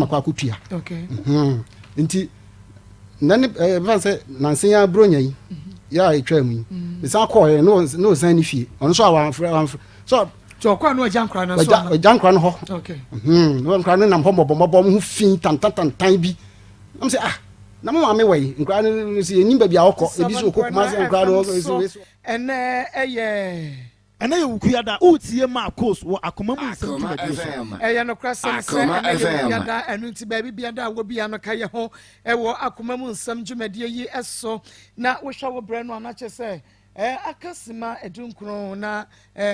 makwa kutua okay nti nani say nansen ya bronya yi ya etwa mu yi san call here no san ni fie ono so awan so kwa no jankra na so jankra no ho okay no jankra no nam hobo hu fin tan bi am say na mama me wey nkra no si enyim ba bia okọ ebi so okokuma se nkra no so ene ye wukuyada utie Maa Akos wo Akoma mu nsem eye no krasem se yada enu ti ba bia da wo bia no kaye ho wo Akoma mu nsem dwumadie yi eso na wo hwa wo bre no anache se akasima edunkro na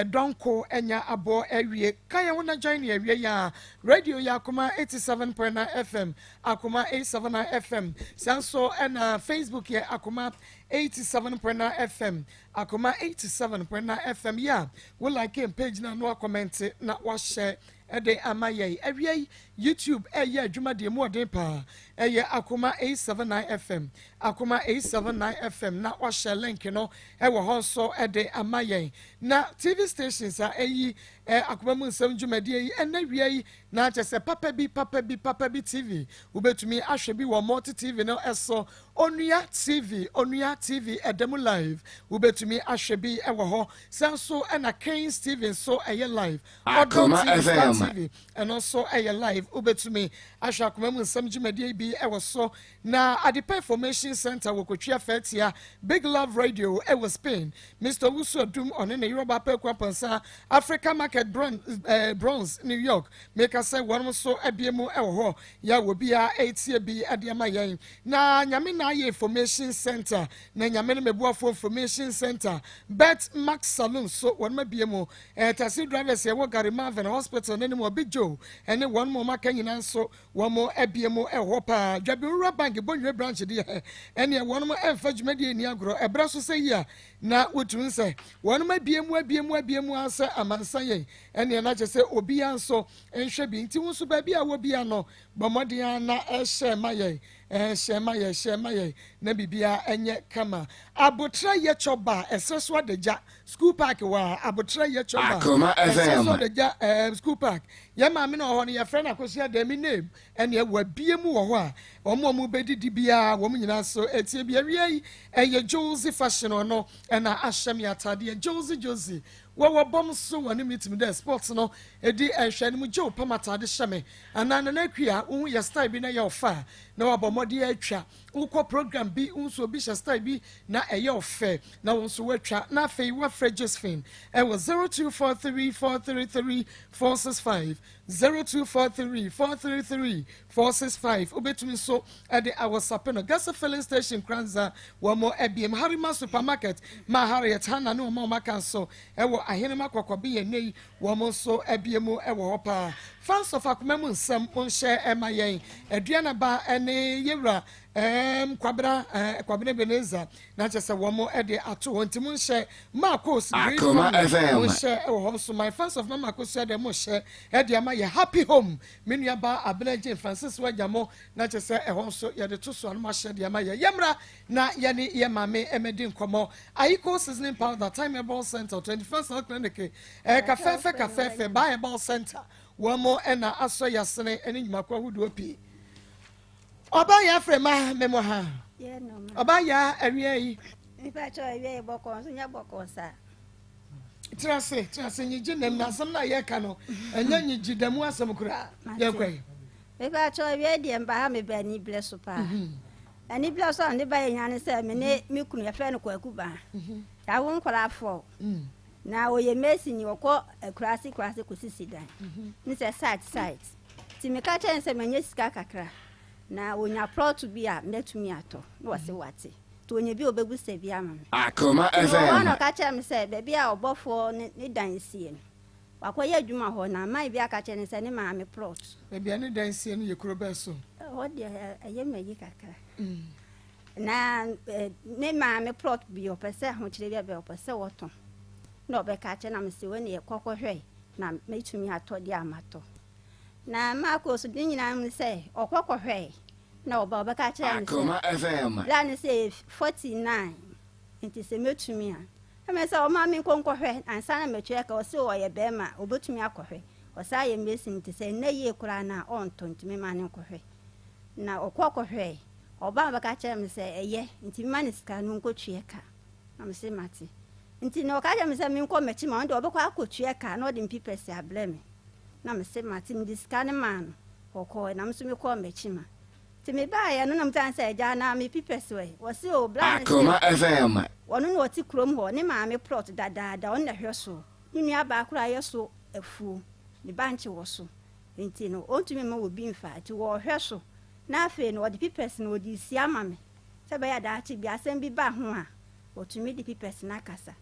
donko enya abo awie kaye wona join awie ya radio ya Akoma 87.9 FM Akoma 87.9 FM sanso na Facebook ya Akoma 87.9 FM Akoma 87.9 FM ya we like page na no comment na wa share ede amaye awie YouTube adwuma de mu odin pa Akoma 879 FM Akoma 879 FM na wa share link no wo ho so ede amaye na TV stations Akoma mu nsem dwumadie yi na wie na chese papa bi TV ubetumi ahwe bi wo multi TV no eso Onua TV edemu live ubetumi ahwe bi wo ho sanso na Kings TV so live Akoma TV and also live ubetumi ahwe Akoma mu nsem dwumadie bi wo so na at the Information Center wokotwa fatia Big Love Radio was Spain Mr. Wusu Dum on the Yoruba Pekwapansa Africa Market Bronze New York make us say one so abiemu ho ya wo bia etie bi adiama yan na nyame na Information Center na nyame no mebuafo Information Center Bet Max Saloon so one mabiemu taxi drivers ye wo Gary Marvin Hospital na mo Big Joe ene one mo maka nyina so one mo abiemu ho pa Dwabura Bank Bonwe branch de ene one mo emfa dwumade ni agro ebra so say ya na wotun say one mo abiemu asa amansa ye ene na che say obi anso enhwe bi nti wonso ba bia wo bia no bomodin na shema na bibia enye kama abotra ye choba eseso adeja school park wa abotra ye choba eseso adeja school park ye ma me no ho ne ye friend Akosi Adami name ene wa biemu wo ho a omo bedidi bia wo nyina so etie bia wie eye Josie fashion no na ahyem atade Josie wo bom so wani meeting there sports no edi ehwe ne mu Joe pamatade hyeme anana na kwia wo ya style bi na ye ofa na wabomode atwa wo program bi unso bi style bi na eye ofe na wonso watwa na afei wa Josephine was 0243433465 0243433465 obetumi so ede awasap no gas filling station kranza wo mo ebiem Harima supermarket ma Harriet Hana no mo maka so ahenema kwakwabe ye nei wo mo so ebiemu hopa fans of Akoma mu nsem on share emayen aduana ba ene yewra kwabena Beneza na chese wo mo ede ato wontimu share Maa Akos Akoma FM share so my fans of Maa Akos ede mo share ede ama ye happy home menu aba Abenaje Francis wajamo na chese so ye de to so no ma share de ama ye yemra na ye ni ye mame emedi nkomo Ayiko seasoning powder time ball center 21st clinic cafe Bible center one more ena aso yasene eni nyumakwa hudu opi oba ya frema memo ha ye no oba ya awie yi ifa cho awie boko so nya boko sa trase nyi jinem na asem na ye ka no enya nyi jidamu asem kura ye kwai ifa cho awie de mba ha me ba ni bleso pa ani bleso ande ba ye nyane se me ne me kunu ya fe no kwaku ba ya won kwala afọ na oye mesi ni woko krasi kusisi dan ni se site ti me ka chen se menye sika kakra na onya plot bi a metumi ato no wase wate to onye bi obebu se bi ama Akoma FM no ka chen se be bia obofo ni dan sie no wakoye adwuma ho na mai bi aka chen se ni ma me plot be bia ni dan sie no ye kuro be so ho de aye meyi kakra na ne ma me plot bi opese ho kire bi opese woton no be ka che na me se woni e kokohwe na metumi ato di amato na Maa Akos din nyina me se okokohwe na oba be ka che na me se Akoma FM la ne se 49 enti se metumi a me se o ma me konkohwe ansa na metwe ka o se o ye be ma obetumi akohwe osa ye mesin te say na ye kura na on tontimi ma ne kohwe na okokohwe oba baka kire me say eye ntimi ma ne sika no nkotue ka na me say mate nti no ka je me say me nko mechi ma ndo obekwa akotue ka na odi mpipesi ableme na me say mate me sika ne ma no okọ na me so me ko mechi ma ti me ba ya no na me tan say ja na me pipesi we wo se o bla Akoma FM wono no oti krom ho ne ma me plot dadaada on na hwe so ni aba akura ye so afu ni banche wo so nti no ontumi ma wo bi mfa ti wo hwe so na afi no odi pipesi no odi si ama me se ba ya da achi bi asem bi ba ho a otumi di pipesi na kasa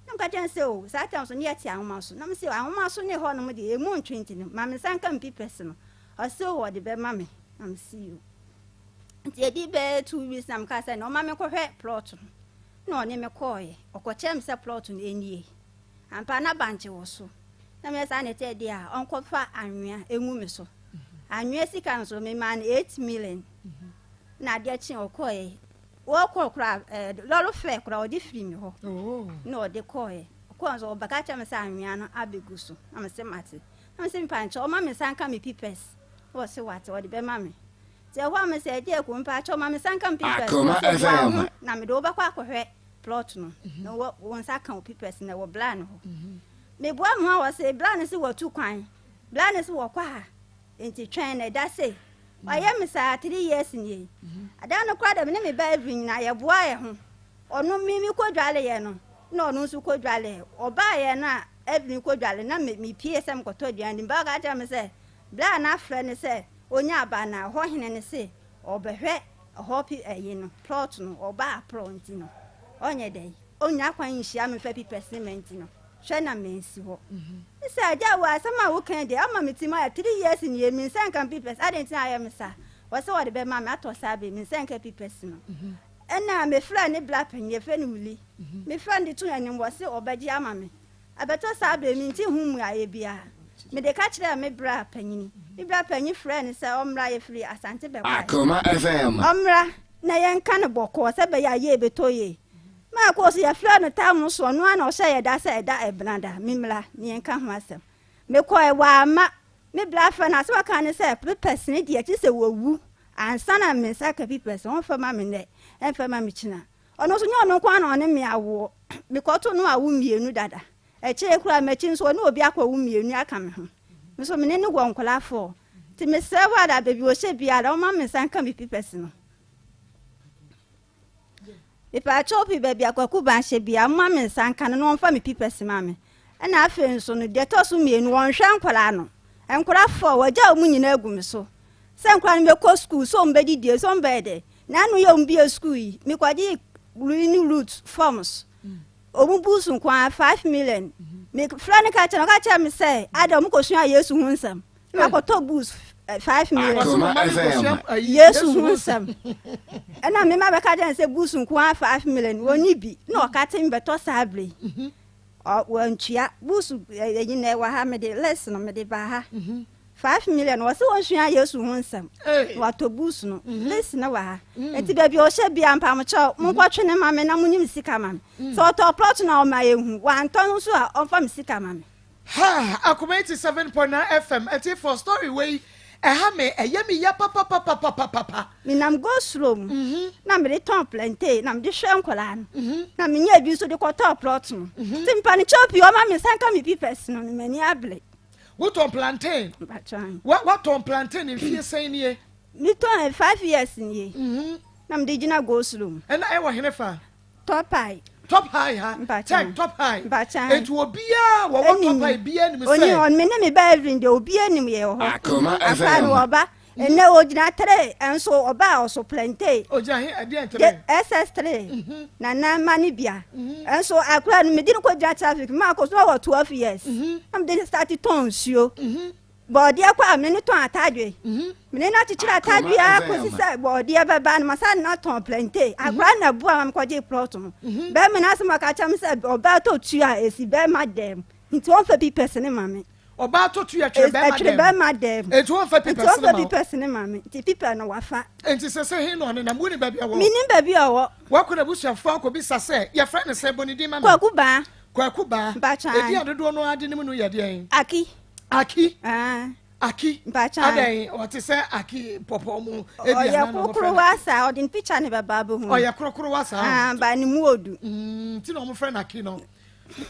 na mka jen se o sa tam so ne yati ahoma so na me se ahoma so ne ho no mo de emu 20 no ma me sanka pipesi no o se o odi be ma me na me see you nti edi be 2 weeks na mka say no ma me ko hwe plot no ne me koye okochem se plot no enie ampa na banche wo so na me sa ne te dia onkofa anwea enwu me so anwea sika no so me man 8 million na dia chi okoye wo kokra lolo fe kra odi free me ho no de koye ko so baka cha me sa anwea no abegu so na me se mate na me se mpanche o ma me sanka me pipes wo se what wo de be ma me te ho me se die ko mpa cha o ma me sanka me pipes na me do ba kwa kohwe plot no no won sa kan pipes na wo bla no me boa mo wa se bla ne se wo tu kwan bla ne se wo kwa enti twen na da se waye me sa 3 years ni ada no kwa da me me ba evin na ye boa ye ho onu mi ko dwale ye no na onu su ko dwale oba ye na evin ko dwale na me pie sem ko to duan ba ga ja me se bla na afre ne se onya aba na ho hene ne se obehwe hopi eyi no plot no oba plot no onye dey onya kwan nhia me fa pipesiment no hwe na mensi ho isa aja wa sama wo kan dey ama metima ya 3 years ni emi sanka pipes adenti aye me sa wo se wo de be ma me atosa be me sanka pipes no ena me fra ne bla panye fe no muli me fra ndi to yanim wo se obaji ama me abeto sa be mi nti hu mu aye bia me de ka kire me bra panyini me bra panyi fra ne se omra ye free asante be kwa Akoma FM omra na yenka ne boko se be ya ye betoye Maa Akos ya fra no tam so no ana o sha ye da se da ebnada mimla ni enka ho asem me ko e wa ma me bla fa na se wa kan se person di e se wowu ansa na me sa ka person on fa ma me ne en fa ma me china ono so nyo no kwa na one me awo me ko to no awu mienu dada e che kura me chin so na obi akwa wu mienu aka me ho me so me ne gwo nkola fo ti me se wa da baby o she bia da o ma me san ka me person no Ipa chopi baby akwaku ban hye bia ma me sanka no mfa me pipes ma me na afi nso no de to so mienu won hwe nkwala no enkwala fo waja mu nyina agu me so se nkwala no me ko school so mbedi die so mbede na no ye mbia school yi me kwaji new root forms omu busu nkwa 5 million me flani ka cha me say adam ko sua yesu hu nsam na ko to bus 5 million yesu hu nsam ena me ma be ka jan se busu nkwa 5 million woni bi na o ka tin beto sabre wantua busu yina wa ha me de less no me de ba ha 5 million was won sua yesu hu nsam wato busu no less na wa ha enti ba bi o hye bia mpa mo cha mo kwatwe ne ma me na munim sika ma me so to plot na o ma yehu wa nton so a on fa me sika ma me ha Akoma 87.9 FM eti for story way me eyemi ya papa mi nam go slow na me ton plantain na me de hwe nkola no na me nya bi so de ko top plot no timpa ni chopi o ma me sanka me pipes no me ni able what on plantain what on plantain if you say nie mi ton 5 years nie na me de gina go slow and I wa henefa top high ha check top high it will be what top high be any me say on me na me ba every day obi anim ye ho Akoma FM and na ogina 3 and so oba also plantain oja he ade entre SS3 na mani bia and so akura no me di ko ja traffic Maa Akos no 12 years am dey start ton suo body akwa me ne ton atadwe me na chichira atadwe akosi se body e baba na masa na ton plantain akura na bua am ko je plot no be me na asema ka cham se oba to tua esi be madam nti won fa bi person ma me oba to tua chire be madam enti won fa person ma me nti people na wafa enti se he no na mu ni ba bia wo mi ni ba bia wo wakuna busuafo ko bi sase ye friend ne se boni di ma kwaku ba edi adodo no ade nim no ye de en aki Aki. Aki. Bacha. Ade o te say Aki popo mu e bia na no. Kokoro wasa o din picture ne baba bo hu. O ye kokoro wasa. Ba ni mu odu. Ti no mo friend Aki no.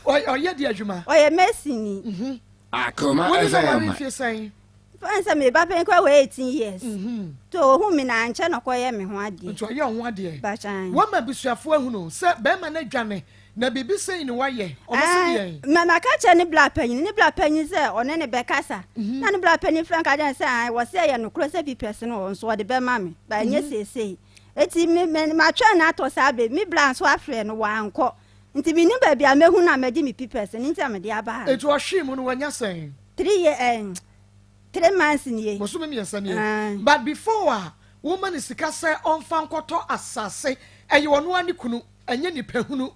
O ye di adwuma. O ye mesini. Akoma FM. Fansa me ba pen kwa we 18 years. To hu mi na nche no koye me ho ade. Nto ye ho ade. Bacha. Wo ma bisuafo ahunu se be ma na dwane na bibi sei ni waye o mo se yen. Mama ka che ni bla panyin se one ne be kasa. Na ni bla panyin frank adan se wo se ye no cross pipes no so de be ma me. Ba nye sesei. Eti me ma twa na to sa be mi bla so afre no wa anko. Nti bi ni ba bia mehu na medi mi pipes ni nti amede aba ha. Etu ohwe mu no wanya sen. 3 months ni. Mo so me miensa ni. But before woman sika se onfa nkoto asase eye wono ani kunu enye ni pehunu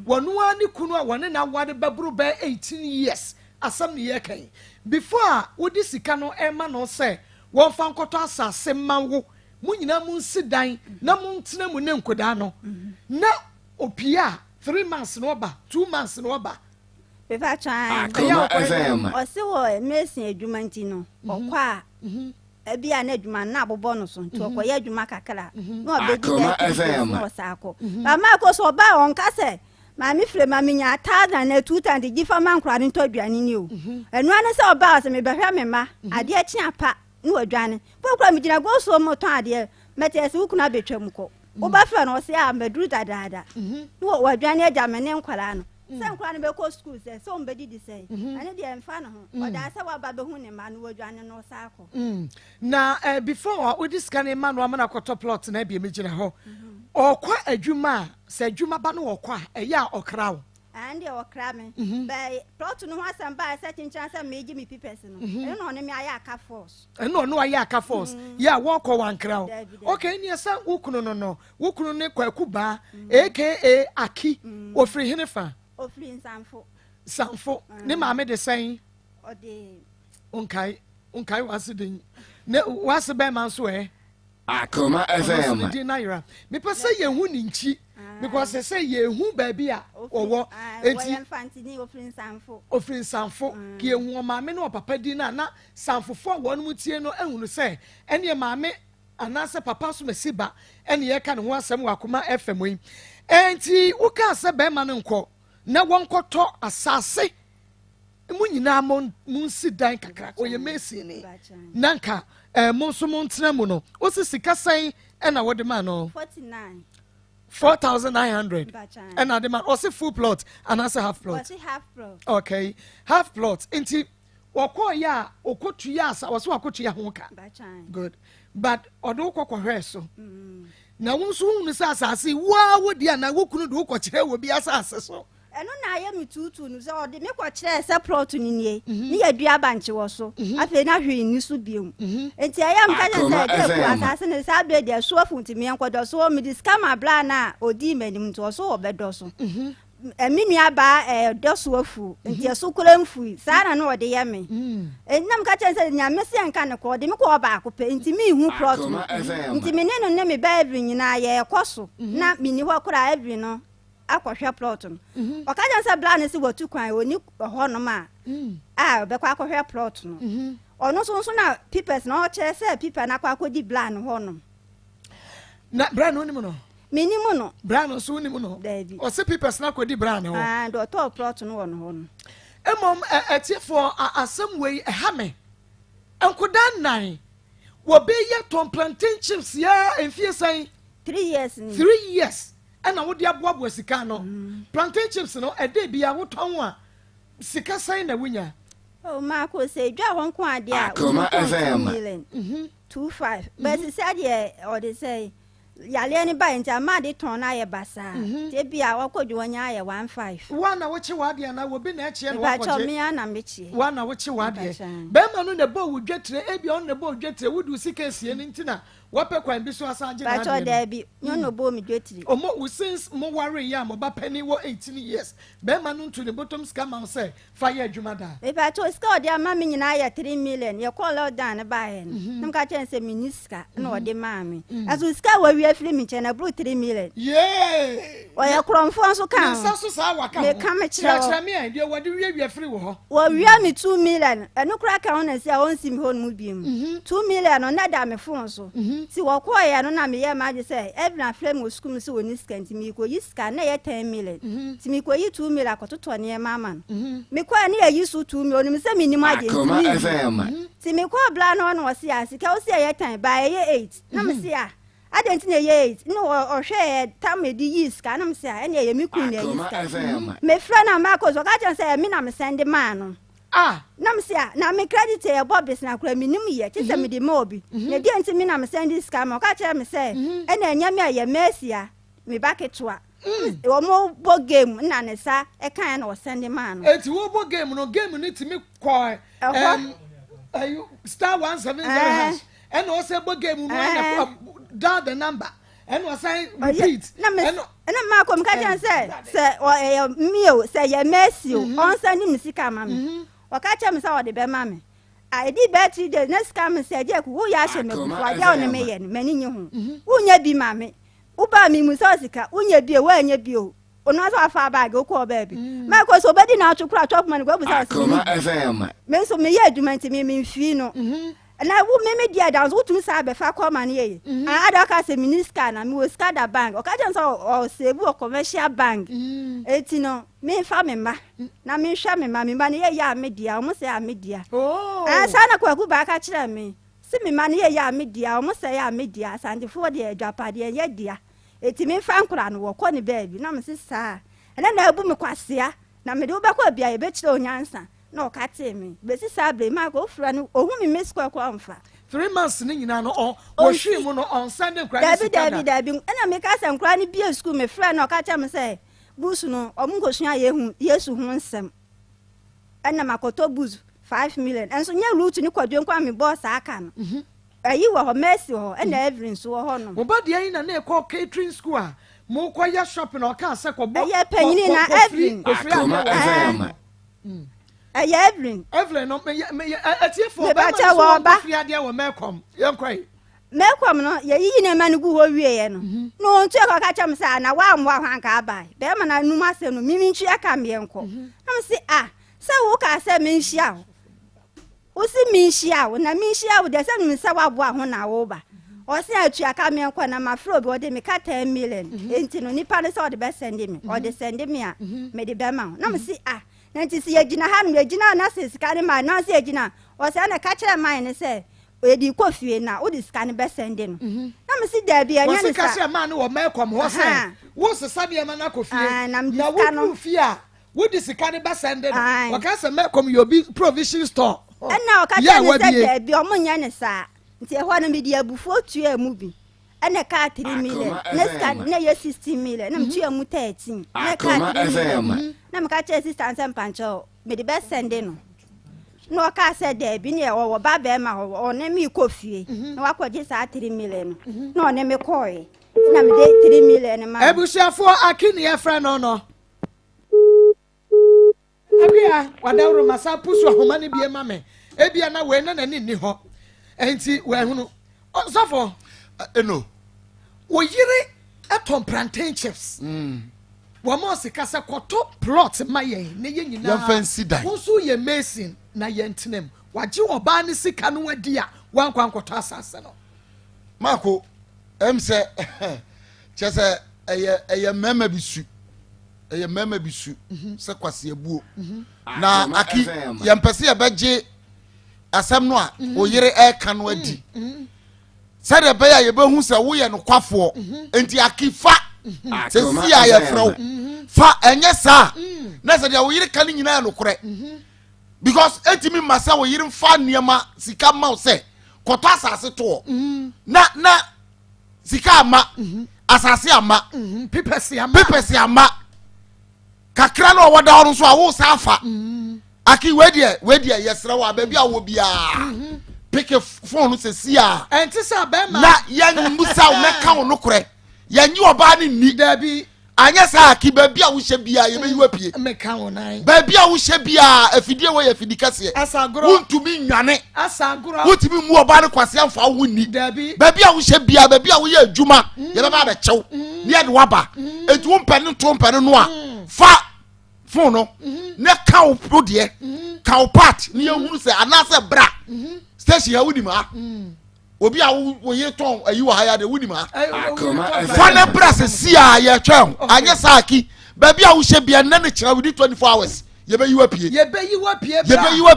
wono ani kunu a wone na wade baburu be 18 years asam ni ye kan before wodi sika no ema no se wonfa nkoto asase manwo mu nyina mu nsidan na mu ntena mu ne nkoda no na opia 3 months no ba 2 months no ba Pepa chan Akoma FM o se wo mesin adwuma nti no okwa ebi a na adwuma na abobo no so nti okoye adwuma kakra na obedi no saako ba Maa Akos oba on ka se ma mi fre ma mi nya 1000 na 2000 gifa man kra ni to aduane ni o enu ane se oba se me behwe me ma ade a chi apa ni aduane pokra mi gina go so mo ton ade mete se wukuna betwam ko oba fe no se a maduru dadada ni wo aduane agya me ne nkwala no Some clan be ko school say so mbedi di say ane de emfa no ho o da say wa ba be hu ne ma no wadwane no saako na before we this kan ma no amana koto plot na bia megina ho okwa adwuma say adwuma ba no okwa eya okrawo ande okra me by plot no ho asam ba say chinchan say meji mi pipes no e no ne me aya aka force e no aya aka force ya wo ko wankrawo okay ni esa wukunu no wukunu ne kwaku ba aka Aki ofri henefa Ofrin Sanfo ne maame de sen o de unkai wase de ne wase be man so Akoma FM de naira me pese ye hu ni nchi because say ye hu ba bi a owo enti infantini ofrin Sanfo ki ehu maame ne papa di na Sanfofo won mu tie no ehunu say ene maame anase papa so mesiba ene ye ka ne ho asem wa Akoma FM yi enti uka se be man nko na wonkoto asase mu nyina mo nsidan kakra oye mesi ni nanka mo so mo ntena mu no o sika san e na wode ma no 4,900 and na de ma o se full plot and as half plot okay half plot enti woko ya okotu ya asa o so akotu ya ho ka good but odo kokohwe so na wonso hunu sa asase wa wodi ana wokunu do kokire wo bi asase so eno na aye mitutu no se ode me kwa kire se plot ni nie ni yadua banche wo so afi na hwe ni so biom enti ayam ka je se de ku asase ne sa be de so afunti me enkodo so me diska ma bla na odi manim to so obedo so eminua ba do so afu enti so kura mfu sa na no ode ye me enam ka je se nya me se enka ne ko ode me ko ba akopɛ enti me hu plot enti me ne no ne me ba every nyina ye ekoso na me ni ho kura every no akohwe plot no okaja nsa bla ne se watu kwan oni ho no ma be kwa akohwe plot no ono so na pipes na o che se pipa na kwa akodi bla no ho no na bra no ni mo no minimu no bra no so ni mo no o se pipes na akodi bra no ho do to plot no no ho no emom etiefo asem we ha me enkoda nan wo be ye ton plantain chips ya enfie san 3 years ni 3 years ana wo dia boabo sika no plantain chips no ede bia wo ton a sika san na wunya o Maa Akos say dwa won ko ade a Akoma FM 25 but say de or they say yale ni ba ntia ma de ton na ye basa te bia wakodwo nya ye 15 wana wo chi wade na wo bi na eche no wakoje ba cho me ana mechi wana wo chi wade be ma no na bo wo dwetire ebi on na bo dwetire wudu sika sie ni ntina wape kwan bi so asaje na ba cho da bi no bo mi dwetire omo wo since mo worry ya mo ba pani wo 18 years be ma no ntu ne bottom scam am say fire adwuma da e ba cho ska ode ama me nyina ya 3 million ye call out down ba he nam ka chen se minister na ode ma me aso ska wa wi wia fili mi che na bro 3 million yeah oya kromfo so kan so sa waka me ka me kire me ai de wode wia firi wo ho wo wia mi 2 million eno kura ka wona si a won sim ho mu bi mu 2 million no na da me fon so ti wo ko ya no na me ye ma je say every flame wo school so woni scan ti mi ko yi scan na ye 10 million ti mi ko yi 2 million akototo ne mama no me ko na ye yi so 2 million mi se mi ni ma je ti mi ko bla no no si a sika o si ye 10 ba ye 8 na me si a adenti na ye 8 no o hwe tam di yi scan na me si a ene ye mi kun na yi scan me fra na Maa Akos o ka chen say me na me send man no na me sia na me credit e bobis na kura minim ye ti se me di ma obi na di enti me na me send this scam o ka chere me say e na enya me aye mesia me baketoa wo mo bo game na ne sa e kan na o send man no enti wo bo game no ni ti me kwa star 170 hash and o say bo game no na down the number and o say repeat na Maa Akos ka chere say me o say ye mercy o on send me sika ma me wakacha me say o de be ma me I did battery the next come say je ku wo ya hye me ku wa ja o ne me ye ne mani nye hu wo nya bi ma me wo ba mi mu so sika wo nya bi e wa nya bi o ono so afa bag o ko ba bi Maa Akos obedi na atwukura top man go bu say Akoma FM me so me ye adwuma nti me mfi no na wo me dia dance wo tumi sa be fa call man ye ada ka se minister na me wo skada bank o ka jan so o save o commercial bank eti no me fa me ma na me hwa me ma ne ye ya me dia o mo se ya me dia sa na kwaku ba ka kire me se me ma ne ye ya me dia o mo se ya me dia sande fo de adwapade ye dia eti me fa nkura no wo ko ne baabi na me se sa na ebu me kwasea na me de wo ba kwa bia ye be kire onyansa no ka te me be si sabre Maa Akos ofura no ohu mi miss kwa amfa 3 months ni nyina no o hwe mu no on Sunday kra ni sika David na me ka se nkra ni bia school me fra no ka cha me say busu no omungosua ye hu Yesu hu nsem na makoto busu 5 million enso nya root ni kwadwe kwa me boss aka no ayi wo ho mercy ho na every nso wo ho no mo ba dia ina na e call catering school a mo kwa ya shopping o ka se ko bo ayi panyini na every Evelyn no me atie for ba ma fi ade wo mekom yenkwai mekom no ye yi na ma no gu ho wie ye no no ntu e ka cha me sa na wa amwa hwan ka abai be ma na num asem no mimi ntu aka me enko na me se se wo ka se me nhia wo si me nhia wo na me nhia wo de se me se wa bo ho na wo ba o se atu aka me enko na ma fro be o de me ka 10 million enti no nipa ne se o de be send me o de send me a me de be ma na me se nanti si yegina ha no yegina na se sika ne ma na se yegina o se na ka kire man ne se o di kofie na o di sika ne be sende no na me si da bia nya ne sa o se ka kire man wo mekom ho se wo se sabe ma na kofie na wo fie a wo di sika ne be sende no o ka se mekom yo bi provision store na o ka kire ne se da bia o mo nya ne sa nti e ho na me di abufu otu e mu bi ene ka 3 million na ye 16 million na mtu emu 13 na ka 3 million na me ka che assistant pancho me the best send no ka se de bi ne wo ba be ma ho ne me kofie na wakwaje sa 3 million no ne me koi na me de 3 million ma ebushafo akini e fra no abia wadawro masa pusu ahoma ne bie ma me ebia na we na ni ho enti we hunu sofo eno wo yire atom plantain chips wo mo se kasa koto plot ma ye ne ye nyina ya fancy dan wo so ye mason na ye ntenem waje oba ne sika no wadi a wankwan koto asase no Mako se chese eye mema bisu se kwase abuo na aki ye mpese ye beje asem no a wo yire e ka no adi sade be ya ye behu se wo ye no kwafo enti akifa se si ya ye frau fa enye sa na se dia wo yire kan nyina no kore because etimi masa wo yire fa niema sika ma se koto asase to na sika ama asase ama pipesi ama kakra no woda ho so a wo sa fa aki we die yesra wa ba bia wo bia pick a phone se sia enti sa be ma na yan musa o meka wo no kore yanyi oba ni ni da bi anya sa aki baabi a wo hye bia ye be yiwa pie meka wonai baabi a wo hye bia afidie wo ye fidi kase asagoro wontumi nwane asagoro wotimi mu oba ne kwase amfa wo ni dabi baabi a wo hye bia baabi a wo ye adwuma ye be ba be kyew ne ye de waba etu wo mpane to mpane no a fa phone no ne ka wo prodie ka wo part ne ye hunu se anase bra station ha woni ma obi a wo ye ton ayi wa ha ya de woni ma fa ne bra se sia ye twem anya saaki baabi a wo hye bia na ne kira within 24 hours ye be yiwa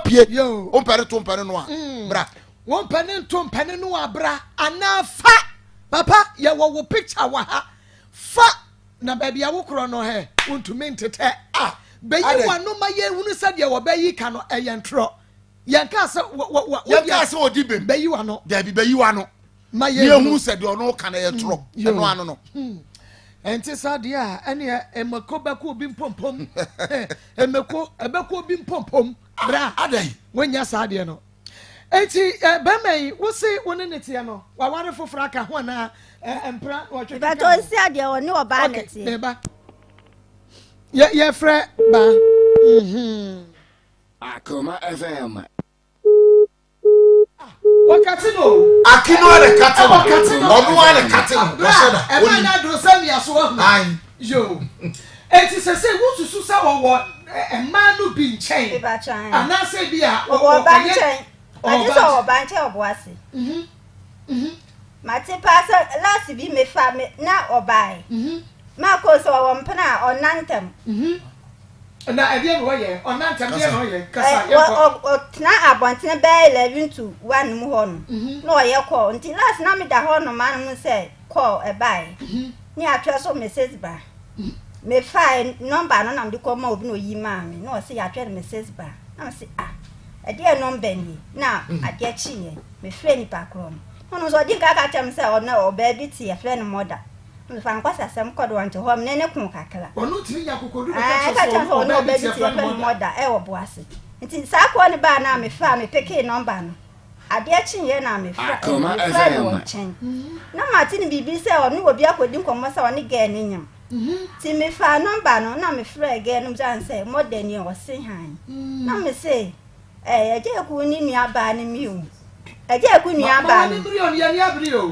pie o mpane to mpane no a bra won pane to mpane no a bra ana fa papa ye wo picture wa ha fa na baabi a wo kro no he wontumi ntete beyi wa no ma ye hunu se de wo beyi ka no eyentro yanka se odi bem beyi wa no dabi beyi wa no ma ye hunu se de ono ka na yentro eno ano no enti sade a ene emako bako obi mpompom emako ebako obi mpompom bra adai wonya sade no enti bamai wo se woni netie no wa ware fofora ka ho na empra wo twetwe ba to si ade woni oba netie ba ye frɛ ba Akoma FM. wakatino akino ale katino onu ale katino bra e ma na do se mi aso ho ai yo enti se wususu sa wo ma no bi nchen ba chan ana se bi a wo ba nchen ade so wo ba nchen obo ase mate pass last bi me fa me na obai Maa Akos wo mpena onantem na ade no ye onantem de no ye kasa ye o tna abonten be 11 to 1 mu ho no na o ye call nti last na me da ho no man mu say call e bai ni atwa so message ba me file number no na me ko ma obi no yi ma me na o say atwa message ba na say ade number ni na ade chi ye me friend pa krom no so di ka ka tem say o na o ba bi ti ye friend mother fa nkwasa sam kodo wanche ho mnene kun kakla onu tiri ya kokodu ka so no be ti ya fa moda e wo boase nti sa ko ne ba na me fa me peke number no ade chinye na me fa na matini bibi se onu obi akodi nkomo se oni ge ne nyam ti me fa number no na me fra ge no jan se moda ni o se han na me se eje ku ni nua ba ni mi o eje ku nua ba ni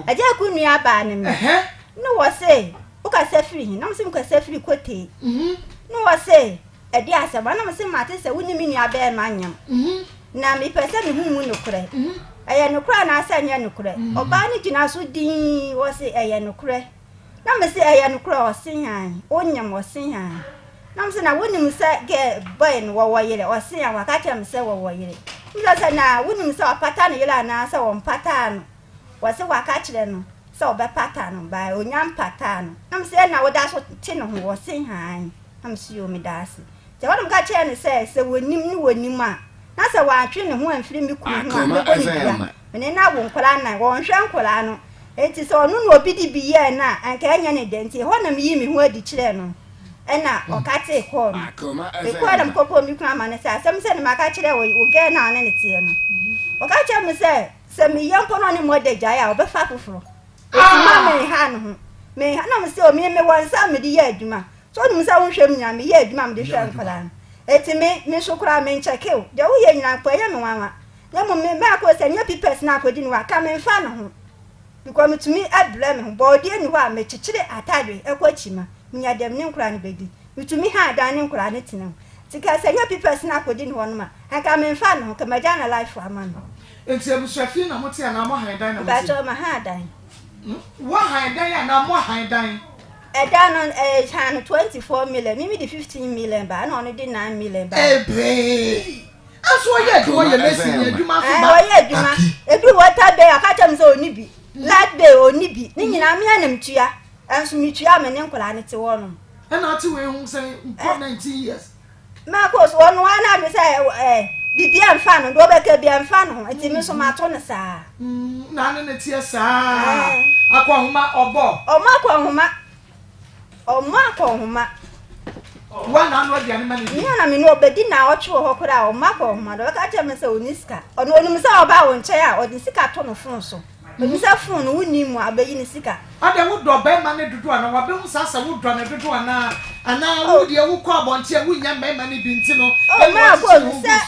eje ku nua ba ni mi no was say uka se free na mse mka se free kote no was say e dia asaba na mse mate se woni mi nua ba ma nyam na mi pese mi hu mu nokure eye nokure na asa nya nokure oba ni gina so din was say eye nokure na mse eye nokure o sin han onyam o sin han na mse na woni mse ge boy no wo yele o sin han wakati mse wo yele mse se na woni mse opata no yele na asa wo mpata no was wakati le no so be pattern by onyam pattern am say na woda so ti no ho wosin han am si o mi dase je wodum ka che ne se wonim ni wonim a na se wa atwe ne ho amfiri mi ku ho a me na wo nkola na wo nhwe nkola no enti so no no obi di bi ye na anka anya ne denti ho na mi yi mi ho adi kire no ena o ka te ko e ko adam ko mi ku ama ne se asem se ne maka kire wo ge na ne tie no o ka che me se mi yampo no ne modeja ya obefa foforo mama me ha no me ha na me se o me wansa me di ye adwuma so ni msa wonhwem nya me ye adwuma me de hwe nkola eti me sokura me ncheke o de wo ye nyina po ye me wanwa na mo me Akos anya pipes na akodi ni wa ka me mfa no ho because me tumi adre me ho body ni wa me chichire atadwe ekwachima nya dem ni nkura ne bedi me tumi ha dan ni nkura ne tinam tika se anya pipes na akodi ni ho no ma aka me mfa no ho ka majana life amano enti abusuafi na mo tia na mo ha dan na mo ba to ma ha dan wa ha dan ya na mo ha dan down on 24 million. Maybe the 15 million, but I only did 9 million. Aso ye do ye messing ye duma so ba. Ye duma. E bi water bay akata mse oni bi. Light bay oni bi. Ni nyina me anam tua. Anso mi tua me ne nkola ne te wo no. E na ati we hu say 19 years. Maa Akos wonu ana be say bibi amfa no do be ka bi amfa no. Enti mi so ma to ne saa. Na ne tie saa. Akwa homa obo. O ma kwa homa. O ma kwa homa. Wa na no dia ne mani. Ni na me no obedi na ocho ho kora o ma kwa homa do ka cha me say oniska. Ono onum say oba wo nche a odi sika to no fon so. Misa phone woni mu abayi ni sika. Ada wo do be ma ne dudu ana wa be hu sasa wo do na dudu ana wo de wo kọ abonte wo nya be ma ne bi nti no. Ma go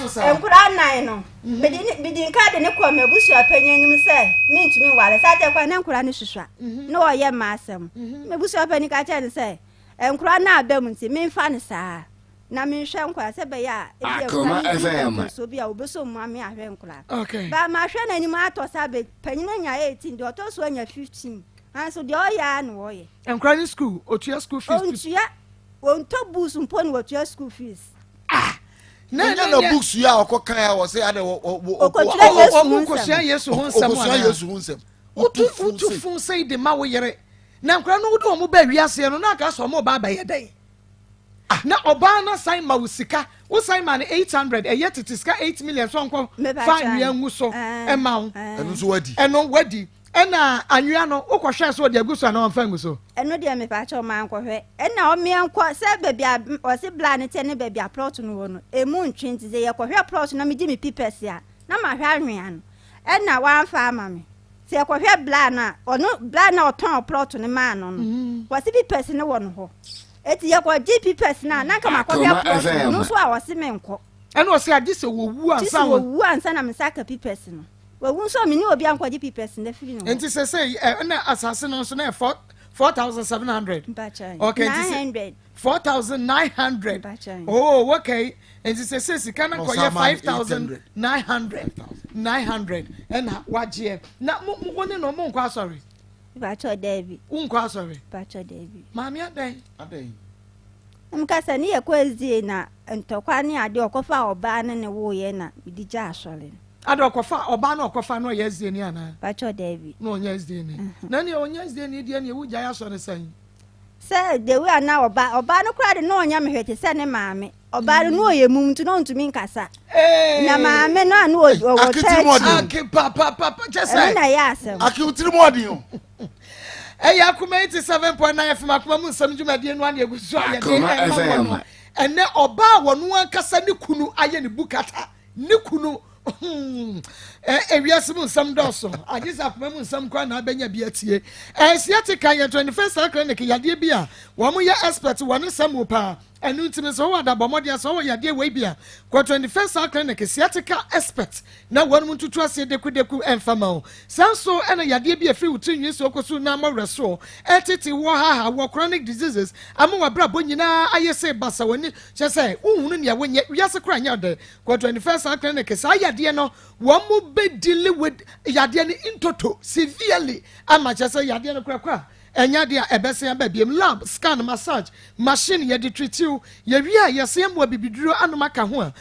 se enkura nan no. Bidi nka de ne kọ mabusu apanyin nim se me ntumi wale sa te kwa ne nkura ne hwehwa. No oye ma asem. Mabusu apanyin ka cha ne se enkura na abam nti me mfa ne saa. Na me hwe nkwa se be ya Akoma FM so bia obeso mu ame ahwe nkura. Okay. Ba ma hwe na nyima ato sa be panyin nya 18 de oto so nya 15. So the oya no oye. Enkura school, otua school fees. Ontua wonto books mpon wotua school fees. Na no books ya okokan ya wo say ade wo okosua Yesu ho nsam. Okosua Yesu ho nsam. Utu fun say de ma wo yere. Na enkura no wo do mo ba wiase no na ka so mo ba ye den. Na oba na sign ma usika wo sign ma 800 e yet it is ka 8 million so nko fine wi angu so e ma wo eno so wadi ena anwia no wokohwe so de agusu na wonfa ngu so eno de me pa cha ma nkohwe ena o me nko se bebia o se bla ne te ne bebia plot no wo no emu ntwenti ze ye kohwe plot na me di me pipes ya na ma hwe anwia no ena wanfa ama me se ye kohwe bla na ono bla na oton plot ne ma no no wo se pipes ne wo no ho eti ye ko GP person na ka makohwe plot no so a wo se me nko ena o se adi se wo wu ansa na me saka pipes no we so me ni obi anko GP person da firi no enti se na asase no so na 4,700 okay 900 4,900 oh okay enti se sika na ko ye 5,900 ena waje na mo ne no mo nko asori bacho David unko asori bacho David mami adan mkasa ni ye kwezi na ntokwa ni ade okofa oba ne wo ye na bidija asori ade okofa oba na okofa no yezie ni ana bacho David no yezie ni na ni onyezie ni die ni ewu ja ya asori san se de we ana oba no kra de no onya mehwete se ne maame oba no oye mum tu no ntumi nkasa na maame no anu wo aki papa jese na ya asem aki utiri modi o eya Akoma 87.9 FM Akoma mu nsam dwumade no ane egusu aye de ene oba wonu ankasa ne kunu aye ne bukata ne kunu ewiase mu nsam doso agisa Akoma mu nsam kwa na abenya bi atie siatika ye 21st clinic yade bi a wo mu ye expert wonu samu pa enu ntimi so wada bomode so wo yade we bia kwa 21st clinic siatica expert na wonu muntutu ase deku enfama sanso ena yade bia free utinwi so koso na mawreso etiti wo ha wo chronic diseases amwa brabo nyina ayese basa woni chese uhunu ne wonye wiase kra nya de kwa 21st clinic sa yade no wo mu be deal with yade ne intoto severely ama chese yade no kra enya dia ebese ba biem lab scan massage machine ye de treat you ye wi a ye se mo bibiduro anoma ka ho a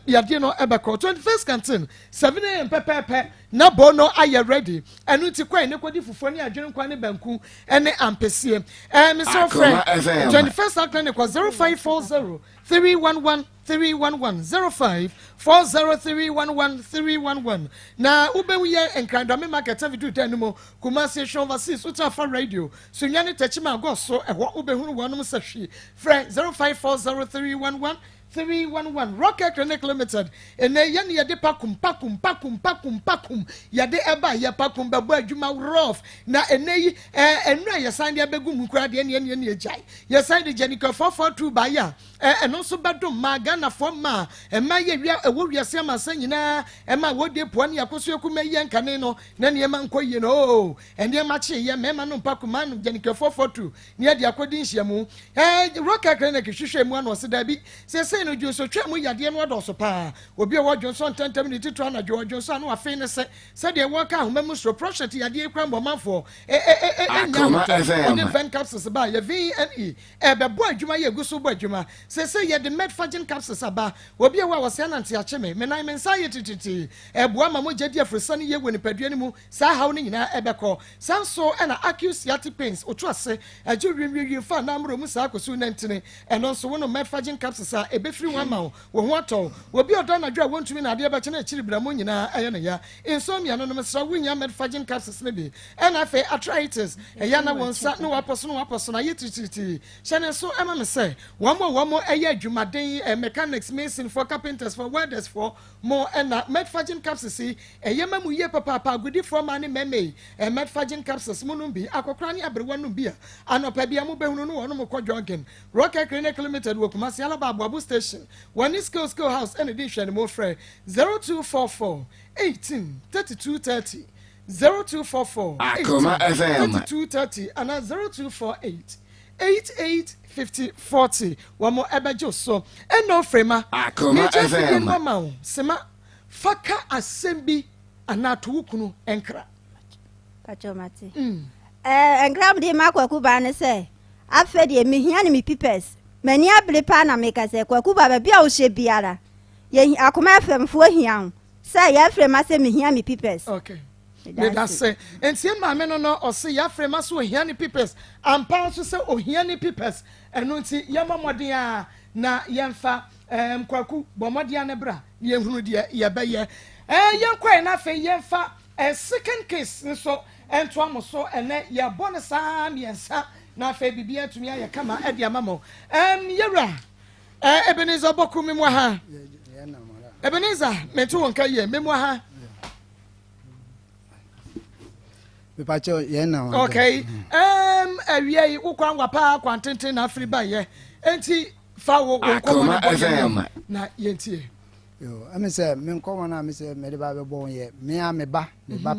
yade no ebeko 21st canteen 7 am pepepe na bono aye ready enu ti kwan ne kodi fufuo ne adwene kwa ne banku ene ampesie me so friend 21st clinic was 0540 311 311 0540311311 na ubewiye enkandame market video tanimo Kumasi Shonvasis utafa radio sunyane techima goso eho ubehunu wanum sahwi friend 0540311311 Rocket Clinic Limited ene ye ne de pakum yade eba ye pakum bebo adwuma rough na ene yi enra ye san de abegu mukura de ene ejai ye san de Jenica 442 ba ya eno so badom maga na fo ma ema ye wi ewo wiase ma san nyina ema wode po ne yakoso ekuma ye nkane no na ne ema nkoye no ene ma che ye mema no pakum anu Jenica 442 ne de akodi nhyiamu Rocket Clinic hwehwe mu ano se da bi se no jo so twam yade no do so pa obi e wo Johnson 10 minutes to na jo Johnson no afi ne se de wo ka homamu so project yade kwan bomafo Akoma FM ne ven capsules ba ye VNE be bo adwuma ye guso bo adwuma se ye de medfagin capsules aba obi e wo se na nte ache me nan men sa ye tititi bo ama mo jedi afresa ne ye woni padua ne mu sa haw ne nyina ebeko sanso na acute pains otu ase ajo wiwi fa na amro mu sa akosu na ntene eno so wo no medfagin capsules a ebe free one ma wo ho atɔ obi ɔdɔ na dwa wontumi na ade ba kyena akiri bra mo nyina ɛyɛ ne ya insomnia no mesra wonya medfagin capsules ne bi ɛna afei arthritis ɛyɛ na wonsa no waposo na yɛtitiriti hyɛne so ɛma me sɛ wɔn ɛyɛ adwumaden mechanics mason for carpenters for welders for mo ɛna medfagin capsules ɛyɛ ma mu yie papa agudi for ma ne meme medfagin capsules mo no bi akokra ne abrewa no bi a anopa bia mo behunu no wɔn mo kɔ jogging rocket clinic limited wo kuma siala ba abu station one skill house and edition mo frɛ 0244 18 3230 0244 Akoma FM 3230 and 0248 885040 wamo ebejo so eno frema Akoma FM mama sema faka asembi anato kunu enkra pachomati engram di makwaku ba ne se afa di mehia ne me pipes mani abere pa na meka se kwaku ba ba bia wo hye biara ye Akoma FM fo hia se ya frema se mehia me pipes okay that's say entie maame no ose ya frema so hia ne pipes ampa so se ohia ne pipes eno nti yema moden a na yemfa kwaku bomoden ne bra ye hunu de ye beye yenkwa na fe yemfa second case nso ento amoso ene ye bone saa miensa na fe bibia tumi aye kama e de amamo yewra Ebenezer boku memwa ha Ebenezer metu wonka ye memwa ha Bipacho ye na. Okay. Awie ukwa ngwapa kwantenten na afri ba ye. Enti fa wo Akoma FM na yentie. Yo, ame se me nkomo na me se me de ba bebo ye. Me a me ba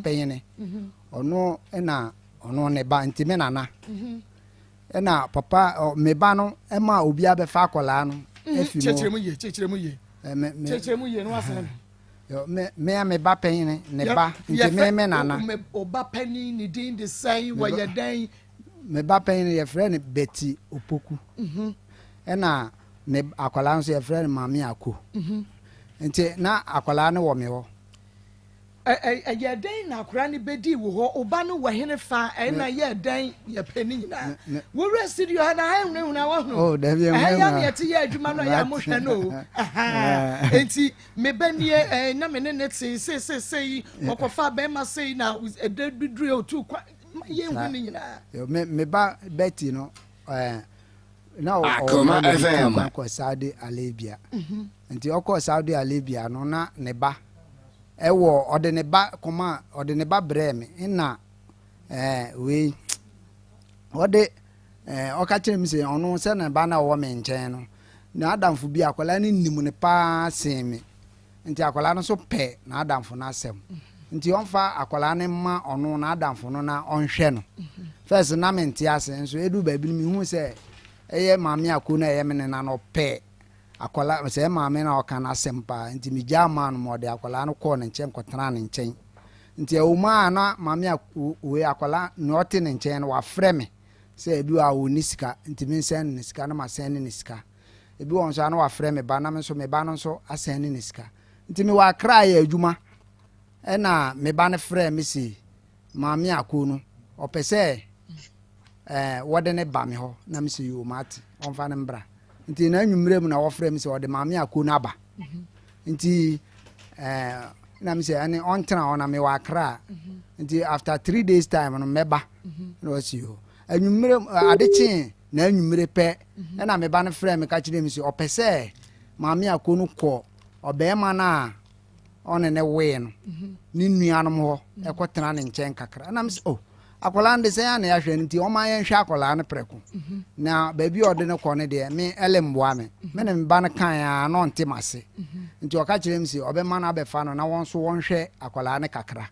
peyene. Ono na ono ne ba nti me nana. Na papa me ba no e ma obi abefa akola no. Efi mo. Chechiremu ye. Chechiremu ye no asem. Yo me ba penyin ne ba nti me nana me oba penyin ni din de sai wa ye dan me ba penyin ye friend Betty Opoku na ne akwala nso ye friend Maa Akos nti na akwala ne wo me ho ye dan na akwala ne bedi wo ho oba no wa hene fa na ye dan ye penyin nyina wo rest you na ha huna wa hunu oh da bi ya me ti ye adwuma no ya mo hwe no enti me banie na me ne sei okofa be ma sei na edadudure otu kwa ye hunu nyina me ba Betty no na Akoma FM ko Saudi Arabia nti okọ Saudi Arabia no na ne ba ewo ode ne ba koma ode ne ba breme na we ode oka kire mi se onu se na ba na wo me nchen no na adamfo bi akwala ni nim ne pa semi nti akwala no so pe na adamfo na asem nti onfa akwala ne ma onu na adamfo no na onhwe no first na me nti ase nso edu ba bi mi hu se eye Maa Akos na eye me na no pe akwala se maame na oka na sempa nti mi jama no mo de akwala no ko ne nchen kotana ne nchen nti ewuma na Maa Akos we akwala no te ne nchen no wa freme se ebi wa wo nisika nti mi sen nisika na ma sen ne nisika ebi won so na wa freme ba na me so me ba no so asen ne nisika nti mi wa kra ya adwuma na me ba ne freme si Maa Akos no opese wode ne ba me ho na me se yo mate onfa ne mbra nti na anwumre mu na wo frame se wode Maa Akos na ba nti na me se ani on tena ona me wa kra nti after 3 days time no meba na wo si yo anwumre adechi na anwumre pe na me ba ne frame ka kire me se opese Maa Akos no ko obema na one ne we no ni nuanom ho ekotena ne nchen kakra na me se oh akwala nde se ya na ya hwe nti o ma ya hwe akwala ne preko na ba bi ode ne ko ne de me elemboa me ne ba ne kan ya no nte mase nti o ka kire mi se obema na abefa no na won so won hwe akwala ne kakra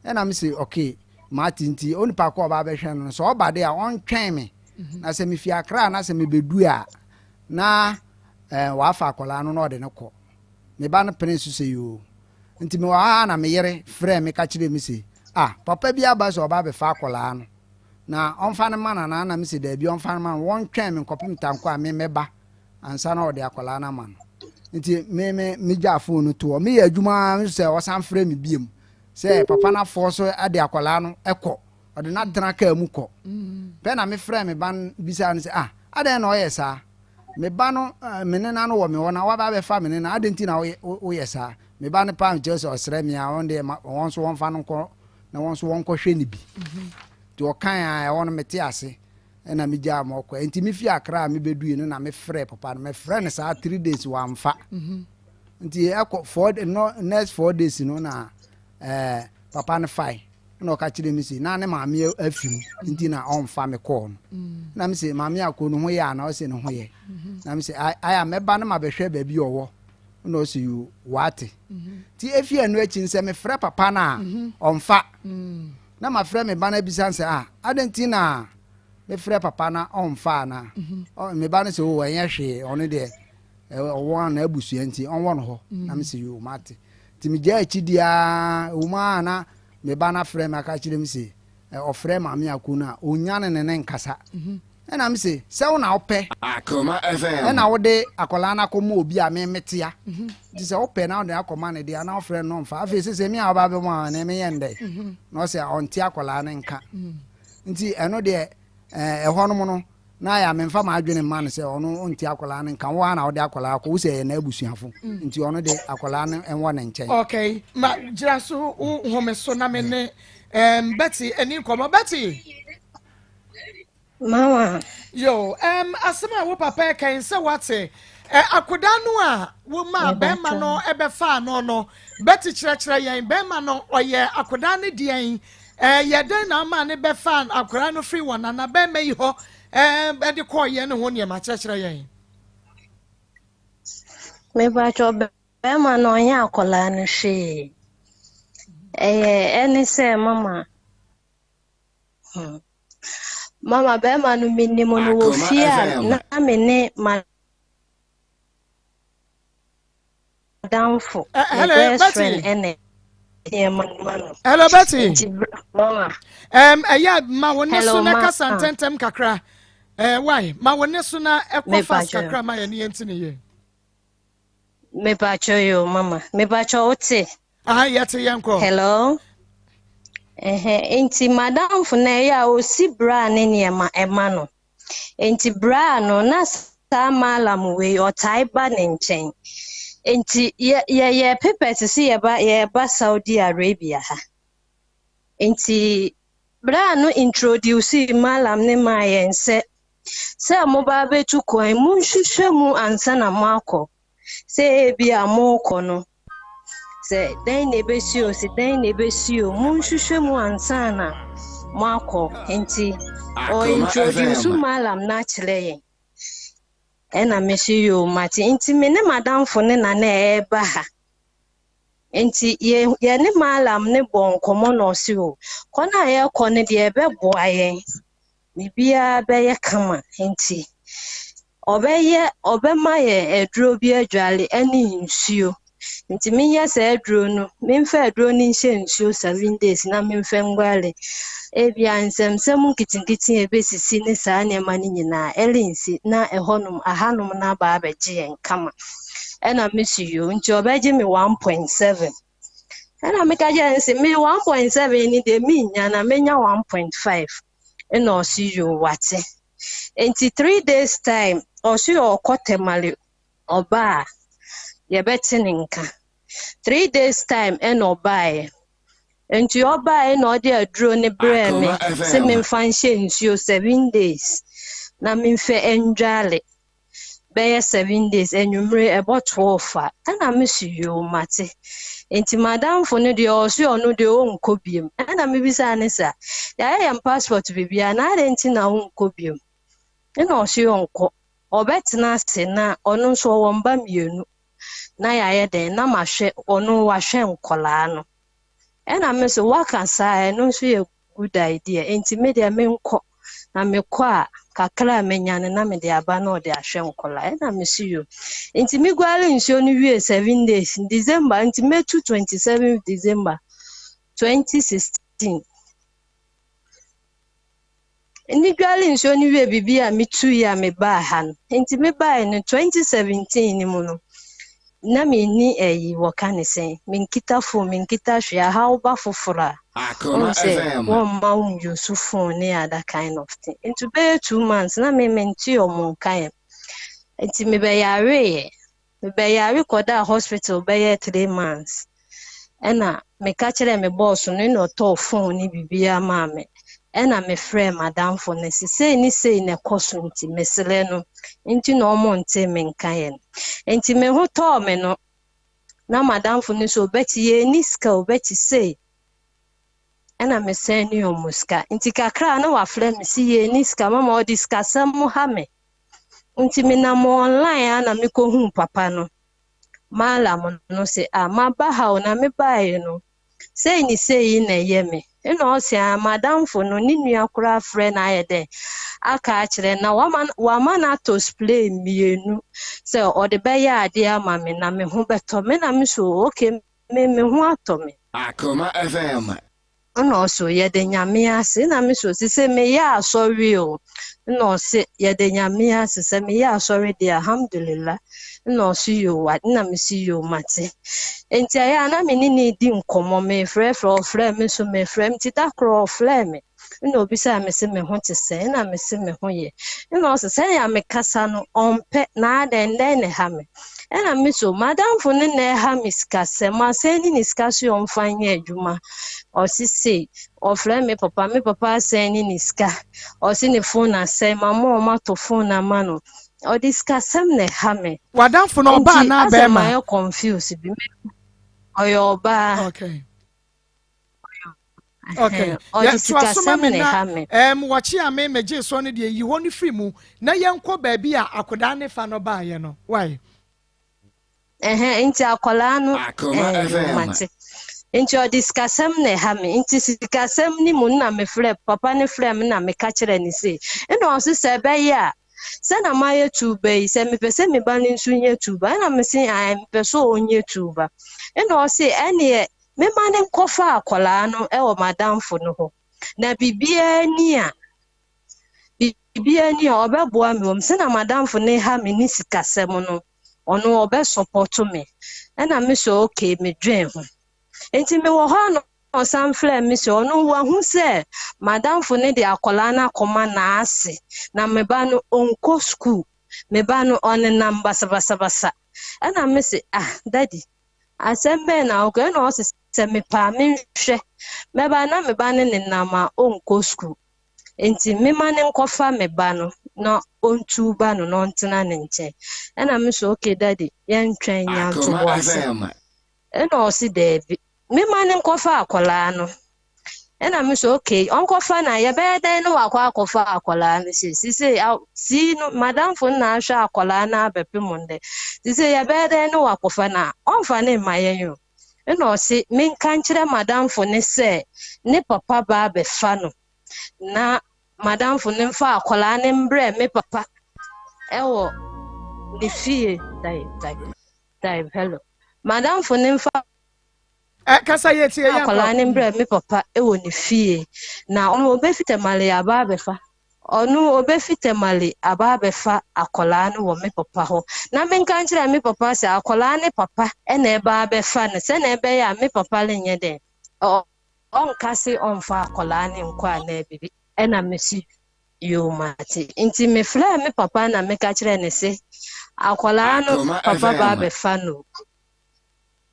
na me se okay mati nti oni pa ko ba be hwe no so oba de a on twen me na se me fi akra na se me bedu a na wa fa akwala no ode ne ko me ba ne prince se yo nti me wa na me yere frɛ me ka kire mi se papa bi aba so oba be fa akwala no na onfa ne mana na me se da bi onfa ne mana won twen me kopim tanko a me meba ansa na ode akwala na man nti me gya phone to me ya adwuma me se o san frɛ me biem se papa na fo so ade akwala no ekɔ ode na tena ka mu kɔ pe na me frɛ me ban bisa no se ade na o yesa me ba no me ne na no wo me wona wa ba be fa me ne na adenti na wo yesa me ba ne pa je so osre me a won de won so won fa no ko na won so won ko hwe ni bi ti o kan a won me te ase na me ja mo ko enti me fi akra me bedu no na me frɛ papa no me frɛ ne sa 3 days wa mfa nti akọ 4 no next 4 days no na papa ne fai na o ka kire mi si na ne maame afim nti na on fa me call na me se maame akọ no ho ye ana o se no ho ye na me se aya me ba na ma be hwe ba bi owo na o se you wate ti efi anu achi nse me frɛ papa na on fa na ma frɛ me ba na bisa nse adenti na me frɛ papa na on fa na me ba na se o enye hwe ono de ọwọ na ebusu enti onwo no ho na me se you mate ti mi ja echi dia uma na me ba na frɛ me aka kire me se o frɛ ma me akuna onya ne ne nkasa na me se wo na opɛ Akoma FM na wo de akola na ko mo obi a me metia ti se opɛ na wo de akoma ne dia na wo frɛ no mfa afi se me a ba be mo na me yende na o se onti akola ne nka nti eno de ɛhɔ no no na ya memfa ma adwene man se ono onti akola ne kan wa na ode akola ko wo se na abusuafo nti ono de akola ne enwo ne nchen okay ma gira so home so na me ne Betty eni komo Betty Mama yo asema wo papa kan se wate akoda no a wo ma be ma no ebe fa no Betty kire yen be ma no oye akoda ne dien ye den na ma ne be fa akoda no free one na be me ho de call ye no ho ne ma kire yen me ba cho be ma no nya akola no hwe eni se mama mama be ma no minimo no wo fia na me ne ma downful hello Betty hello Betty mama aya ma woni so na kasa ntentem kakra why ma woni so na ekofas kakra ma ye ne ntine ye me ba cho yo mama me ba cho ote yete yanko hello enti madam funa ya osi bra ne niema ema no enti bra no na sa malam we otai ba ne nchen enti ye pepet si ye ba Saudi Arabia ha enti bra no introduce malam ne ma yense se mo ba betu kwan mu hwehwe mu ansa na mako se bia mo kono se den nebesio se den nebesio mu hwehwe mu ansa na mako enti o introduce malam na chile ena mesi yo mati enti me ne madam fo ne na eba ha enti ye ne malam ne bon komo no si o kona ye kone de ebe boaye bibia be ye kama enti obema ye edro bi adwale ani nsuo nti minya se edro no memfa edro ni nhyɛ nsuo 7 days na memfa ngwale ebia nsɛmsɛm nkitinkiti ebesisi ne saa nneɛma ne nyinaa elinsi na ehonum ahanum na ba abegye nkama ɛna mesiyo nti obegye me 1.7 ɛna mekaje nsi me 1.7 ni de minya na menya 1.5 ɛna osiyo wate enti 3 days time osiyo okotemale oba ye beti ninka 3 days time ɛna obae enti obae na ode aduro ne bre me se me mfa nhye nsuo 7 days na me mfe enjale be 7 days enwumre eboto ofa ana me suyo mate enti madam fo ne de osiyo no de onkobiem ana me bisa ne sa ya yam passport bibia na enti na onkobiem ena osiyo onko obetena se na ono nso womba mienu na ya den na mahwe ono wahwe nkola no ena me so wakasa no nso ye good idea enti me de me nko na me kwa kakra menyane na me de aba na ode ahwe nkola ena me siyo enti me gwale nso no wie 7 days December enti me 27 December 2016 Ni gwale nso ni wie bibia me 2 ya me ba ha no enti me ba no 2017 ni mu no na me ni woka ne sen me nkita phone me nkita hwe ha wo ba fofora Akoma FM one man use phone ne other kind of thing into be 2 months na me menti omo kan nti mebɛyare kɔda hospital bɛyɛ 3 months ɛna meka kyerɛ me boss no na ɔtɔ phone ni bibia ma me ɛna me frɛ madamfo no sei ni sei na ɛkɔ so nti mesrɛ no nti na ɔmo nte me nka yɛ no nti me ho tɔɔ me no na madamfo no so obɛti yɛ ni sika obɛti sei ɛna me sɛ ni ɔmo sika nti kakra na wafrɛ me si yɛ ni sika mama ɔde sika sɛm mo ha me nti me nam online ana me ko hu papa no malam no se maba ha o na me bae no sei ni sei na yɛ me ɛna ɔse madamfo no ni nua kora frɛ na ayɛ dɛ aka akyerɛ na wama na to display mienu sɛ ɔde bɛyɛ ade ama me na me ho bɛtɔ me na me so okay me ho atɔ me Akoma FM. ɛna ɔso yɛde nyame ase na me so sɛ me yɛ asɔre o ɛna ɔse yɛde nyame ase sɛ me yɛ asɔre de alhamdulillah ɛna ɔso yo wa na me si yo mate enti ayɛ na me ni di nkɔmmɔ me frɛ me so me frɛ me ti da kro frɛ me ɛna obi sɛ me se me ho te sɛ na me se me ho yɛ ɛna ɔse sɛ ya me kasa no ɔmpɛ na adɛn ne ha me ɛna me so madamfo ne na ha me sika sɛ ma sɛ ni sika so ɔmfa nyɛ adwuma ɔse sei ɔfrɛ me papa sɛ ni sika ɔse ne phone asɛ mama ɔma to phone ama no ɔde sika sɛm na ha me wadamfo no ɔba na bɛma ayɛ confused bi ɔyɛ ɔba okay ɔde sika sɛm na ha me wɔkye a me megye so no deɛ yi hɔ no firi mu na yɛnkɔ baabi a akodaa ne fa no baayɛ no why nti akwadaa no Akoma mate nti ɔde sikasɛm na ha me nti sikasɛm ni mu na me frɛ papa ne frɛ me na me ka kyerɛ ne se ɛna ɔso sɛ bɛyɛ a sɛ na ma yɛ tuba yi sɛ mepɛ sɛ me ba ne nso nyɛ tuba ɛna me se mepɛ sɛ ɔnyɛ tuba ɛna ɔse ɛneɛ me ma ne nkɔfa akwadaa no ɛwɔ madamfo no hɔ na bibia ni a ɔbɛboa me wɔm sɛ na madamfo ne ha me ne sikasɛm no ɔno ɔbɛ support me ɛna me so okay me dwen ho enti me wɔ hɔ no ɔsan frɛ me so ɔno wahu sɛ madamfo ne de akwadaa na Akoma na ase na me ba no onko school me ba no ɔnenam basabasabasa ɛna me se daddy asɛm bɛn na ɔkɔ ɛna ɔse sɛ me pa me nhwɛ me ba na me ba ne nenam a onko school enti me ma ne nkɔfa me ba no na ontu ba no na ɔntena ne nkyɛn ɛna me so okay daddy yɛntwɛn nyanto wɔ ase ɛna ɔse daabi me ma ne nkɔfa akwadaa no ɛna me so okay ɔnkɔfa na yɛbɛyɛ dɛn no wakɔ akɔfa akwadaa no si no madamfo na ahwɛ akwadaa na abɛpɛ mu ndɛ yɛbɛyɛ dɛn no wakɔfa na ɔmfa ne ma yɛn yo ɛna ɔse menka nkyerɛ madamfo ne sɛ ne papa ba abɛfa no na madamfo ne mfa akwadaa ne mbrɛ me papa ɛwɔ ne fie dai hello madamfo ne mfa kasa yɛtie yɛ akwadaa ne mbrɛ me papa ɛwɔ ne fie na ɔno obɛfita mali aba abɛfa akwadaa no wɔ me papa hɔ na menka nkyerɛ me papa sɛ akwadaa ne papa ɛna ɛba abɛfa no sɛ na ɛbɛyɛ a me papa le nyɛ dɛn ɔnka se ɔmfa akwadaa ne nkɔ a na bibi ɛna mesi yo mate nti me frɛ me papa na meka kyerɛ ne se akwadaa no papa ba abɛfa no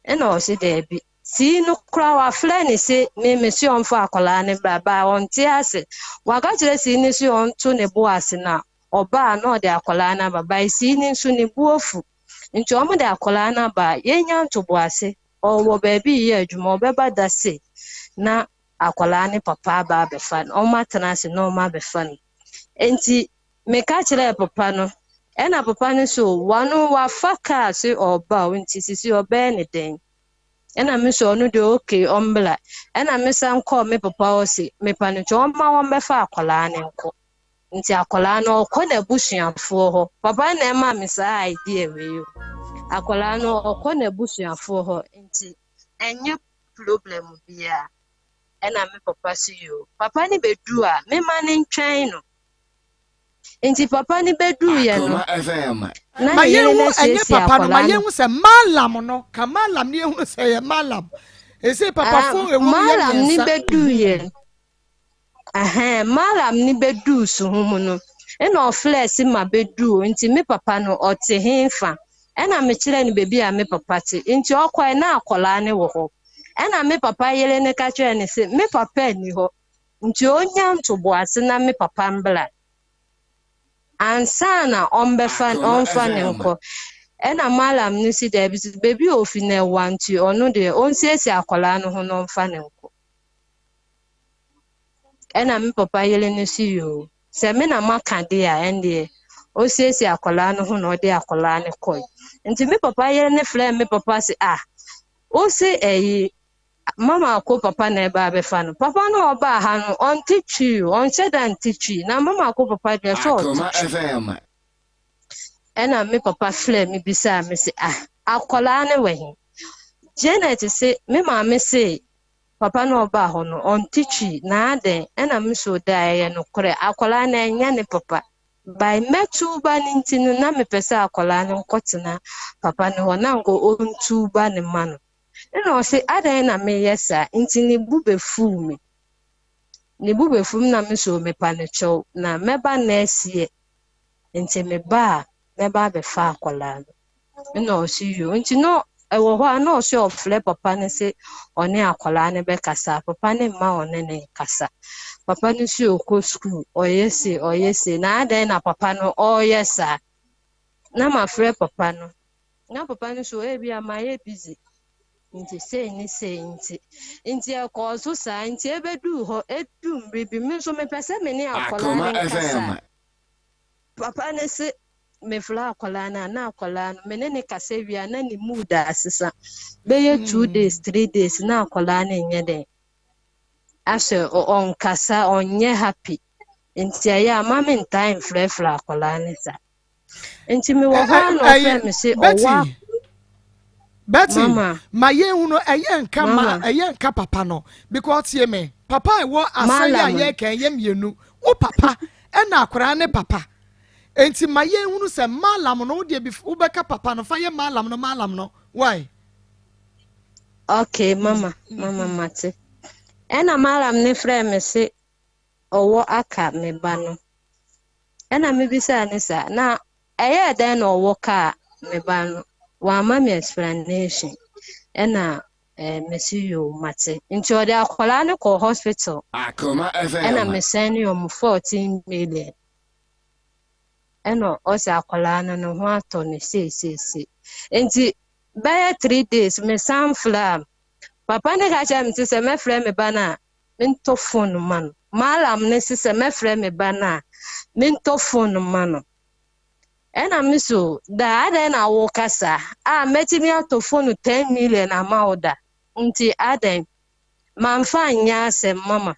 ɛna ɔse daabi si no kura wa frɛ ne se me si ɔmfa akwadaa ne baba ɔnte ase waka kyerɛ si ne si ɔnto ne bo ase na ɔbaa na ɔde akwadaa na baba si ne nso ne bu ofu nti ɔmo de akwadaa na ba yɛnya ntobo ase ɔwɔ baabi yɛ adwuma ɔbɛba da se na akwadaa ne papa ba abɛfa no ɔmo atena ase na ɔmo abɛfa no enti meka kyerɛ papa no ɛna papa no so wano wafa kaa se ɔba nti sisi ɔbɛɛ ne den ɛna me so ɔno de okay ɔmbla ɛna me san kɔ me papa ɔse me pa no nti ɔma wɔn bɛfa akwadaa ne nkɔ nti akwadaa no ɔkɔ na abusuafoɔ hɔ papa na ɛma me saa idea wei o akwadaa no ɔkɔ na abusuafoɔ hɔ nti ɛnyɛ problem bia ɛna me papa si yo papa ne bedu a me ma ne ntwɛn no nti papa ne bedu yɛ no ma yehu enye papa no ma yehu se malam no ka malam ne yehu se ye malam ese papa fo ewu ye malam ni bedu ye malam ni bedu so hu no ɛna ɔflɛs ma bɛduu nti me papa no ɔte henfa ɛna mekyerɛ no beebi a me papa te nti ɔkɔe na akɔlaa ne wɔ hɔ ɛna me papa yere ne ka kyerɛ ne sɛ me papa ani hɔ nti onya ntoboase na me papa mbla ansa na ɔmfa ne nkɔ ɛna malam no si da bi beebi ofi na ɛwa nti ɔno deɛ ɔnsiesie akɔlaa no ho na ɔmfa ne nkɔ ɛna me papa yele no si yo sɛ me na maka de a ɛndeɛ ɔsiesie akɔlaa no ho na ɔde akɔlaa ne kɔe nti me papa yele ne frɛ me papa se ɔse mama akɔ papa na ɛba abɛfa no papa no ɔba ha no ɔnte twi ɔnhyɛ da nte twi na mama akɔ papa deɛ sɛ ɔte twi ɛna me papa frɛ me bisa me se akɔlaa ne wɔ he Janet se me maame se papa no ɔba hɔ no ɔnte twi na adɛn ɛna me so da ɛyɛ no korɛ akɔlaa na ɛnyɛ ne papa by metu ba ne nti no na mepɛ sɛ akɔlaa no nkɔtena papa no hɔ na nkɔ ɔntu ba ne ma no ɛna ɔse adɛn na meyɛ saa nti ne bu bɛfuu me na me so mepa ne kyɛw na mɛba na ɛseɛ nti meba a mɛba abɛfa akɔlaa no ɛna ɔse yo nti no ɛwɔ hɔ a na ɔse ɔfrɛ papa no sɛ ɔne akɔlaa no bɛkasa papa ne mma ɔne ne kasa papa no si ɔkɔ school ɔyɛ se na adɛn na papa no ɔyɛ saa na mafrɛ papa no na papa no so ebi ama yɛ busy nti sei nti ɛkɔɔ so saa nti ɛbɛduu hɔ ɛduu mbribi me nso mepɛ sɛ me ne akɔlaa ne kasa papa ne se mefla akɔlaa na akɔlaa no me ne kasa wia na ne mood asesa bɛyɛ 2 days 3 days na akɔlaa ne nyɛ den ahyɛ ɔnkasa ɔnyɛ happy nti ɛyɛ ama me ntaa mfrɛfrɛ akɔlaa ne sa nti me wɔ hɔ na ɔfrɛ me se ɔwa Betty, my yehu no ɛyɛ nka papa no because ye me papa ɛwɔ asaya yɛ kan yɛ mienu o papa ɛna akora ne papa enti my yehu no sɛ malam no de bi ubɛka papa no fa yɛ malam no why okay mama mate ɛna malam ne frɛ me se ɔwɔ aka me ba no ɛna me bisa ne sa na ɛyɛ dan na ɔwɔ ka me ba no wama me explanation ɛna mesi yo mate nti ɔde akɔlaa ne kɔ hospital Akoma FM ɛna me send you 14 million ɛna ɔsɛ akɔlaa no ho atɔ ne sei nti bɛyɛ 3 days me san flam papa ne ka kyerɛ me sɛ mɛfrɛ me ba na mentɔ phone ma no malam ne sɛ mɛfrɛ me ba na mentɔ phone ma no ɛna me so da adɛn na wo kasa mɛtumi atɔ phone 10 million ama wo da nti adɛn mamfa nyɛ asɛm mama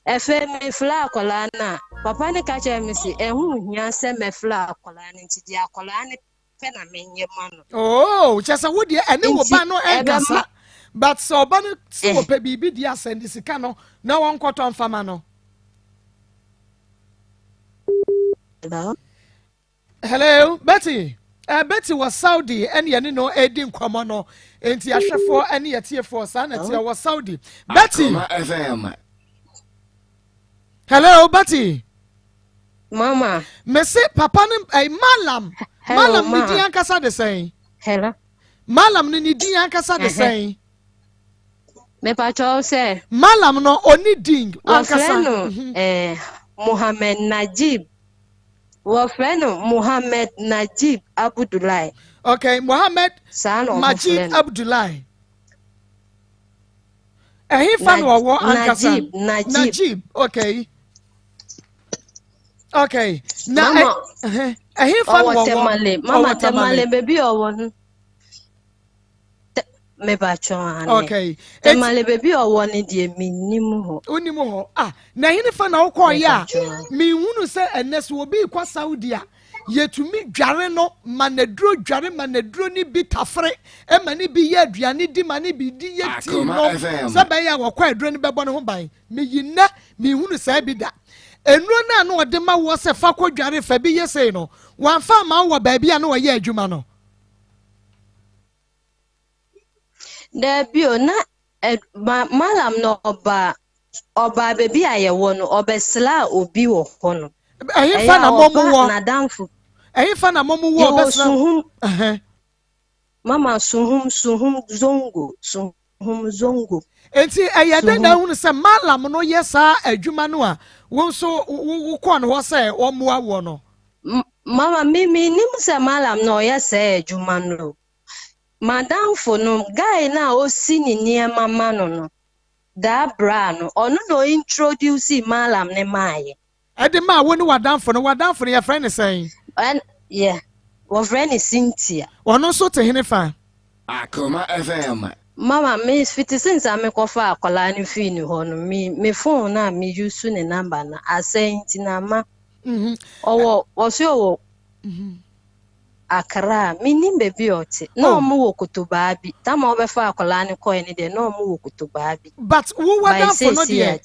ɛfɛ me fla akɔlaa na papa ne ka kyerɛ me sɛ ɛho hia sɛ mɛfla akɔlaa ne nti di akɔlaa ne pɛ na menyɛ ma no kyɛ wo deɛ ɛne wo ba no ɛnkasa but sɛ ɔba no sɛ wɔpɛ biribi di asɛnde sika no na wɔnkɔtɔ mfama no Hello, Betty. Betty was Saudi and you know Edin Kwamono and Tiashafo and Yatiafo Sanity was Saudi. Betty FM. Hello, Betty. Mama. Mese Papa Malam. Hello, Malam ni diankasa the same. Hello. Malam ni diankasa the same. Me pacho say. Malam no oni ding ankasa. Mohammed Najib. Wafreno Muhammad Najib Abdullahi. Okay, Muhammad Najib Abdullahi. He fan wa ankasa. Najib. Okay. Okay. Na he fan wa Mama Temale baby or me bacho okay. Temale baby or one di minimum. Unimu na hini fa na ukọ ya mi hunu se enes wo bi kwa Saudi a yetumi dware no manedro dware manedro ni bi tafre e mani bi ye aduane di mani bi di ye ti no se ba ya wo kwa aduro ni bebo ne ho ban mi yina mi hunu se bi da enuro na na ode ma wo se fa kwa dware fa bi ye sei no wan fa ma wo ba bia na wo ye adwuma no da bio na malam no oba bebi ayewo no obesla obi wo ho no Ehi fa na momu wo. Na damfo. Ehi fa na momu wo besa. Mama suhum zongo. Enti eyede na hunu se malam no yesa adwuma no a wo so wo kɔ no ho se wo moa wo no. Mama mimi nim se malam no yesa adwuma no. Madam for no guy na o si ni niema ma no. Da bra no ono no introduce malam ne maaye. Ede ma wo ni wadanfo no your friend is saying. And yeah, wo friend is Cynthia. Ono so te hene fa. Akoma FM. Mama me fiti since ame kofa akola ni fi ni ho no me phone na me use ne number na asenti na ma. Owo wo Akra me nim baby ote no mo wo kutuba bi tama obefa akola ni ko ni de no mo wo kutuba bi but wo wadanfo no de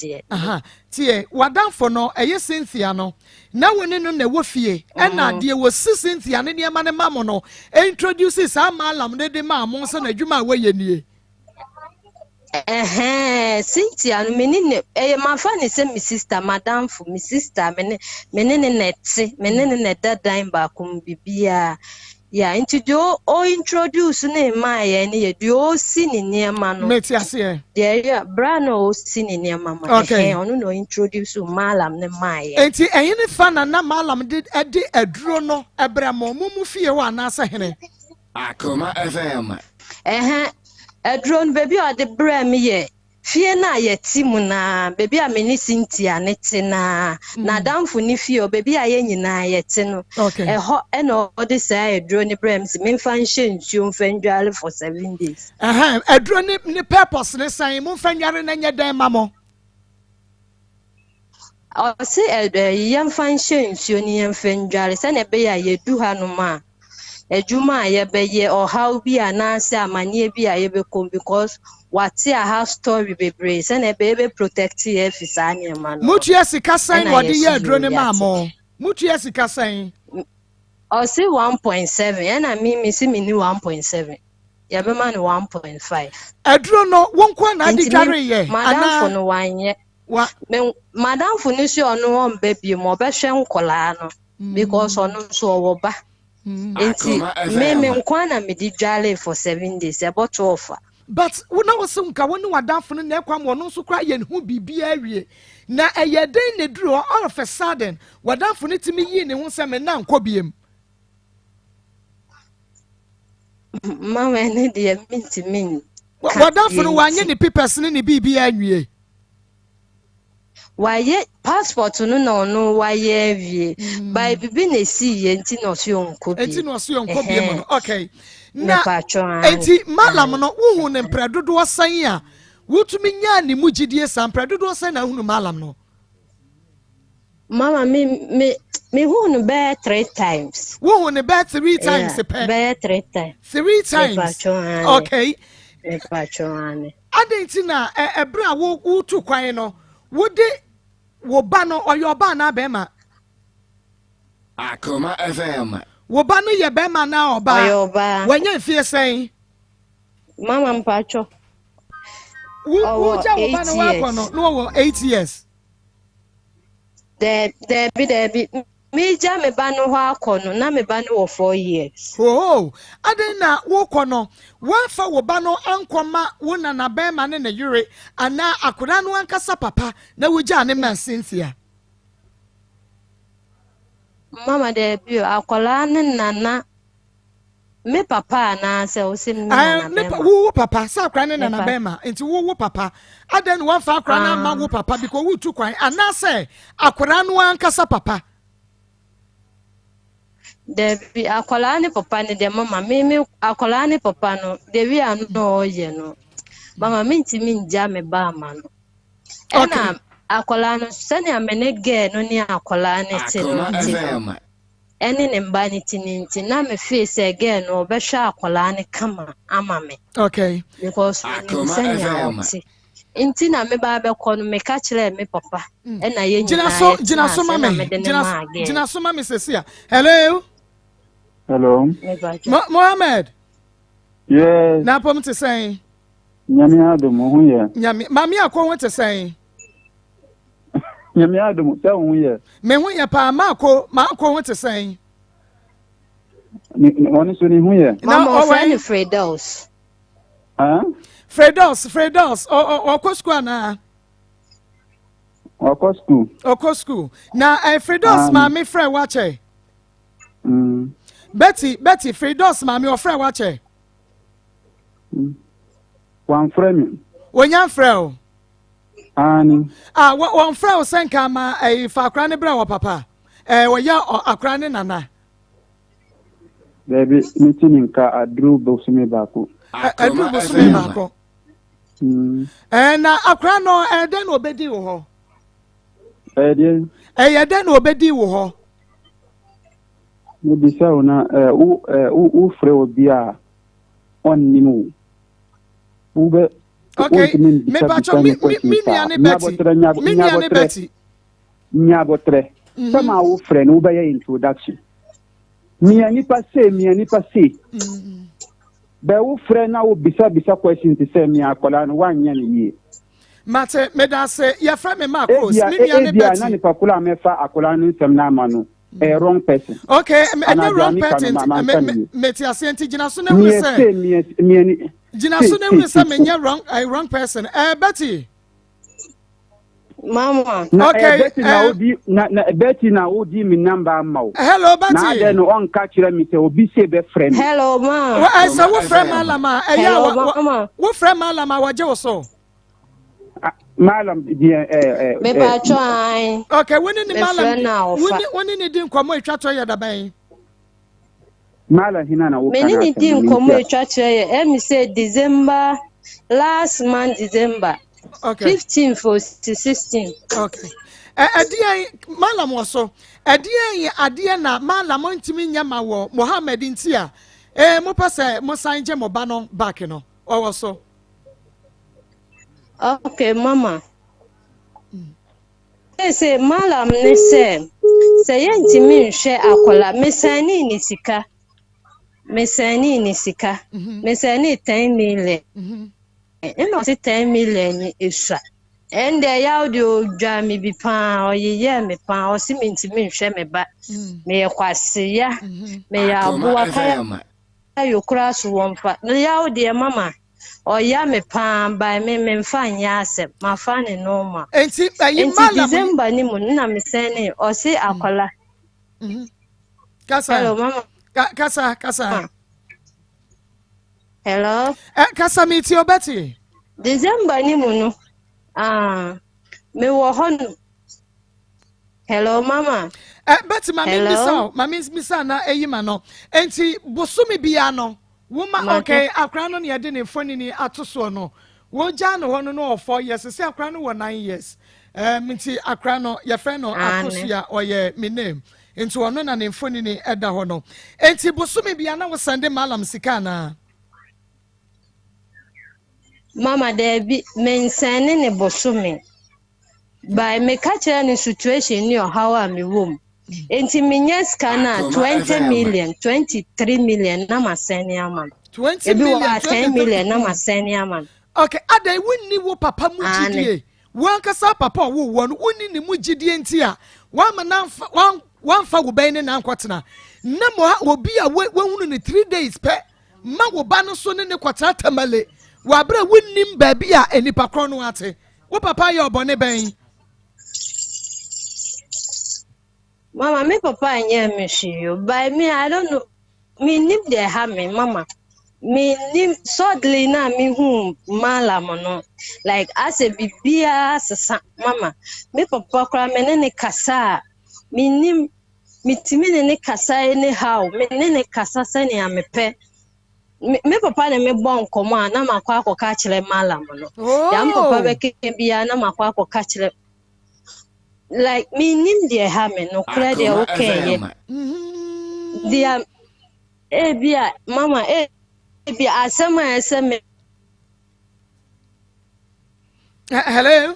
tie wadanfo no eye Cynthia no na woni no na wo fie e na de wo Cynthia ne de ma ne mamo no introduce sa malam de ma mo so na dwuma wa ye nie Cynthia no menine ma fa ne se mi sister madam for mi sister menene netse menene ne dadan ba kum bibia ya introduce o introduce ne ma ye ne ye do si ne niema no meti ase ya brano o si ne niema ma onu no introduce malam ne ma ye enti eyin ne fa na malam de aduro no ebramo mumu fie wa na asa hene Akoma FM. Drone baby or the bram ye. Fear na ye timuna, baby a mini Cynthia netina, na down for nifio, baby a yen na yetino. Okay. A hot and all this I drone brams, mean function, you fendral for 7 days. A drone ni purposeless, I am fendral and your damn mamma. I say a young function, you near fendral, and a bear ye do hanuma. A juma ye be ye or how be an answer mania be a come because what's a house story be brace and a baby protect ye if it's any man. Mutiasica sign what the year drone mammo. Mutiasica saying. Or say 1.7 and I mean missing me 1.7. Yaberman 1.5. A drone no won't quite not declare ye. Madam for no wine yet. What Madam for no one baby more beshan colano because on so ba. Enti me nkwana me di jale for 7 days about to offer but when I was some ka wonu wadanfo no na kwam wono so kra ye hu bibia awie na eye den ne duro all of a sudden wadanfo no timi yi ne hu se me na nkobiem mama ne de minti min wadanfo no wanye ne papers ne bibia awie waye passport no waye awie by bibi na si ye nti no so yonko bi enti no so yonko bi mo no okay na enti malam no wo ne mpradodo san a wotumi nya ne mugidie san mpradodo san na hunu malam no mama me hu no be 3 times wo ne be 3 times pe be 3 times 3 times okay me pachoane adenti na ebra wo tu kwan no wo de wo ba no oyo ba na be ma Akoma FM. Wo ba no ye be ma na oba oyo ba wanya fie sen mama mpacho wo ja wo ba no wa kono no wo 8 years Debbie me ja me ba no ho akono na me ba no 4 years aden na wo kono wa fa wo ba no ankoma wo na na be ma ne na yure ana akura no ankasa papa na wo ja ne ma Cynthia mama Debbie akola ne nana me papa na se o se me na na wo papa sa akura ne na be ma enti wo papa aden wa fa akura na ma wo papa because wo tu kwan ana se akura no ankasa papa Debbie akola ne papa ne de mama me akola ne papa no Debbie anu oye no mama minti minja me ba ma no ena akola no sani amene ge no ni akola ne ti no ene ne mba ne ti ninti na me face ge no obehwa akola ne kama ama me okay because sani awoti inti na me ba be ko no me ka kire me papa ena ye nyina jina so mama sesia hello Mohammed yes na pom te say nyame ado mo hu ye nyame mami akọ ho te say Nyame adom sɛ wo yɛ. Me hu ye pa Maako ho te sɛn. Ɔno so ne hu yɛ. Mama friend Fredos. Fredos ɔkɔ school na. Ɔkɔ school. Na Fredos maame frɛ wache. Betty Fredos maame ɔfrɛ wache. Wan frɛ me. Wonya frɛ o. Ani. Wan frɛ o senka ma fa akra ne bra wo papa. Wɔya akra ne nana. Baby, meeting nka adru bosome baako. Adru bosome baako. Na akra no den obedi wo ho. Den obedi wo ho. No bisa ona u frɛ obi a onnim wo. Ube okay, me bacho mi ane Betty. Nyabotre. Sama wo frɛ no be introduction. Mia nipa se. Be wo frɛ na wo bisa questions say me akola no wanya ne yie. Mate me da se ya frɛ me Maa Akos mi ane Betty. Na nipa kula me fa akola no nsɛm na ama no. A wrong person. Okay, any wrong person. Me ti asenti gina so na hu se. Gina so na hu se me nya wrong person. Betty. Mama. Okay. Betty na odi mi number ama. Hello Betty. Na de no on ka kire mi se obi se be friend. Hello ma. I say wo friend malama. Hello wo friend malama waje wo so. Malam me ba try. Okay, when ni malam. When ni din komo etwa to ya da ban. Malam hina na wo kana. Me ni din komo etwa to ya. Me say December last month December. Okay. 15 for 16. Okay. Adie malam wo so. Adie na malam ntimi nya ma wo Mohammed ntia. Mo pese mo sanje mo ba no back no. O so. Okay, mama. Say malam ne say yentimi nhwe akola mesani ni sika. Mesani 10 million. No say 10 million isha. And the yaudi dwa me bi pa oyeye me pa o si mentimi nhwe me ba. Me yakwase ya. Me ya aboa kaya. Ayo kura so wonfa. No yaudi mama. Oya me pan by me mfanya asem mafane normal enti malam December ni mu na me sene o se akola kasa hello mama kasa hello kasa mi ti Betty December ni mu no me wo hon hello mama Betty mami misa na eyima no enti bosumi bia no woman okay akra no ne de ne foni ni atoso no wo ja no hono no 4 years se akra no 9 years minti akra no ye friend no Akosia oye me name enti wono na ne foni ni eda hono enti bosumi bia na wo sende malam sika na mama debi mensane ne bosumi by me catch any situation ni o how am wom enti minyes kana 20 million 23 million na maseni aman 20 million 10 million na maseni aman okay adai wonni wo papa mu gidie wan kasa papa wo won wonni ni mu gidie enti a wan ma na wan fa wo ban ne na nkotena na mo obi a wahunu ne 3 days pe ma wo ba no so ne kwatra tamale wa bra wonnim ba bi a enipa kro no ate wo papa ye obone ban Mama, me papa anya me shiyo. By me, I don't know. Me nim de ha me, mama. Me nim suddenly na me whom malam no. Like as a bibia sasa, mama. Me papa kra me ne kasa. Me nim me timi ne kasa anyhow. Me ne kasa sani amepe. Me papa ne me bon komo na makwa akoka kire malam no. Ya papa be ke bia na makwa akoka kire. Like me nim de ha me no kra de okay dia bia mama bia asema hello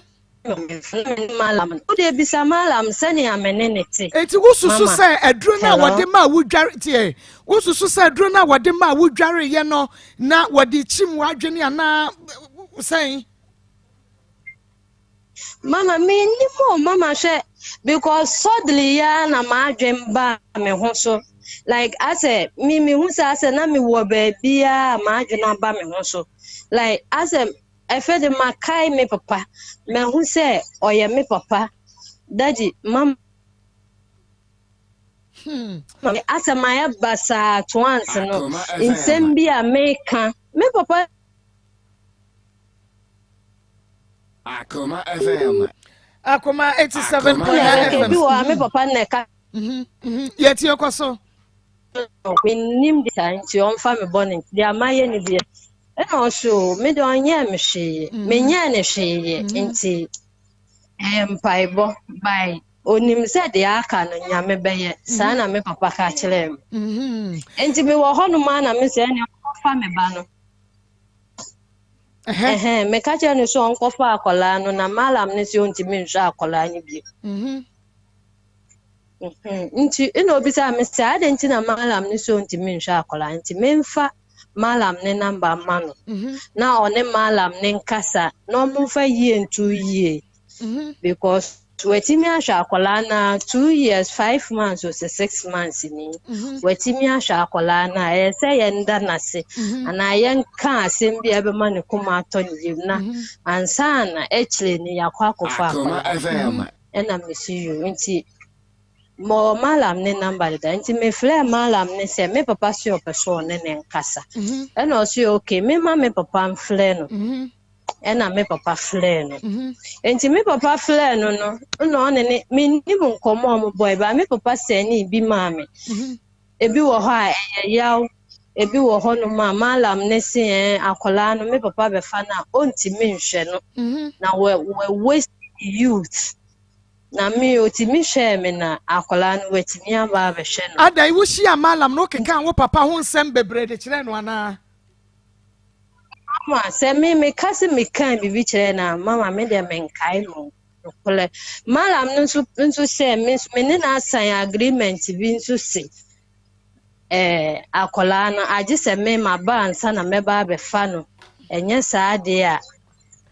malam o de bisa malam sani amenene ti enti wususu se aduro na wode ma wudware tie wususu se aduro na wode ma wudware ye no na wode chim wadwene ana sen Mama me ni mo mama she because suddenly ya na ma adwen ba me ho so like I say me hu say na me wo ba bia ma adwen ba me ho so like I say I feel the makai me papa me hu say oye me papa daddy mama Mami asa maya basa twice no in Sambia America me papa Akoma FM. Akoma 87.9 FM. Bi wa me papa neka. Yeti okoso. We nim the time to on family bonnet. They are my any beer. And also me do anya me she. Me nya ne she nti paibo by onim said the aka no nyame beye. Sa na me papa ka kire me. Nti me wo hono ma na me se ne family ba no. Me ka kire ne so onkofa akola no na malam ne se ontimi nhwa akola ni bi. Nti ino bisa me say adenti na malam ni so ntimi nhwa akola nti memfa malam ne number mano na one malam ne nkasa no mfa yie ntu yie because wetimi ahwa akola na 2 years 5 months or 6 months ni wetimi ahwa akola na e say ye nda na se ana ye nka asem bia be mane kuma atoni na ansa na echile ni yakwa akofa akola ena mesiyo nti mo malam ne number da nti me flare malam ne se me papa si opeso ne nkasa ena o si okay me ma me papa flare no ena me papa flare no nti me papa flare no no ne me ni mu nkomo mo boy ba me papa se ni bi ma me ebi wo ho a yaw ebi wo ho no ma malam ne se akola no me papa be fa na ontimi nhwe no na we waste youth na me otimi hwe me na akola no wetimi aba be hwe no Ada iwo hia malam no keka wo papa ho nsem bebre de kire no ana mama se me kase me kan bibi kire na mama me de me nkai mo kole malam no nso se me ne na sign agreement bi nso se akola no age se me ma ba ansa na me ba be fa no enye saa de a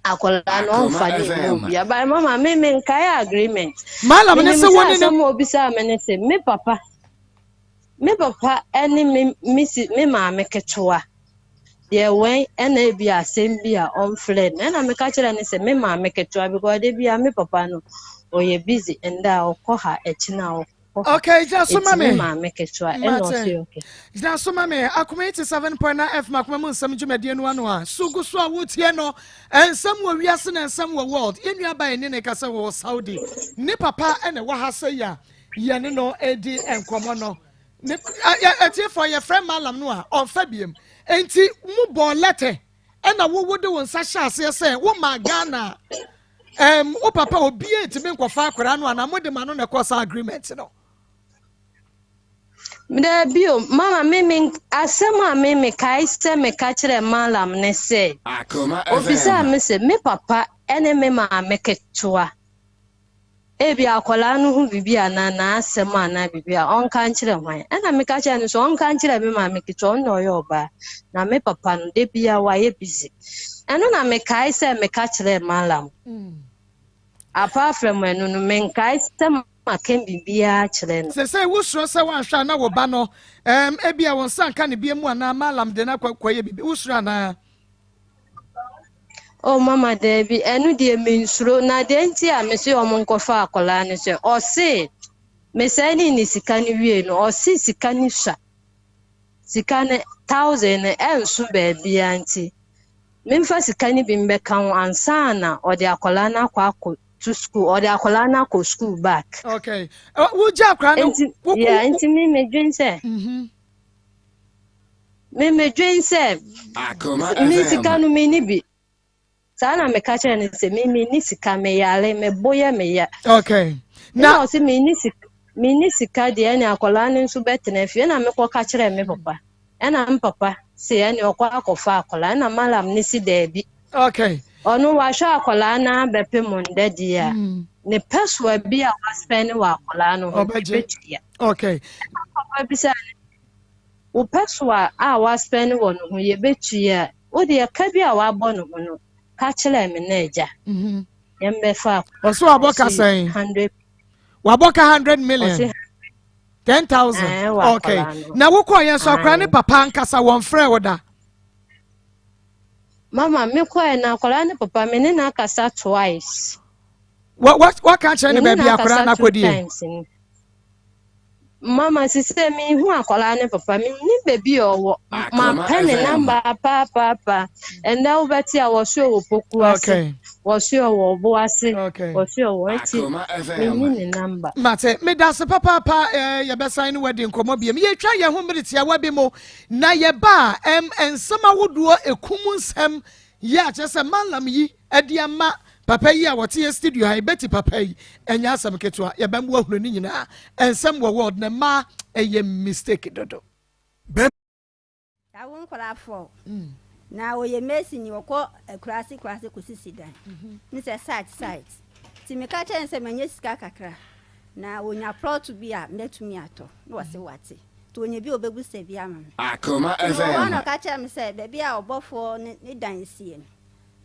akola no fani mo bia ba mama me nkai agreement malam ne se woni ne mo bisa me ne se me papa eni me ma me ketua de wen ena bia asem bia on fled na me ka kire ne se me ma me ketua because de bia me papa no oye busy nda okoha echina okay just so mama ma me ketua ena o se okay just so mama Akoma 87.9 FM Akoma mu nsam dwumadie no ano a sugu so a wotie no ensam wo wiase na ensam wo world enua ba ene ne kasa wo Saudi ne papa ene wa ha se ya ye ne no edi enkomo no ne atie for your friend malam no a on fabiem enti mu bo letter ena wo wode won sa hya ase se wo ma Ghana wo papa obi etimi nkofa akora no ana mode ma no na kosa agreement no Mda bio mama me asema me kai se me ka kire malam ne se obisa me se me papa ene me ma me ketua ebi akola no hu bibia na asema na bibia on kan kire hwan ena me ka kire no so on kan kire me ma me ketua no yo ba na me papa no de bia wa ye busy eno na me kai se me ka kire malam apart from eno no me kai se can be bia children. Say wo sro se wan hwa na wo ba no ebia won san ka ne bia mu ana malam de na kwaye bibi wo sro na oh mama debi enu de mensuro na de nti a me se o mon kofa akola ne se o se me se ni sika ni wie no o se sika ni sha sika ne 1000 ensu ba bia nti memfa sika ni bi mbeka ho ansa na o de akola na kwa to school or the akola na ko school back. Okay. Wo ja akra no. Yeah, enti me dream say. Me dream say. Me sika no me ni bi. Sa na me ka kire ni say me ni sika me yale me boye me ya. Okay. Now say me ni sika de ani akola no nso betena fie na me ko ka kire me papa. Ena me papa say ani okwa akofa akola na malam ni si debi. Okay. Onu wa sha akola na bepe munde dia ne peswa bi a waspend wa akola no betia okay papa bisa wo peswa a waspend wo no ho ye betia wo de ka bi a wa bo no ho no ka kire me na eja yɛmbɛfa ɔso aboka sɛn 100 waboka 100 million 10,000 okay na wokɔ yɛn so akora ne papa nkasa wɔn frɛ wo da mama me kɔɛ na akwaraa ne papa me ne na akasa twice what kyerɛ ne baabi akora na akɔdie mama sise me hu akwaraa ne papa me ni baby ɔwɔ ma pɛ ne number pa and now beti a wɔso wɔ poku ase wɔso wɔ bo ase wɔso wɔ ati me ni ne number mate me da se papa yɛbɛsan ne wadi nkɔmmɔ biem yɛtwa yɛn ho mmeretia wabi mo na yɛba ensɛm ahodoɔ ekum nsɛm yɛ akyerɛ sɛ malam yi adi ama papa yi a wɔte studio ha beti papa yi enya asɛm ketewa yɛbɛm wo ahunu ne nyinaa ensɛm wɔ word na ma ɛyɛ mistake dodo awon kwara fo na oye mesi ni wokɔ akurase kosisi dan ni sɛ site ti me ka kyɛn sɛ manya sika kakra na onya plot bi a metumi atɔ na wɔse wate to onya bi obebu sɛ bi ama me Akoma FM wɔn ka kyɛn me sɛ baabi a ɔbɔfo ne dan sie no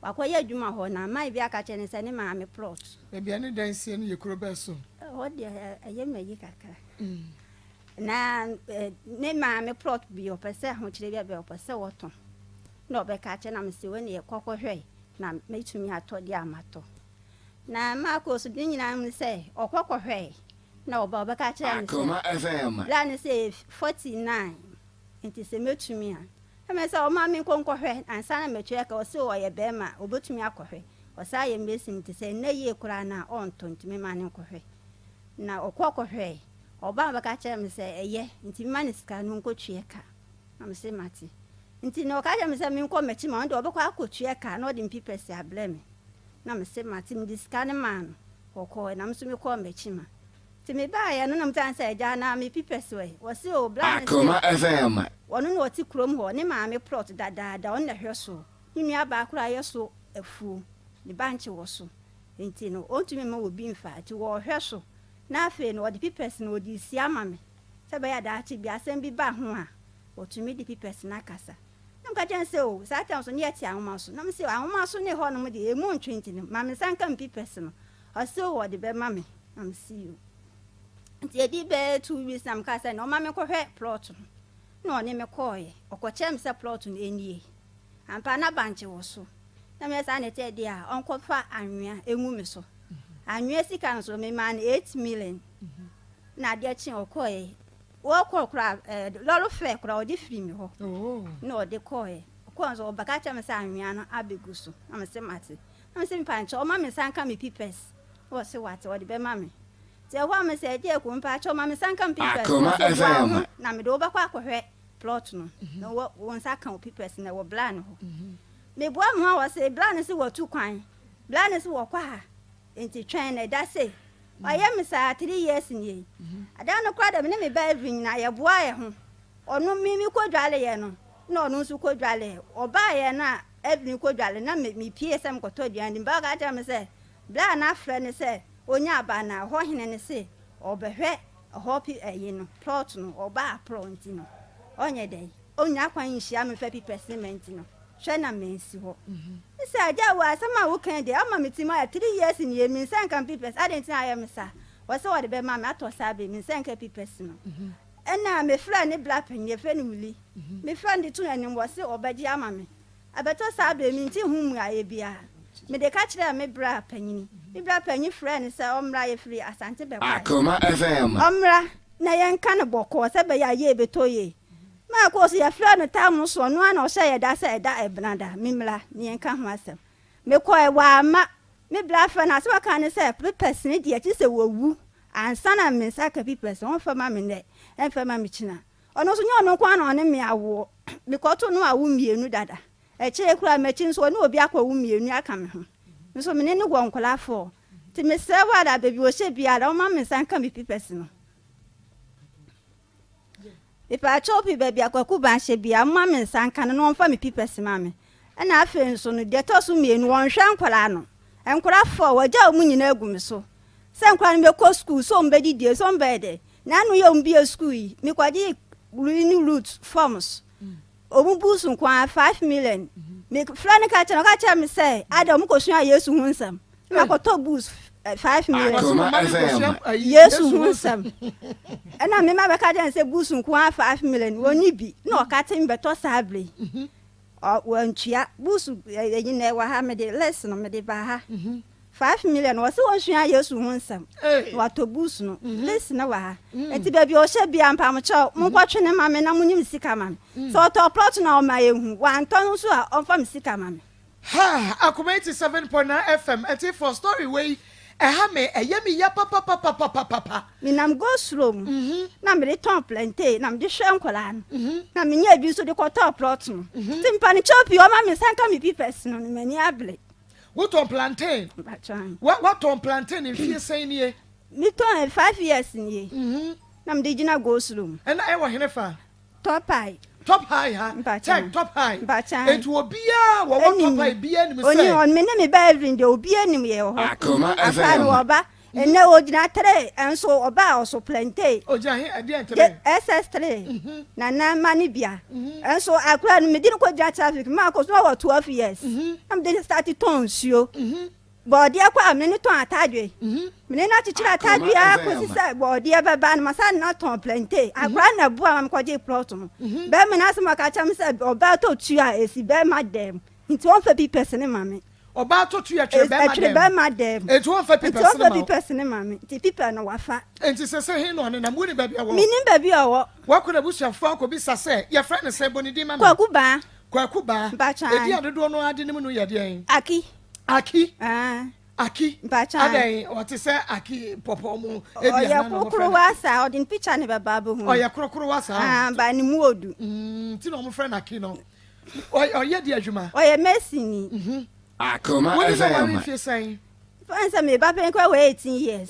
wakɔyɛ adwuma hɔ na mai bi aka kyɛn sɛ ne maame plot baabi ne dan sie no yɛ kuro bɛ so hɔ de ɛyɛ mayi kakra na ne maame plot bi ɔpɛ sɛ ho kyerɛ bi a ɔpɛ sɛ wɔtɔn na ɔbɛka kyɛ na mesi wɔ ne kɔkɔhwɛ na metumi atɔ de amato na Maa Akos de nyina mu sɛ ɔkɔkɔhwɛ na ɔbɛka kyɛ me Akoma FM la ne sɛ 49 nti sɛ metumi a me sɛ ɔma me nkɔhwɛ ansa na metwe ka ɔsɛ ɔyɛ bɛma obetumi akɔhwɛ ɔsa yɛ mesim nti sɛ na yie kura na ɔntɔ nti me ma ne nkɔhwɛ na ɔkɔkɔhwɛ ɔba bɛka kyɛ me sɛ ɛyɛ nti me ma ne sika no nkɔtwe ka na me sɛ mate nti no ka me sɛ me nkɔ machi ma ndo obekɔ akɔtue ka na ɔde mpipɛsi ablɛ me na me sɛ mate me diska ne ma no ɔkɔ na me so me kɔ machi ma ti me ba ya no na mtan sɛ agya na me pipɛsi wɛ wɔse o bla ne Akoma FM wɔno no ɔti krom hɔ ne ma me plot dadaada ɔno na hwɛ so ne nua ba akora yɛ so afuo ne banche wɔ so nti no ɔntumi ma obi mfa ti wɔ hwɛ so na afei no ɔde pipɛsi no ɔde si ama me sɛ bɛ ya daakye bi asɛm bi ba ho a ɔtumi de pipɛsi na kasa nam ka kyɛn sɛ o saa tam so ne yɛte ahoma so nam sɛ ahoma so ne hɔ nom de emu ntwenti no ma me sanka mpipɛsi no ɔsɛ o ɔde bɛ ma me nam si o nti edi bɛ 2 weeks nam ka sɛ na ɔma me kɔhwɛ plot no na ɔne me kɔɔyɛ ɔkɔkyerɛ me sɛ plot no enie ampa na banche wɔ so na me sa ne tɛ de a ɔnkɔfa anwea engu me so anwea sika no so me ma ne 8 million na de akyi ɔkɔɔyɛ wɔkɔ kora lɔro fɛ kora ɔde firi me hɔ na ɔde kɔɔyɛ ɔkɔɔ so ɔbaka kyerɛ me sɛ anwea no abegu so na me sɛ mate na me sɛ mpa nkyɛ ɔma me sanka me pipɛs wɔ se wate ɔde bɛma me sɛ ɛhɔ me sɛ ɛde aku mpa kyɛ ɔma me sanka me pipɛs na me de wobɛkɔ akɔhwɛ plot no na wɔn nsa ka wo pipɛs na wɔ bla no hɔ me boa me ho a wɔ sɛ bla no sɛ wɔtu kwan bla no sɛ wɔkɔ ha nti twɛn na ɛda sɛ ɔyɛ me saa 3 years nie ada no kora da me ne me ba vin na yɛ boa yɛ ho ɔno mi kodwale yɛ no na ɔno nso kodwale ɔba yɛ na evin kodwale na me pie sɛ mkɔtɔ duane ba ga kyerɛ me sɛ bla na afrɛ ne sɛ onya aba na hɔ hene ne sɛ ɔbɛhwɛ hɔ pi ɛyi no plot no ɔba apro nti no ɔnyɛ dɛ onya kwan nhia me fa pipɛsiment no hwɛ na mensi hɔ sɛ agya wɔ asɛm a wokan de ama me tim a 3 years nie me nsa nka pipɛs adɛn nti ayɛ me sa wɔsɛ wɔde bɛma me atɔ saa be me nsa nka pipɛs no ɛna me fra ne bla panyɛ fɛ ne wuli me fra ne to anim wɔsɛ ɔbɛgye ama me abɛtɔ saa be me nti hu mu ayɛ bia me de ka kyerɛ me bra panyini me bra panyi fra ne sɛ ɔmra yɛ firi asante bɛkɔ Akoma FM ɔmra na yɛnka ne bɔkɔ sɛ bɛyɛ ayɛ bɛtɔyɛ Maa Akos ya fra no tam so no ana ɔhyɛ yɛ da sɛ ɛda ɛbnada mimla ne yɛnka ho asɛm me kɔ ɛwa ama me bla fra na sɛ waka ne sɛ pipɛs ne de akyi sɛ wɔwu ansa na me nsa ka pipɛs wɔn fa ma me nɛ ɛmfa ma me kyina ɔno so nyɛ ɔno kwa na ɔne me awo me kɔto no awo mienu dada ɛkyerɛ kura mɛkyi nso ɔne obi akɔ wo mienu aka me ho nso me ne ne wɔ nkolafo ti me sɛ wa da bebi ɔhyɛ bia da ɔma me nsa ka me pipɛs no ipa chopi baby akwaku ba hye bia mma me nsanka no no mfa me pipɛs ma me ɛna afe nso no de toso mienu won hwa nkwala no enkwala fo wagya mu nyina agu me so sɛ nkwala me kɔ school so mbedi die so mbede na anu ye mbie school yi me kwaji new root forms omu busu nkwa 5 million me fra ne ka kyerɛ me sɛ adam ko sua Yesu hu nsam makoto boost 5 million Akoma yesu hu sam na me ma be ka den say boost nko 5 million woni bi na o ka tin beto sabre wantua boost yin na wa ha me de less no me de ba ha 5 million was won hua yesu hu sam wato boost no less na wa ha enti ba bi o hye bia mpam che mo kwatwe ne ma me na munyim sika ma me so to plot na o ma yehu wan ton so a on fam sika ma me ha Akoma 87.9 FM eti for story way me eyemi ya papa mi nam go slow na me ton plantain na me de hwe nkola no na me nya bi so de ko top plot no timpa ni chopi o ma me sanka me pipes no me ni able what on plantain what on plantain in fie say nie mi ton 5 years nie na me de gina go slow and I wa hene fa top high ha check top high it will be wo top high bia ni me say oni on me ne me ba every day obi anim ye ho Akoma FM oba ene ogina 3 enso oba oso plantain oja he ade entre SS3 na mani bia enso akura no me di ko ja traffic Maa Akos no 12 years am dey start ton suo body akwa me ne ton atadwe me ne na chichira atadwe akosi say body e baba na masa na ton plantain akura na bu am ko je plot no be me na asema ka cham say oba to tu a esi be madam nti on fa bi person ma me oba to tu ya tre be madam it won fa person ma me ti people na wafa enti se he no na mu ni ba bia wo mi ni ba bia wo wakona busuafo akobi sase ya friend say bonidi ma me kwaku ba edi adodo no ade nim no ye de Aki Bacha adai what is Aki popo mu ebi na no kokoro wasa odin picture ne baba bo hu oya kokoro wasa ba ni mu odu ti no mo friend Aki no oya di adwuma oya Messi ni Akoma FM fansa me ba pen kwa 18 years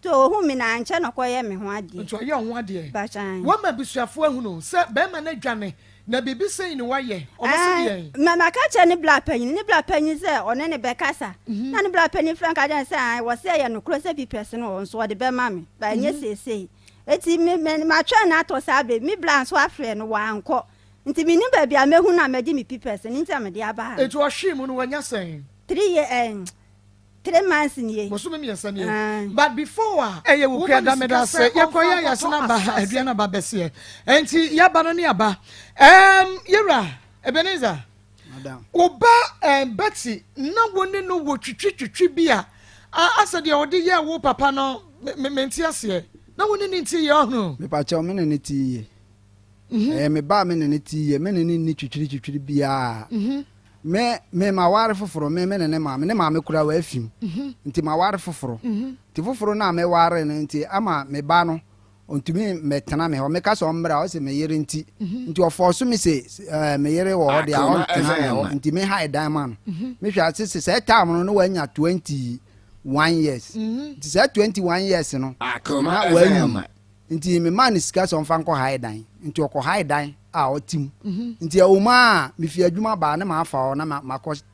to hu me na nche no koye me ho ade to oya ho ade Bacha wa ma bisuafo ahu no se be ma na dwane na bibi sei ni waye o mo se mama ka che ni black penny se one ne be kasa na ni black penny frank ajan se ai wo se ye no kro se bi person o so de be ma me ba nye sesei eti me ma twa na to sa be mi black so afre no wa anko nti mi ni ba bia mehu na me di mi person nti am de aba eti o hwe mu no wanya sen 3 months nie mosome mi yesa nie but before eye wo kwa da me da se yekoya yasna ba aduana ba bese enti ya ba no ne aba yera Ebenezer madam oba Betty na woni no wo twitwi bia asa de odi ye wo papa no menti ase na woni ni nti ye ohun me pa cha me ne ti ye me ba me ne ti ye me ne ni twitwi bia me ma ware foforo me ne ma me kura wa afim nti ma ware foforo ti foforo na me ware ne nti ama me ba no ontumi metena me ho me ka so mbra o se me yere nti ofo so me se me yere wo de a on tena ho nti me high diamond me hwa se time no wanya 21 years nti se 21 years no Akoma nti me man sika so mfa nko high dan nti okọ high dan a otim nti awuma me fi adwuma ba na ma afa o na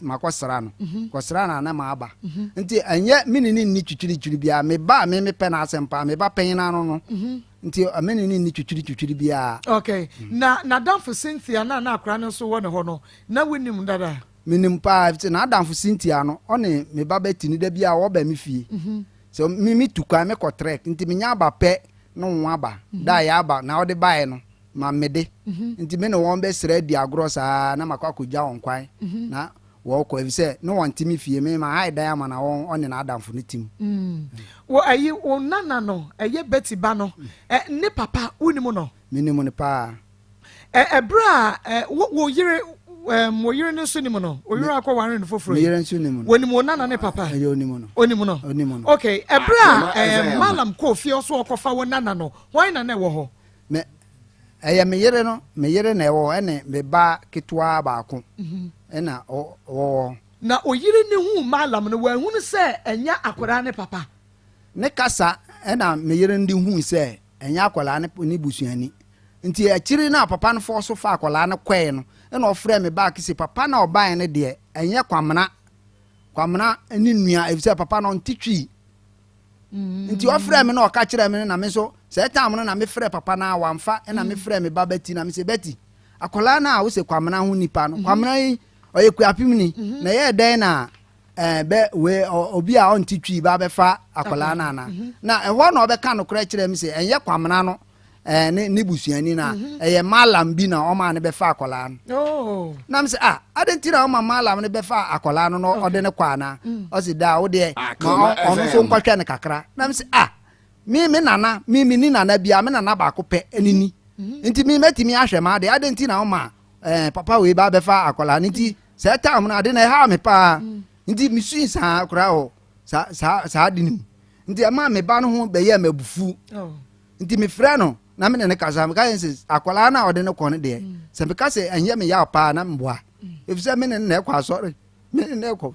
makosra no kosra na ma aba nti anye minini ni twitwiri bia me ba me pe na asempa me ba pen na no nti minini ni twitwiri bia okay na danfo Cynthia na akra no so wona ho no na wonim dada minim pa na danfo Cynthia no one me ba betini da bia wo ba me fie so mi tukwa me ko trek nti me nya ba pe no nwa ba da ya ba na ode bae no ma mede nti me no won be sra di agro sa na makwa kogya won kwan na wo ko evise no won timi fie me ma hai da ya ma na won one na adamfo ne tim wo ayi wo nana no eye Betty ba no ne papa unimu no minimu ne pa bra wo yire mo yire ne so nimu no o yire akọ ware ne foforo yire nso nimu no wonimu nana ne papa onimu no okay bra malam ko fie so okofa wo nana no wan na wo ho me me yere na ewo ene me ba ketwa ba ko ena o na o yire ne hu malam no wa hu se enya akora ne papa ne kasa ena me yere ndi hu se enya akola ne busuani nti akiri na papa no fo so fa akola ne kwe no ena ofre me ba kisi papa na oban ne de enya kwamna ni nua efise papa no ntitwi nti ofre me na oka kire me na me so se time no na me frɛ papa na wamfa na me frɛ me ba Betty na me se Betty akola na wo se kwamna ho nipa no kwamna yi oye kuapim ni na ye den na be we obi a on titwi ba be fa akola na na na ehwo na obeka no kora kire mi se enye kwamna no ne busuani na eye malam bi na o ma ne be fa akola no na mi se adentira o ma malam ne be fa akola no no ode ne kwa na o se da wo de ma ono so nkwahwe ne kakra na mi se mi nana mi ni nana bia mi nana ba ko pe enini nti mi metimi ahwe ma de adentira o ma papa we ba be fa akola nti se tam na de na ha me pa nti mi suin sa kura o sa dinim nti ama me ba no ho be ye mabufu nti me frɛ no na me ne kasa me ka yense akola na ode ne kɔne de se me ka se enye me ya pa na mboa efise me ne kwa sɔre me ne kɔ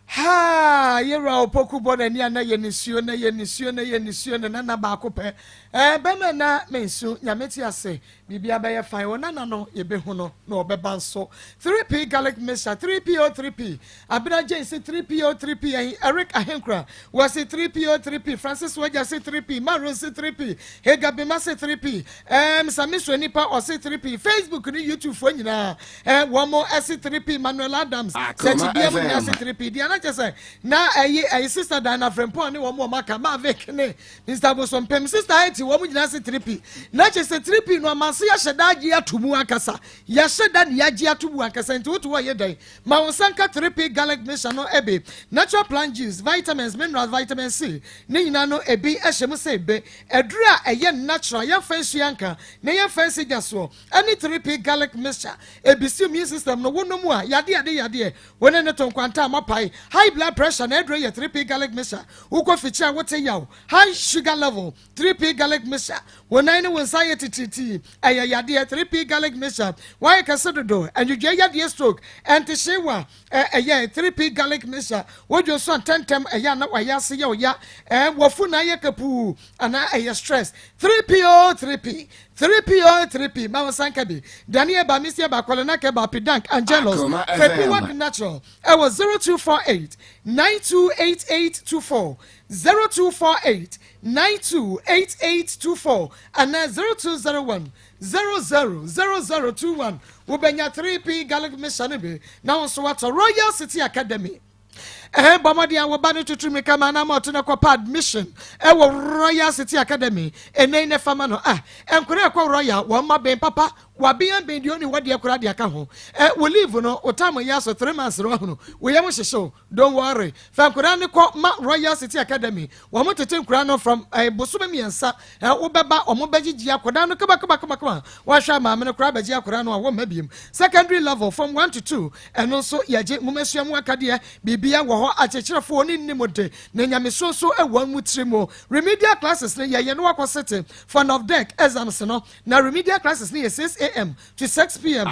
ha yera opoku bona ni ana yenisuo na ba akopɛ bɛma na mensu nyameti ase bibia bɛyɛ fine wona na no yebehu no na obɛba nso 3p garlic mixture 3p abina jensi 3p Eric Ahenkra was 3p Francis Waja say 3p Maron say 3p Hega Bema say 3p Samisho nipa or say 3p Facebook ni YouTube fo nyina one more say 3p Manuel Adams say bia mo say 3p dia na say na ayi sister Dana Frempon ni one more maka ma vek ne Mr. Bosom Pem sister eti wo mo nyina say 3p na che say 3p no ma ya shedagi atumu akasa ya sheda ni yaji atumu akasa nti wotu wo yedan ma wonsanka 3p garlic mixture no ebe natural plant juice vitamins minerals vitamin C ni nyina no ebi ehyem se ebe edura eye natural ya fancy anka na ya fancy gaso any 3p garlic mixture ebisi immune system no wonomu a yade wona ne tonkwanta amapai high blood pressure na edura ye 3p garlic mixture uko fichi a wote yaw high sugar level 3p garlic mixture wona ne wonsa ye tititi yade 3p garlic mixture why kasodo and you yade stroke and tishewa 3p garlic mixture wojo so tentem na wayase ye oya wofu na ye kapu ana stress 3p ma wasanka bi Daniel ba misia ba kolona ke ba pidank Angelos Fepi work natural was 0248 928824 0248 928824 and 0201 000021 ubenya 3p garlic mixture be now so what Royal City Academy Bamadi and Wabani to Trimika na Motuna Quapa admission. Royal City Academy, and Nane Famano. And Korea Royal, one my ben papa, Wabian being the only what dear Kuradia Kaho. We live no Otama Yaso 3 months round. We have a show, don't worry. From Kurani Royal City Academy, one more to take Kurano from Bosumi and Sa, Ubaba or Mobaji Kodano Kabaka. Washa Mamma Krabaja Kurano, one maybe secondary level from 1 to 2, and also Yaji Mumesiam Wakadia, Bibia. Achechira phone ni mode na nyame so one mu trimo remedial classes na ye no akosete fun of deck exams no na remedial classes ni 6 am to 6 pm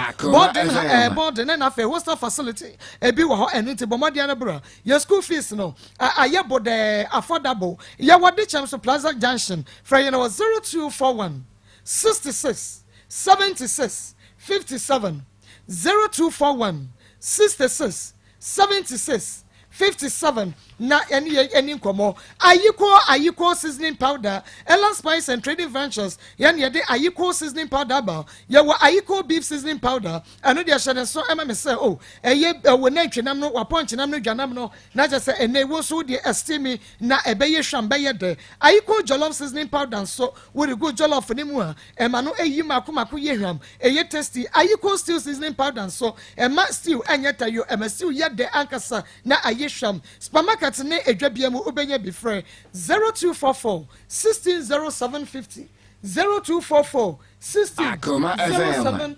board na fe hostel facility ebi wo ho eniti bomode na bro your school fees no aye bode affordable ye wode Chamso Plaza Junction for you know 0241 66 76 57 0241 66 76 57 na any nkomo ayiko seasoning powder Ellen Spice and Trading Ventures yan ye de ayiko seasoning powder ba ye wo ayiko beef seasoning powder ano de hyɛ so ema me say eye wo na twenam no wa punch nam no dwanam no na je say ene wo so de estimi na ebeye hwam be ye de ayiko jollof seasoning powder so wo de go jollof ni mu a ema no eyi makomako ye hwam eye tasty ayiko stew seasoning powder so ema stew anya tayo ema stew ye de ankasa na aye hwam supermarket ne edwabiamu obenya bi frɛ 0244 160750 0244 160750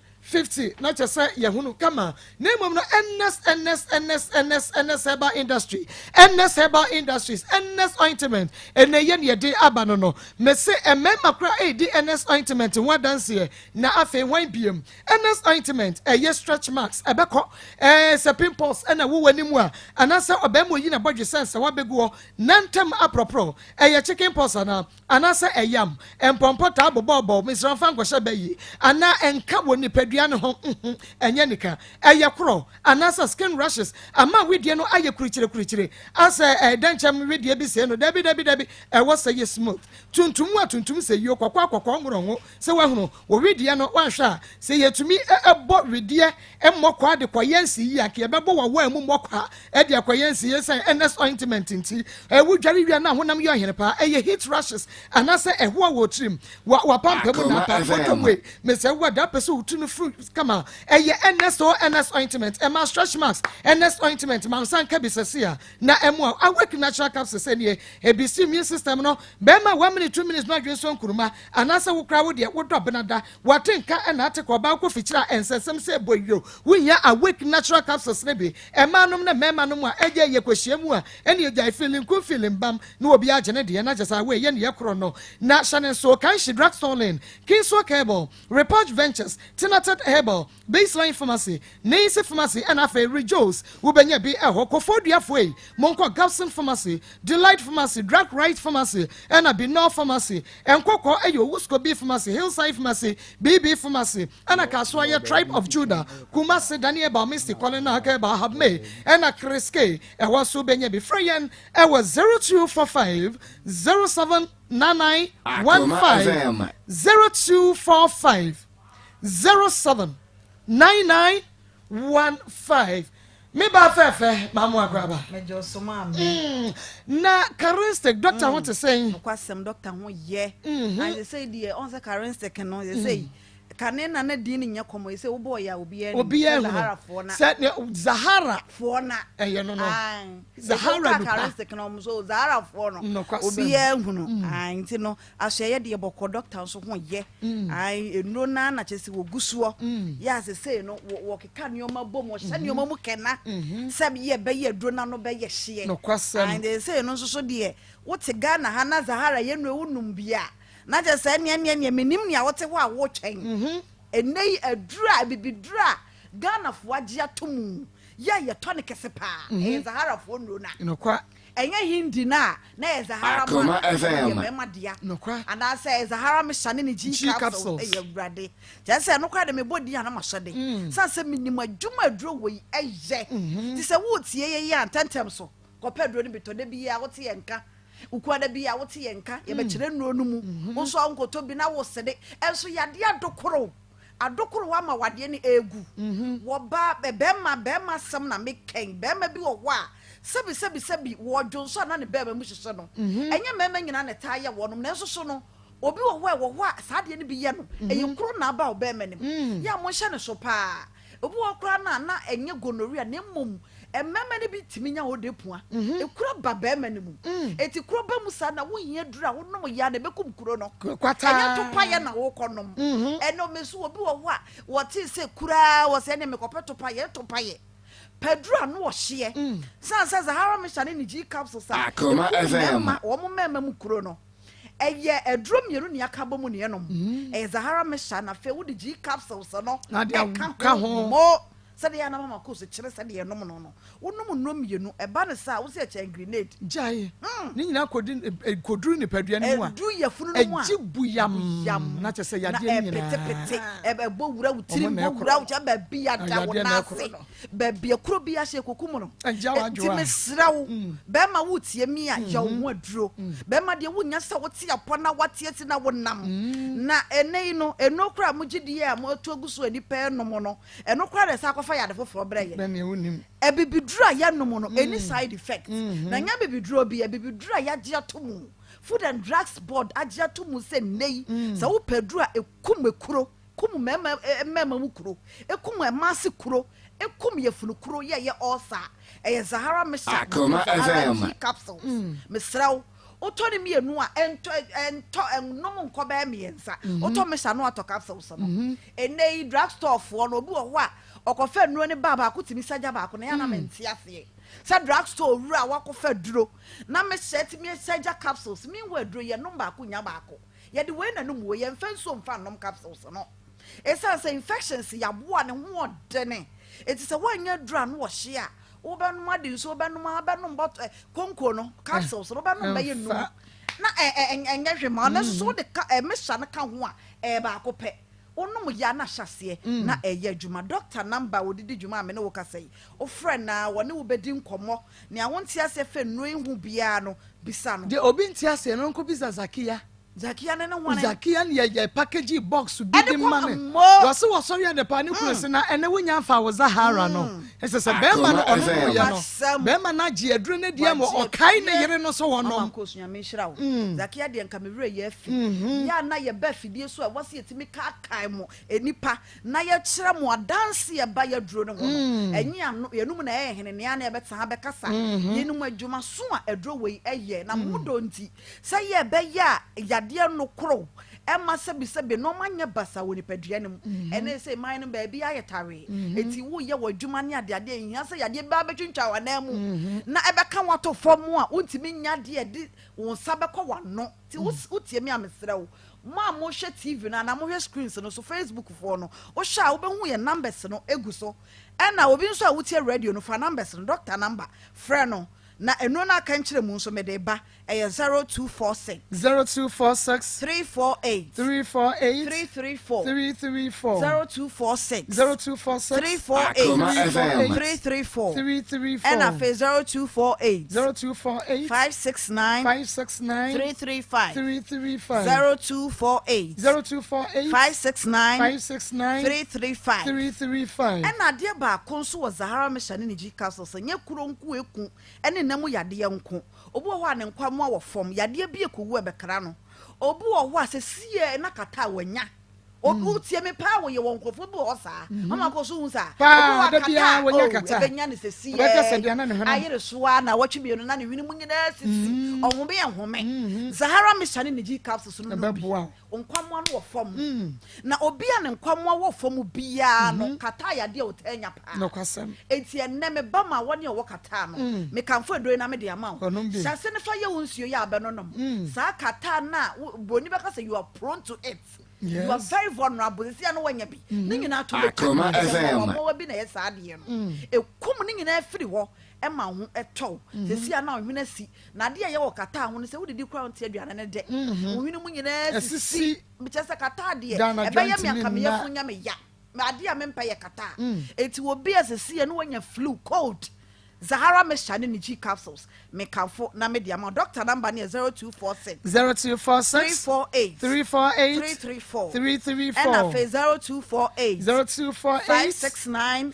na chese yehunu kama name no NS Herbal Industry NS Herbal Industries NS ointment eneye ne de abano no me se emema kra di NS ointment one dance here na afi wan biem NS ointment stretch marks ebeko se pimples na wo wanimu a anasa obemo yi na bodwe sense wa beguo nantem apropro chicken pox anasa eyam empompo ta bobo misran fan kwhye bayi ana enka woni padu wedua ne ho enye nika eye kro anasa skin rashes ama wedua no aye kurichire asa danchem wedua bi se no dabi was say smooth tuntum se yo kwakwa ngrongo se wahunu wo wedua no wanhwa se yetumi ebo wedua emmokwa de kwayensi yi ake ebebo wa emu mmokwa e de kwayensi yesa ns ointment nti wudware wi na honam yo hene pa eye heat rashes anasa ehwo wo trim wa pampa mu na pa fotowe me se wa da person utunu fruit kama eye ns ointment e ma stretch marks ns ointment man san ka bisasia na emu awake natural capsules ene e bi immune system no be ma 1 minute 2 minutes no adwen so nkuruma anasa wo kra wo de wo do benada watenka na ate ko ba ko fikira ensesem se boyo wunya awake natural capsules ne bi e manom na memanom a eje ye kwahyiamu a ene ye feeling ku feeling bam na obi agene de na jesa we ye ne ye kro no na shanen so kan shi drugstore Kinso Cable, Report Ventures, Tinated Herbal, Baseline Pharmacy, Nancy Pharmacy, and Afe Rejoice, Ubenya be a Hokofodia Way, Monko Gabson Pharmacy, Delight Pharmacy, Drug Right Pharmacy, and Abino Pharmacy, and Koko Ayo Wusko B Pharmacy, Hillside Pharmacy, BB Pharmacy, and a Kaswaya Tribe of Judah, Kumasi Daniel Bamisti, Colina Hakeba Habme, and a Kreske, and was Subenya be Freyan, and was 0245 07 9915 0245 07 9915 me ba fefe mamu agraba me jo so ma na charistic doctor want to say kwasem doctor ho ye and they say the on the charistic no they say kanena na din nya komo say wo boy ya obi Zahara fo na eh no Zahara charistic no so Zahara fo no obi ehunu nti no ahye de boko doctor so ho ye eno na chesi wo gusuo ya say no wo keka nioma bom wo hye nioma mu kena sabi ye be ye dro na no be ye hye and they say no so de wo te Ghana ha na Zahara ye no wunum bia na je say ne menim ne a wote ho a wo twen enei adura bibidura Ghana fo agye atom ya ye to ne kese pa Zahara fo no na nokwa enye hindi na Zahara Akoma FM ma dia nokwa and I say Zahara me shane ne G capsule e awurade je say no kwa de me bodi ana masode sanse minim adwuma aduro wo eye ti se wo tie ye antentem so ko pedro ni bitode bi ya wote ye nka ukwada bi ya wote ye nka ye be kire nuro no mu nso ankoto bi na wo sede enso yade adokoro wa ma wade ni egu wo ba bema sam na meken bema bi wo wa sebi wo dwonso na ne bema mu hyehye no enye mema nyina ne taye wo no na enso so no obi wo wa saade ni bi ye no eye kro na ba wo bema nim ya mo hye ne so pa obi wo kra na enye gonorrhea ne mum emmema ne bi timinya wo de pua ekura ba bema ne mu eti kro ba mu sa na wo hia dura wo no ya na bekum kro no kwata enye to pa ye na wo konom eno mesu obi wo wa wo ti se kura wo se ne me kopeto pa ye Pedro no wo hye sansa Zahara me shane ni G capsule sa Akoma FM wo mo mema mu kro no eye edro mieru ne aka bomu ne enom Zahara me shana fe wo di G capsule so no na de ka ho sade ya na mama ko so kire sade ye nom no wonum no mienu eba ne sa wo se che grenade jaye ni nyina koduru ni padua ne mu a edu ye funu no mu a ejibuyam na che se yade nyina pete ebe bo wura wutiri bo wura ucha ba bi ya da wo na se ba bi ekuro bi ya she kokum no ti mesra wo be ma wutie mi a ya wo aduro be ma de wunya se wo ti apo na watie ti na wo nam na enei no enokura mugidie a mo to aguso ani pe no mo no enokura de sa fa yade foforo breye na ne wonim ebibidura ya no mo no any side effect na nya bibidura bi ebibidura ya gye atomu Food and Drugs Board agye atomu se nei sa wo pedura ekum ekuro kum mema mu kuro ekum emase kuro ekum yefunu kuro ye osa Zahara mesha Akoma FM capsules mesraw otoni mienu a ento nom nkoba miensa oto mesha no ato capsules no enei drugstore fo no obi wo a okofa nuro ne baba akotimi saja ba ko na yana menti ase sa drugstore wura wakofa duro na me set me saja capsules mi wa duro ye no ba ko nya ba ko ye de we na no mu ye mfa nso mfa nom capsules no esa say infections ya boa ne ho odene it is a one year duro no wo hye a wo ba no ade so ba no ba no bot konko no capsules no ba no ba ye no na enye hwe ma na so de me sha na ka ho a ba ko pe onom ya na hyase na eye adwuma doctor number wodidi dwuma me ne wo kasai o friend na wone wo bedi nkomo ne awonte ase fe no ehu bia no bisa no de obi nti ase no nko bisa Zakia ne wane Zakia ye package box bi de man wo se wo sorry and pa ne kunu na ene wonya fa wo Zahara no ese se be ma no ono ye no be ma na ji aduro ne dia mo o kai ne yere no so wono am ko sunya me hira wo Zakia de nka me wure ye afi ya na ye ba fidie so a wo se yetimi ka kai mo enipa na ye kire mo dance ye ba ye duro ne wono enyi ano ye num na ye hene ne ana ye beta ha be kasa ye num adwuma so a aduro we eye na mudo nti se ye be ya dia no kro emma sebi no manya basa woni padua ne ene say man no ba bia yetare enti wo ye wadwuma ne ade ade ehia say yade ba betwintwa wana mu na ebeka wato fom a wontimi nya de won sabekọ wano ti wotie me amesra wo ma mo hwe TV na mo hwe screens no so Facebook fo no wo hwa wo behu ye numbers no egu so ena obi nso a wotie radio no fa numbers no doctor number frɛ no na eno na kan kire mu nso me de ba 0246 348 334 0246 348 and a 0248 569 335 0248 569 335 and a dear ba konso was Zahara Mission in G Castle nye kuro nku eku ene namu yade nko obu ho ane nkwa mo wo fom yade bi ekowu ebekra no obu ho asesie na kata wanya obu tie me pa wo ye won kofo bu ho sa mama ko so hu sa obu da bia wanya kata benya ne sesie ayere soa na watwe bi no na ne hwini mu nyina sisi omo be enhome Zahara Mission ne G Capsules no beboa onkwamo no wo fom na obi ane nkwamo wo fom bia no kata yade o tanya pa no kwasem enti enne me ba ma wone wo kata no me kanfo edo na me de ama wo sase ne fa ye wonsuo ya abe no nom sa kata na boni be ka say you are prone to it. Yes. You are very vulnerable. See, I know when you be. Ningina to the Akoma FM. More be na yesadi no. E kum ningina free ho. Emma ho eto. See, I know when see. Na dia ye wo kata ho ne se wo didi kra onte aduane ne de. Wo hwinu mu nyina sisi. Me chese kata de. E be ye me anka me ye funya me ya. Ma dia me mpa ye kata. Eti wo be asisi no wanya flu cold. Zahara Mission in G Capsules. Me kanfo na me dia ma doctor number ne 0246 348 334 and a 0248 569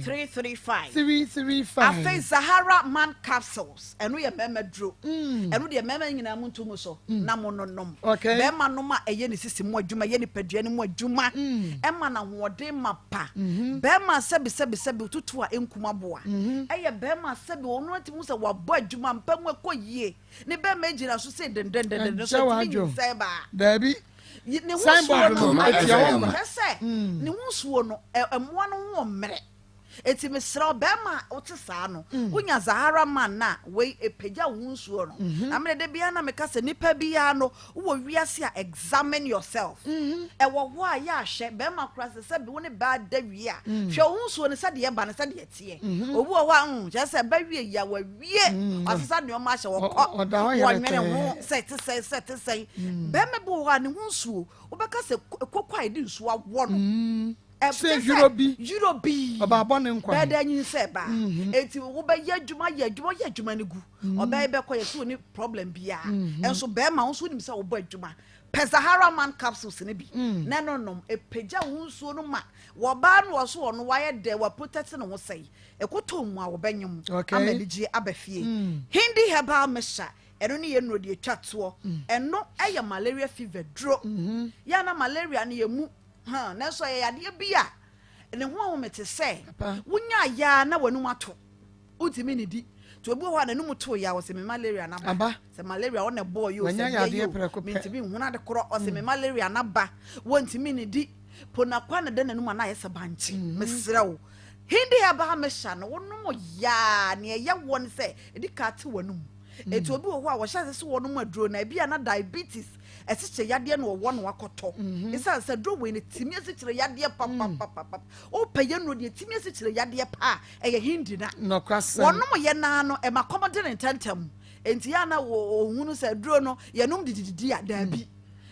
335 afa Zahara Man Capsules eno ye mema dro eno de mema nyina mu ntumu so na mo nonom bema no ma eye ne sisi mu adwuma ye ne padua ne mu adwuma ema na hoode mapa bema sebi tutu a enkuma boa eye bema sebi onu atimu se wabo adwuma mpamwe koyie ne bema ejina so se den so timi se ba dabi ne wusuo no atiawo kase ne wusuo no emwa no wo mmere eti mesra bema otisa no unya Zahara Man na we epeja wunsuo no amre de bia na meka se nipa bia no wo wiase a examine yourself e wo ho a ya hye bema kra se bi woni ba da wi a hwe wunsuo ne se de ba ne se de tie obu wo ha je se ba wi ya wa wie asesa de o ma hye wo ko wo nwene ho se bema bo ho ne wunsuo wo beka se kokwa edi nsuo awo no say Eurobi Baba ne nkwa beda nyin se ba enti wo ba ye adwuma ne gu oba be ko ye so ni problem bia enso be ma wonso nim se wo ba adwuma Zahara Man Capsules ne bi na no epeja wonso no ma wo ba no wo so no wa ye de wa protect no ho sei ekoto mu a wo banyem amaligi abafie hindi herbal mesha eno ne ye no de twatoɔ eno eye malaria fever dro ya na malaria ne ye mu na so ye yade bia ne ho mete se wonya ya na wanum ato utimi ne di to obi ho ananum to ya wo se me malaria na ba se malaria wo ne boy yo se ye mentimi hu na de kro o se me malaria na ba wontimi ne di pona kwa na de nanum na ye se banchi mesra wo hindi ya ba mesha no wonum ya ne ye won se edi ka te wanum eto obi ho a wo hya se wonum aduro na bia na diabetes esiche yade no wo no akoto isa se dro we ne timi esiche yade papa o peye no de timi esiche yade pa eye hindi na no kwase wonom ye na no e makomode ne tentam enti ya na wo hunu se dro no ye nom dididi a da bi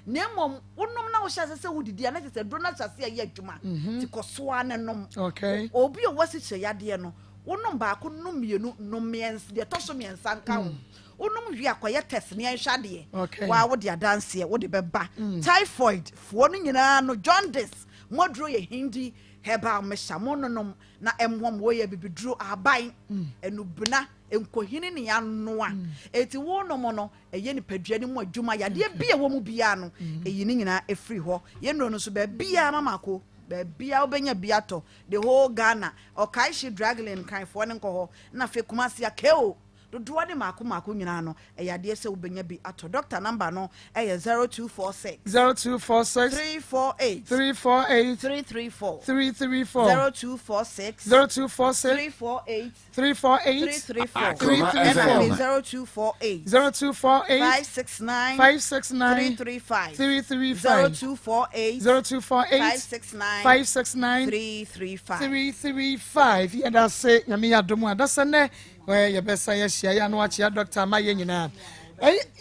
Nemo wonom na wo hyase se wodidi ana se do na hyase ayi adwuma ti kosoa ne nom okay obi o wasi hye yade no wonom ba ko nom mienu nom miens de to so miensa nka wo wonom wi akoye test ne nhwade wa wo de adanse wo de beba typhoid fo no nyina no jaundice modro ye hindi herbal mesha mononom na emwom wo ye bibiduro aban enubna enkohini ne ya noa eti wo no mo no eye ni padua ni mu adwuma yade bia wo mu bia no eyi ni nyina efri ho ye no no so ba bia mamako ba bia obenya bia to the whole Ghana o kai shi dragging kan fo ne nko na fe kumasi akeo dodo de mako nyina no eyade se obenya bi ato doctor number no 0246 348 334 0246 348 0248 569 335 335 yeah that's it nyame yadomu that's ne ya besa ya hia ya no achia doctor ma ye nyina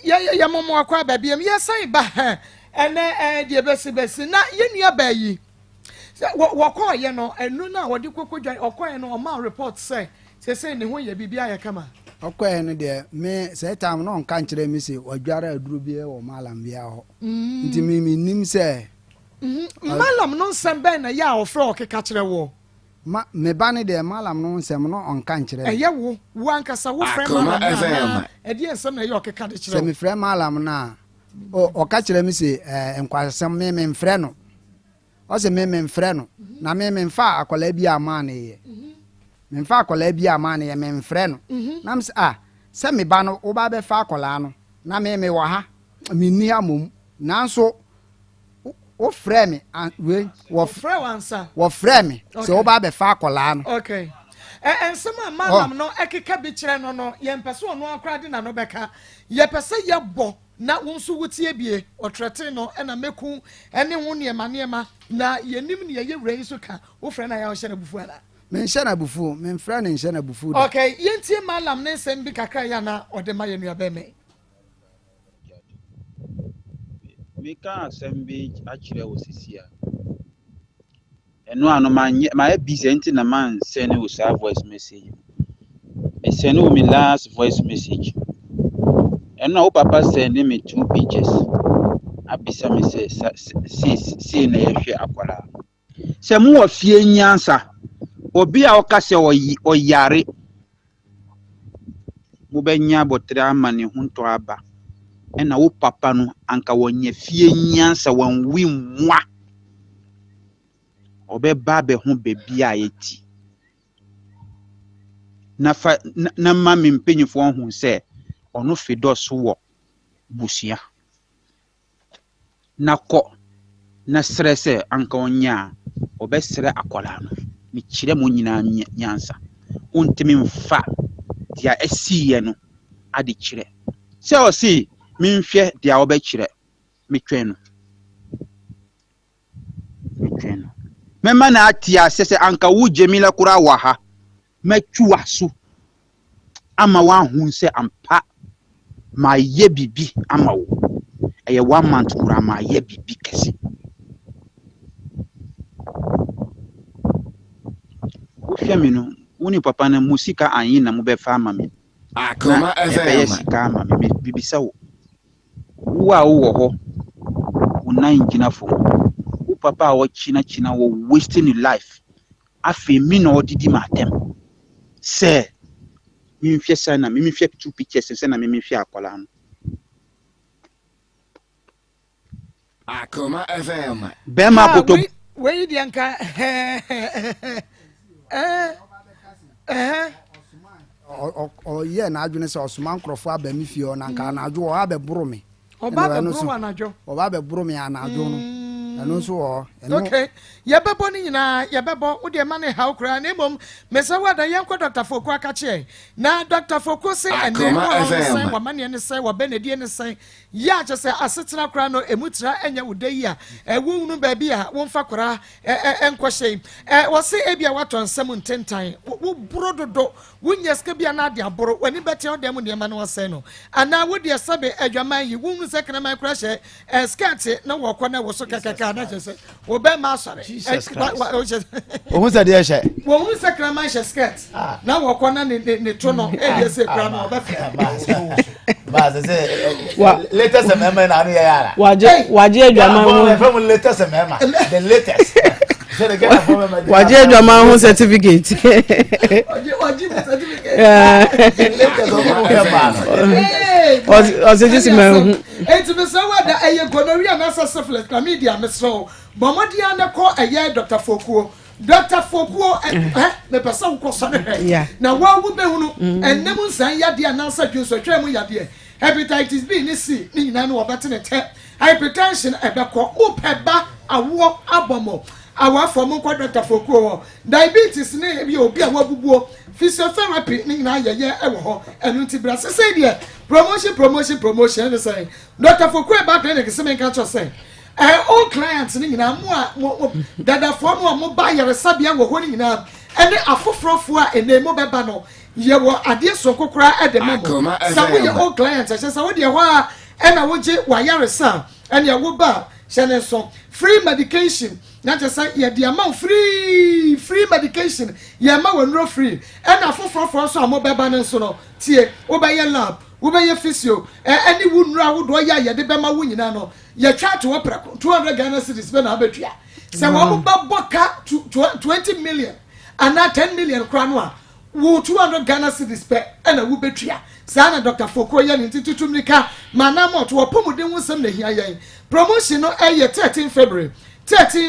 ya momo akwa ba biem ya san ba ene de besi na ye nua ba yi wo ye no enu na wo de kokodwa okoye no o ma report say ne ho ye bibia ya kama okoye no de me say time no nka nkire mi se odwara aduru bi e wo malam bia ho nti mi nim se malam no nsem na ya ofra okeka kire wo me bane de malam no nsem no onka nkire eye wo ankasa wo frɛ malam e de nsem na ye okeka de kire se me frɛ malam na o ka kire mi se enkwasem me mfrɛ no o se me mfrɛ no na me mfa akola bi ama na ye me mfa akola bi ama na ye me mfrɛ no na me se me ba no wo ba be fa akola no na me wo ha me ni amom nanso wo frɛ me we wo frɛ wansa wo frɛ me so wo ba be fa akola no okay ensema malam no ekeka bi kire no ye mpese ono akra de na no beka ye pese ye bɔ na wonso wotie bie otrete no na meku ene ho niema na yenim ne ye wura so ka wo frɛ na ya wo hye na bufu ala me hye na bufu me frɛ ne hye na bufu okay yentie malam ne nsem bi kakra ya na ode ma ye nua be me Mika assemble actually was here. And no, my busy na man send us a voice message. I send me last voice message. And now Papa send me 2 pictures. I be some say see na ye akwala. Se mu ofie nyansa. Obi a okase oyare. Mu benya botre amane hunto aba. Ena wo papa no anka wonye fie nyansa wanwi mwa obeba be ho bebi a yeti na ma me mpanyifo ho se ono fidoso wo busia na ko na stress anka onya obesere akola no mi kire mo nyina nyansa ontimi mfa dia asiye no ade kire se o si minhwe dia obekire metwen no mema na atia sese anka wu Jamila kura wa ha metwu aso ama wa hu se ampa ma ye bibi ama wo eye 1 month kura ma ye bibi kese wo hwe me no woni papa na musika anyi na mo be fa ama me Akoma FM sika ama me bibi sa wo wa wo ho unan gina fo wo papa wo china wo wasting your life afi mi na odidi matem se mi mfie sana mi mfie 2 pictures se na mi mfie akola no Akoma FM bema koto we di anka ye na adwene se osuma nkrofo aba mi fie o na nka na adwo o abe buru me oba be buru anajo me anajo no ɛno nso wɔ okay yɛbɛbɔ ne nyinaa yɛbɛbɔ wode ma ne haw koraa na mmom mɛsɛ wada yɛnkɔ Dr. Foko akakyɛ na Dr. Foko se ɛnɛ wɔn wɔmaneɛ ne sɛ wɔbɛnadie ne sɛ yɛ akyɛ sɛ asetena koraa no ɛmu tira ɛnyɛ wo da yi a ɛwo no baabi a wɔmfa koraa ɛnkɔhyɛ wɔse ebi a watɔ nsɛm ntentan wo boro dodo wonya sika bia na ade aboro w'ani bɛte wo dɛm nneɛma no wɔsɛn no anaa wode ɛsɛbe adwaman yi wo nu sɛ kraman koraa hyɛ skirt na wɔkɔ na wɔ so kakaka na kyɛ sɛ wɔbɛma asɔre ohun sɛ deɛ hyɛ wɔn sɛ kraman hyɛ skirt na wɔkɔ na ne to no ɛyɛ sɛ kraman ɔbɛfɛ baase sɛ latest mɛmɛ na ne yɛ yara waje adwaman ho from latest mɛmɛ the latest waje adwaman ho certificate ɔsɛ gye si mɛ ho enti me sɛ wada ɛyɛ gonorrhea na sɛ syphilis na media mesrɛ bɔmmɔdea ne kɔ ɛyɛ Dr. Fokuo me pesa wo kɔ sɔre hɛ na wawo bɛhu no ɛnam nsan yadeɛ anaasɛ dwonsɔtwa mu yadeɛ hepatitis B ne C ne nyinaa no wɔbɛte ne tɛ hypertension ɛbɛkɔ wopɛ ba awoɔ abɔmmɔ awafo mo kwa Dr. Fokuo diabetes ne bi obi a wabubuo physiotherapy ne nyinaa yɛyɛ ɛwɔ hɔ ɛno nti bra sɛ deɛ promotion ne sɛ Dr. Fokuo ba clinic sɛ menka kyerɛ sɛ all clients ne nyinaa mo a dadafoɔ no a mo ba yɛresabea wɔ hɔ ne nyinaa ɛne afoforɔfoɔ a ɛnɛ mo bɛba no yɛwɔ adeɛ so kokora ɛde ma mo sɛ woyɛ all clients ɛhyɛ sɛ wodeɛ hɔ a ɛna wogye wayaresa ɛne ɛwo ba hyɛ ne so free medication na just say yeah the amount free medication yeah ma we no free and afofofo so amobeba ne so no tie obeye lab obeye physio any wunra wo do ya ye de be ma wo nyina no ye twa to opera 200 Ghana cedis be na abetua se wo ba boka 20 million and 10 million kra no a wo 200 Ghana cedis pe na wo betua sana Dr. Foko ye ni titutumika manamo to opomuden wo sem na hia yen promotion no 13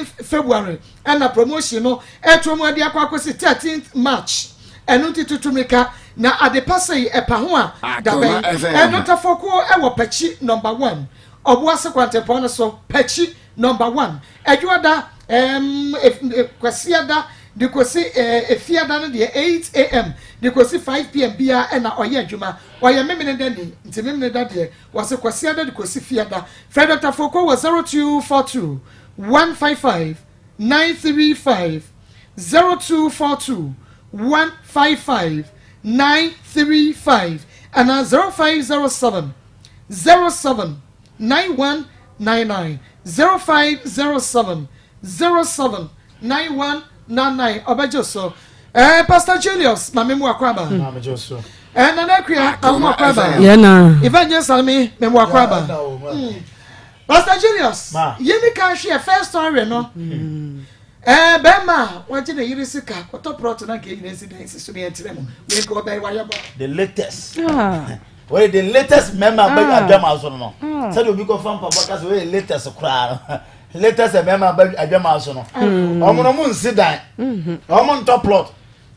February and a promotion no etromo ade akwakosi 13th March enu titutumika na ade pase epa ho a dabe Dr. Foko ewo pechi number 1 obuase kwantepo no so pechi number 1 edwoda kwasiada de kosi efiada no de 8 am de kosi 5 pm bia na oye adwuma oye memene dani nti memene dade wase kwasiada de kosi fiada Fred Dr. Foko was 0242 155 935 0242 155 935 and 0507 07 9199 0507 07 9199 obajoso Pastor Julius mamemu akwaba mamejoso na kwia amu akwaba na Evangelist Salmi memu akwaba Pastor Julius yemi kan hwe first story no bema wanje na yiri sika koto prot na ke incident so ne entiremo we go bai wayabo the latest we the latest member ba adwama so no said obi ko fam papa ka so we latest kra latest member ba adwama so no omo no mu nsidan omo ntop plot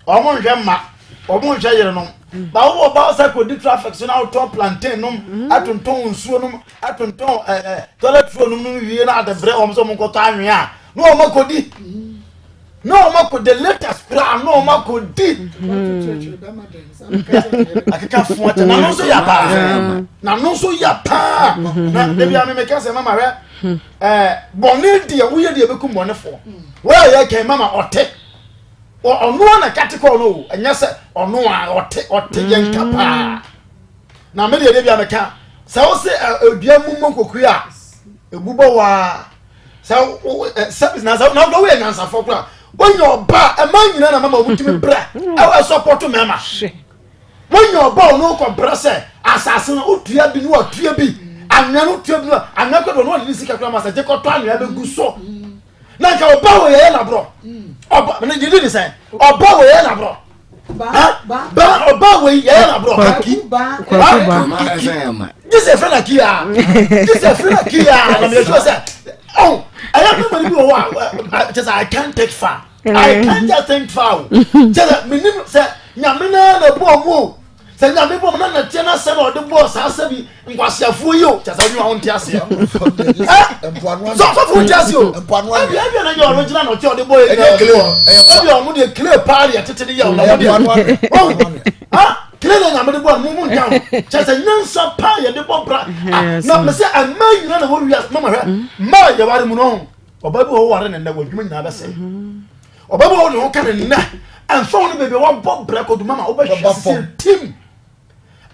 omo nhwe ma omo nhwe yere no ba wo ba sa ko di traffic so na top plantain no atonton nsuo no atonton toilet floor no wie na adebre omo so mo ko to anwe a no omo ko di no omo ko the latest plan no omo ko di akeka fun ate na no so ya pa na no so ya pa na de bia me ka se mama we boni dia wo ye dia bekum boni fo wo ya kan mama ote ono na katikọ no enya se ono a ote yenka pa na me de bia me ka se wo se odua mummo koku a ebubo wa se service na se na do we nyansa fo kra when your ba e man nyina na mama obutimi bra e we support mema when your ba no ko bra se asase no otua bi no otua bi anwa no otua bi anwa ko do no de sika kra masa je ko to anwa be guso na ka oba wo ye na bro oba me di di say oba wo ye na bro ba oba wo ye na bro ba FM this is friend kia na me so say oh I have nobody go just I can't take far I can't just think far just minimum say nyamina na bo mu sɛ nya me bom na tie na sɛ na ɔde bɔ saa sɛ bi nkwasiafo yi o kyasa onyi wɔn ntia se so fu ntia se o abi na nya original na ɔte ɔde bɔ yi abi ɔmo de clay party atete de ya ɔmo de clay na nya me de bɔ mo ntia kyasa nyansa pa ye de bɔ bra na me sɛ ama yina na wo wi mama hwɛ ma ye ware mu no ɔba bi wo ware ne na wadwuma nyina bɛ sɛ ɔba bi wo ne ho ka ne na amfa wo ne bebe wo bɔ bra kodu mama wo bɛ hwɛ team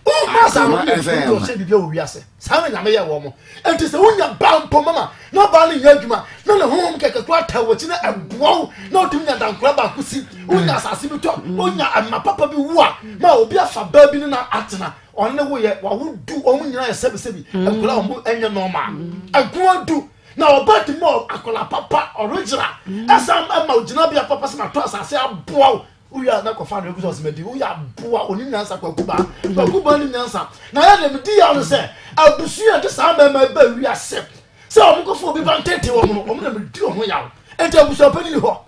oh masa no se bibia wo wiase sa na nyame ye wo mo enti se wonya bampo mama na ba ne yadwuma na ne honhom keke kwa ta wo chi na eboa na otum nya dankura ba kusi wonya asase bi to wonya amma papa bi wo a ma obi afa ba bi na atena on ne wo ye wa wo du o mu nyina ye sebi akula o mu enye normal akua du na oba ti mo akola papa original asam ama ogina bia papa se na to asase aboa uya na ko fa no ekuso semedi uya boa oni nyansa kwakuba ni nyansa na ya dem di ya no se abusu ya de sa ma ba wi ase se o mo ko fo bi ban tete wo mo o mo na me di o ho ya enti abusu pani ni ho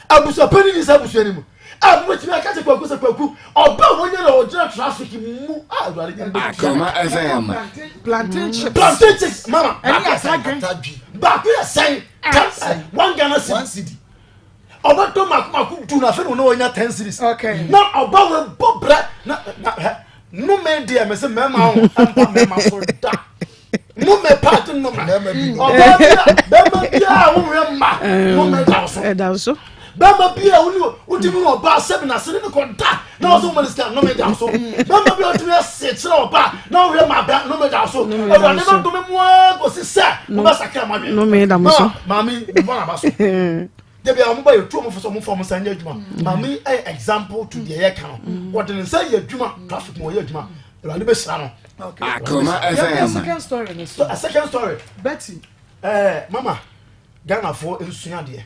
abusu pani ni sa abusu ni mu abu ti ma ka te kwaku se kwaku oba wonya na ogina traffic mu awari nya Akoma FM plantain mama any asagbe ba ku ya say one Ghana city oba to maku do na fe no onya 10 series okay na oba we bobra na no me dia me se mema ho ampa mema so da no me part no me oba bia wo we ma no me da so bamba bia wo di mu oba sebi na se ne ko da na so mo ska no me da so bamba bia o ti se kire oba na wo we ma ba no me da so oba ne no do me mo ko se sa mo ba sakra ma bi no me da mo so mami mo na ba so debi a mo ba yetu mo so mo form sanya adwuma mami example to the air can what den say adwuma traffic mo ye adwuma ewade be sira no okay Akoma FM second story no so a second story Betty mama Ghana for ensua de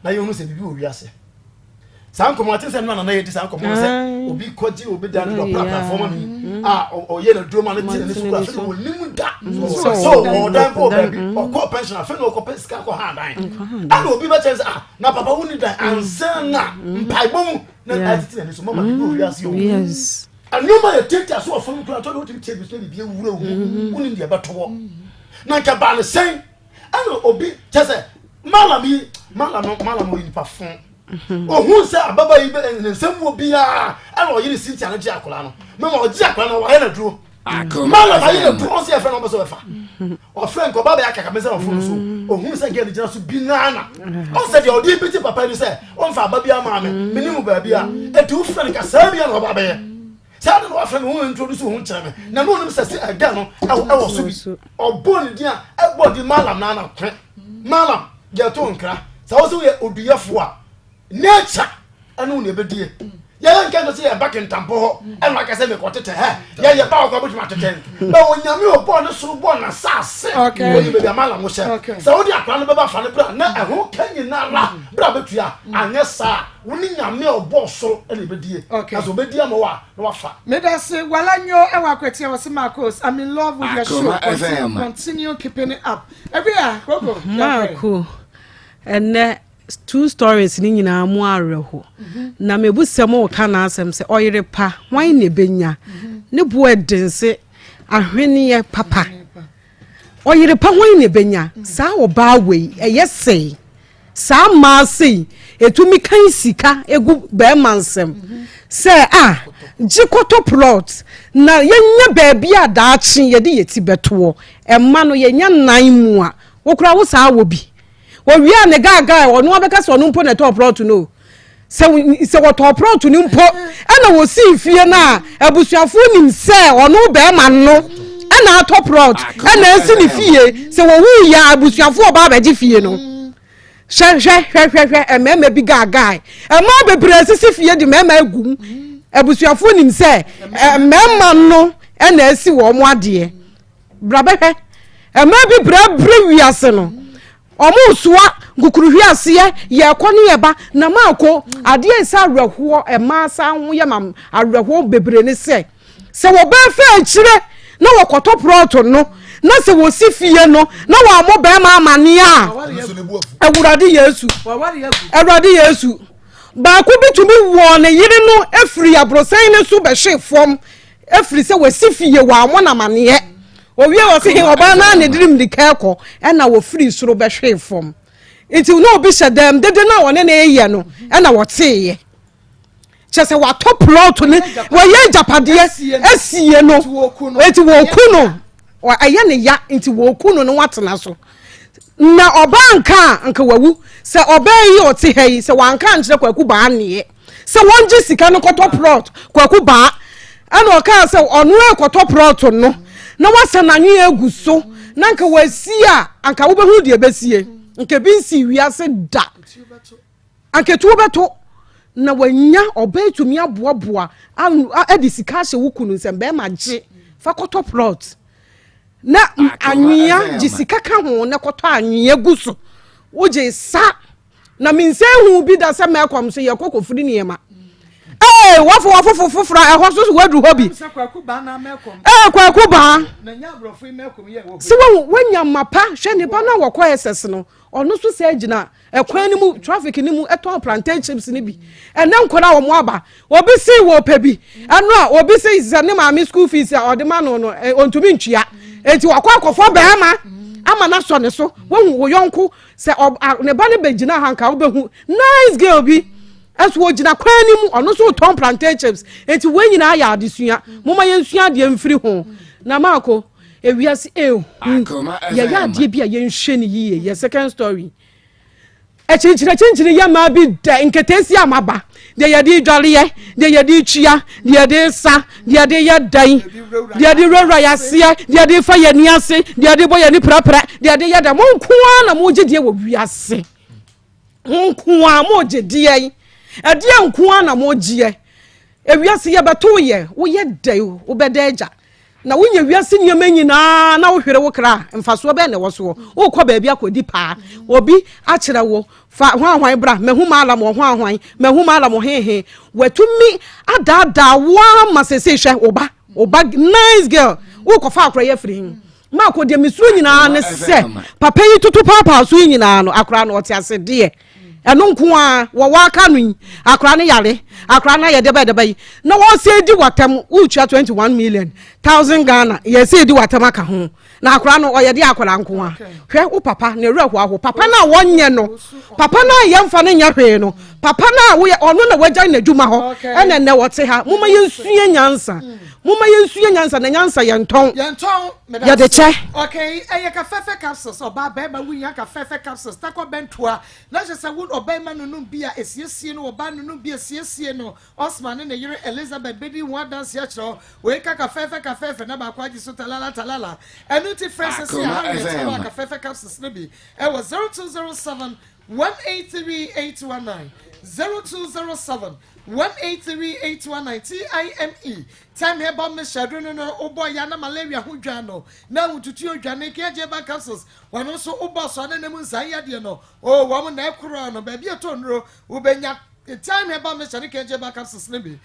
na ye hu se bibi o wiase san komo atense no na ye di san komo se obi koji obi dan do platform mi o ye na drama na ti na su kwa fe o nimu da so o dan ko baby o ko pension fe no ko pesika ko ha dan and obi ba chance na papa woni dan ansan na mpaibom na atiti na so mama bibi o wiase o yes anoma ye tete so ofo nkura to do ti bi so bi ewura o woni de be to na ka ba le sen and obi chance malam yi parfum ohun se ababa yi be nsem wo bia ana o yiri sintia na ji akola no mama o ji akola na wa ye na duro malam ayi na duro se e fe no be so fa o friend ko baba ya kaka me se o funu so ohun se ge ni jina so bi nana o se de o di biti papa ni se o mfa baba bia ma me minimu ba bia e tu friend ka sa bia no baba ye sa de no friend wo introduce wo nkyere me na no nim se se aga no e wo so bi o bon dia e body malam na na kwe malam ya to nkra sa wo so ye oduyefo a nature anu ne bedie ya nka no se ya back in tampo ho e no aka se me kotete he ya ba ko butuma teten ba onyame obo ne suru bo na sase oni be amala mo she sa wo di akra no be ba fa ne bra na eho kanyi na ra bra betua anye sa woni nyame obo so e ne bedie aso bedie mo wa na wa fa me da se walanyo e wa kwete wa se Maa Akos I'm in love with your show continue keeping it up everywhere go Maa Akos and two stories ni nyina mu areho na mebusem o kana asem se oyire pa wan ne benya ne bo edense ahwene papa oyire pa wan ne benya sa oba we eyese sa ma sei etumi kan sika egu be mansem se jikoto plot na yenya baabi adaachi ye de yeti beto emma no yenya nan mu a wokura wo sa wo bi we are ne gaga onu abeka so nu mpo na top plot no se wo top plot ni mpo na wo si fie na abusuafo nim se onu be ma no na top plot na esi ni fie se wo wu ya abusuafo oba ba ji fie no hwe emema bi gaga emma bebre sisi fie di mema egum abusuafo nim se emema no na esi wo mo ade bra behwe emma bi bra wiase no omo suwa gukuruhwi ase ye koni ye ba na Maako ade esa awreho ema sa ho ye mam awreho bebre ne se wo ba fa chire na wo koto proto no na se wo si fie no na wo amo ba ma amane a ewurade Yesu ba ko bitumi wo ne yire no afiri abrosan ne so be hwe fom afiri se wasifie wa amona mane owie wo se oba na ne dirim dikako na wo firi soro be hwe fom enti no obi hyedam dede na wone na eye no na wo teye chese wa top plot ne wo ye japade asie no enti wo ku no wa aye ne ya enti wo ku no watena so na oba nka wawu se oba yi oti hei se wanka nkyere kwaku ba ne se wonje sika no kotop plot kwaku ba ana oka se onu ekotop plot no na wasa na nwe egu so na nka wasi a anka wo behu de besie nke bi nsi wiase da anke tu beto na wanya oba etumi aboaboa adi sika hye wukunu nsem be ma gye fa kotop plot na anwia jisika ka ho na kotɔ anwia guso woje sa na minse hu bi da se mekom so ye kokofuri niema wafo fofora ɛhɔ so wadu hobi kwaku ba na nya brofo mekom ye wo se wanya mapa hwe ne ba na wokɔ SS no ɔno so se agina ɛkwan ni mu traffic ni mu ɛtɔ plantain chips ni bi ɛna nkora wo mo aba obi si wo pabi ɛno a obi si ne maami school fees a ɔde ma no ontumi ntwia enti wakɔ akɔfo bɛama ama na so ne so wo yonko se ne ba ne begina hanka wo behu nice girl bi aso wo gina kwan ni mu ɔno so ton plantain chips enti wo nyina ya adesua moma yensua de mfiri ho na maako ewiase ye ya de bi a yenhwe ne yiye ye second story chinchire ya ma bi da nketesi amaba de ye di dwale de ye di twia de ye di sa de ye di ya dan de ye di rora ya se de ye di fa ye ni ase de ye di boye ni prapra de ye di ya da mo nkoa na mo gye wo wiase nkoa mo gye de ye ade nkoa na mo gye ewiase ye beto ye wo ye dai wo bedaja na wonya wiase nyama nyina na wo hwere wo kra mfaso be ne wo so wo kɔ ba bia kodi pa obi a kyerɛ wo fa hwan bra mahuma ala mo hwan mahuma ala mo hehe watumi adada wa masese hwɛ oba nice girl wo kɔ fa akra ye firi ma ko de misuru nyina ne se papa yi tutu papa so nyina no akra no ɔte ase de eno nko a wo waka no akra ne yare akra na ye de ba yi na wo se di watam utua 21 million 1000 Ghana ye se di watam aka ho na akra no oye de akra nko a hwe wo papa na rehu aho papa na wonye no papa na ye mfa ne nya hwe no papa na wo ono na wagya na dwuma ho ene ne wote ha moma yensua nyansa na nyansa ye nton ye de che okay eye ka fefe capsules oba ba wunya ka fefe capsules takọ bentoa na je se wo oba ma no bia esiesie no oba no bia esiesie no Osman ne yire Elizabeth bedi ho dance ya kiro we ka fefe na ba kwaji so talala enuti Francis ya ka fefe capsules ne bi e was 0207 183 819 0207 TIME time here bomb shadro no obo ya na malaria ho dwa no na ututu odwane ke jeba capsules wano so obo so na nemu nsan de no o wo mo na ekuro no ba bia to nro ubenya time here bomb shadro ke jeba capsules ne bi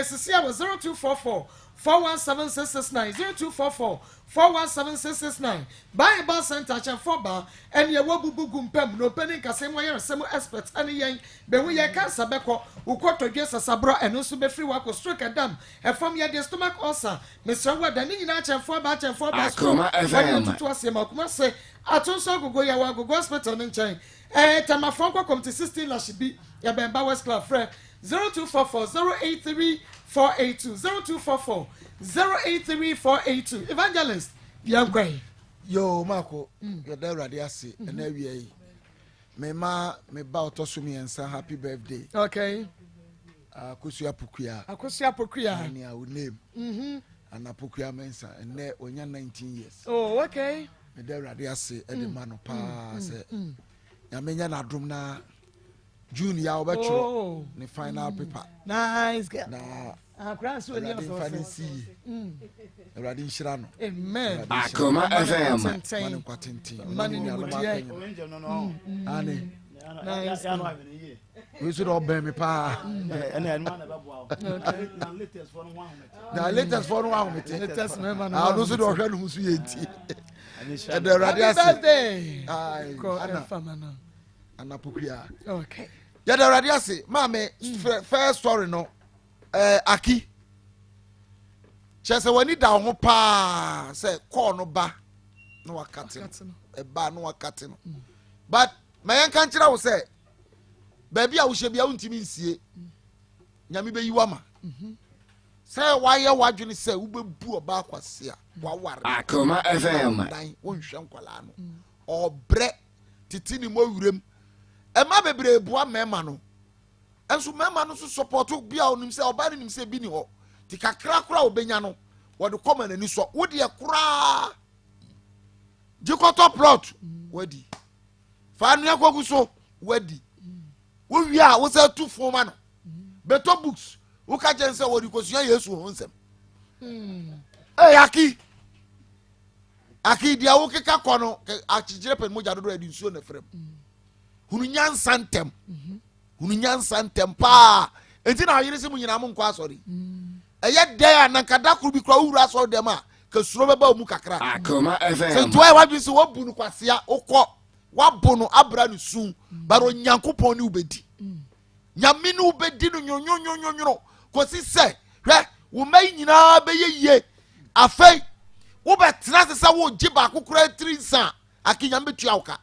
Cecilia was 0244 417 0244 417 Bible Center Chafoba and your wabubu pem no penny casemo some experts and yen be we ye cancer beko who quote to guess a sabra and also be free work or stroke a dam and from your stomach ulcer Mr. Wadan in action for batch and for batch to us Makuma say I told so go ya go hospital in chain Tamafonko come to 16 Lashibi ya Bemba West Club friend 0244 083 482 0244 083482 Evangelist Bianquay yo Marco your dad radiasi and every me ba otosumi ensa happy birthday okay Akosia Pukuya and your name and Apukuya Mensa and ne onya 19 years oh okay me dad radiasi and the man pa say ya menya na drum na June ya obetro the final paper nice girl na Akranso ni also Radin Shirano amen Akoma FM man kwatenti mani ni mudia ani we should all be me pa na latest for one with latest member na do so do hwe no so yenti the radiasi birthday Anna Pukuya okay yɛda awurade ase maame first story no aki kyɛ sɛ w'ani da wo ho paa sɛ kɔɔ no ba na wakate no ɛba na wakate no but ma yɛnka nkyerɛ wo sɛ baabi a wohyɛ bia wontimi nsie nyame bɛyi wa ma sɛ wayɛ w'adwene sɛ wobɛbu ɔba akwase a waware Akoma FM wonhwɛ nkwalaa no ɔbrɛ titi ne mɔwuram ɛma bebree boa mɛma no ɛnso mɛma no so support bia onim sɛ ɔba ne nim sɛ bi ni hɔ ti kakra kora obenya no wɔde kɔma n'ani so wodeɛ koraa jikɔtɔ plot wadi fa nua kɔgu so wadi wowie a wo sɛ tu foma no beto books wo ka kyɛn sɛ wɔde kɔsua yesu ho nsɛm aki dia wo keka kɔ no akyikyerɛ pɛn mogya dodo adi nsuo na frɛm hunu nyansa ntɛm paa enti na ayere sɛ mu nyina mo nkɔ asɔre ɛyɛ dɛn a nankada koro bi kora wowura asɔre dɛm a ka suro bɛba mu kakra Akoma FM sɛ ntoa wadwe sɛ wabu no kwasea wokɔ wabo no abra no su bara onyankopɔn ne wobɛdi nyame ne wobɛdi no nwonwonwonwono kɔsi sɛ hwɛ wo ma nyinaa bɛyɛ yie afei wobɛtena se sɛ wogye baako kora tiri nsa aki nyame bɛtua wo ka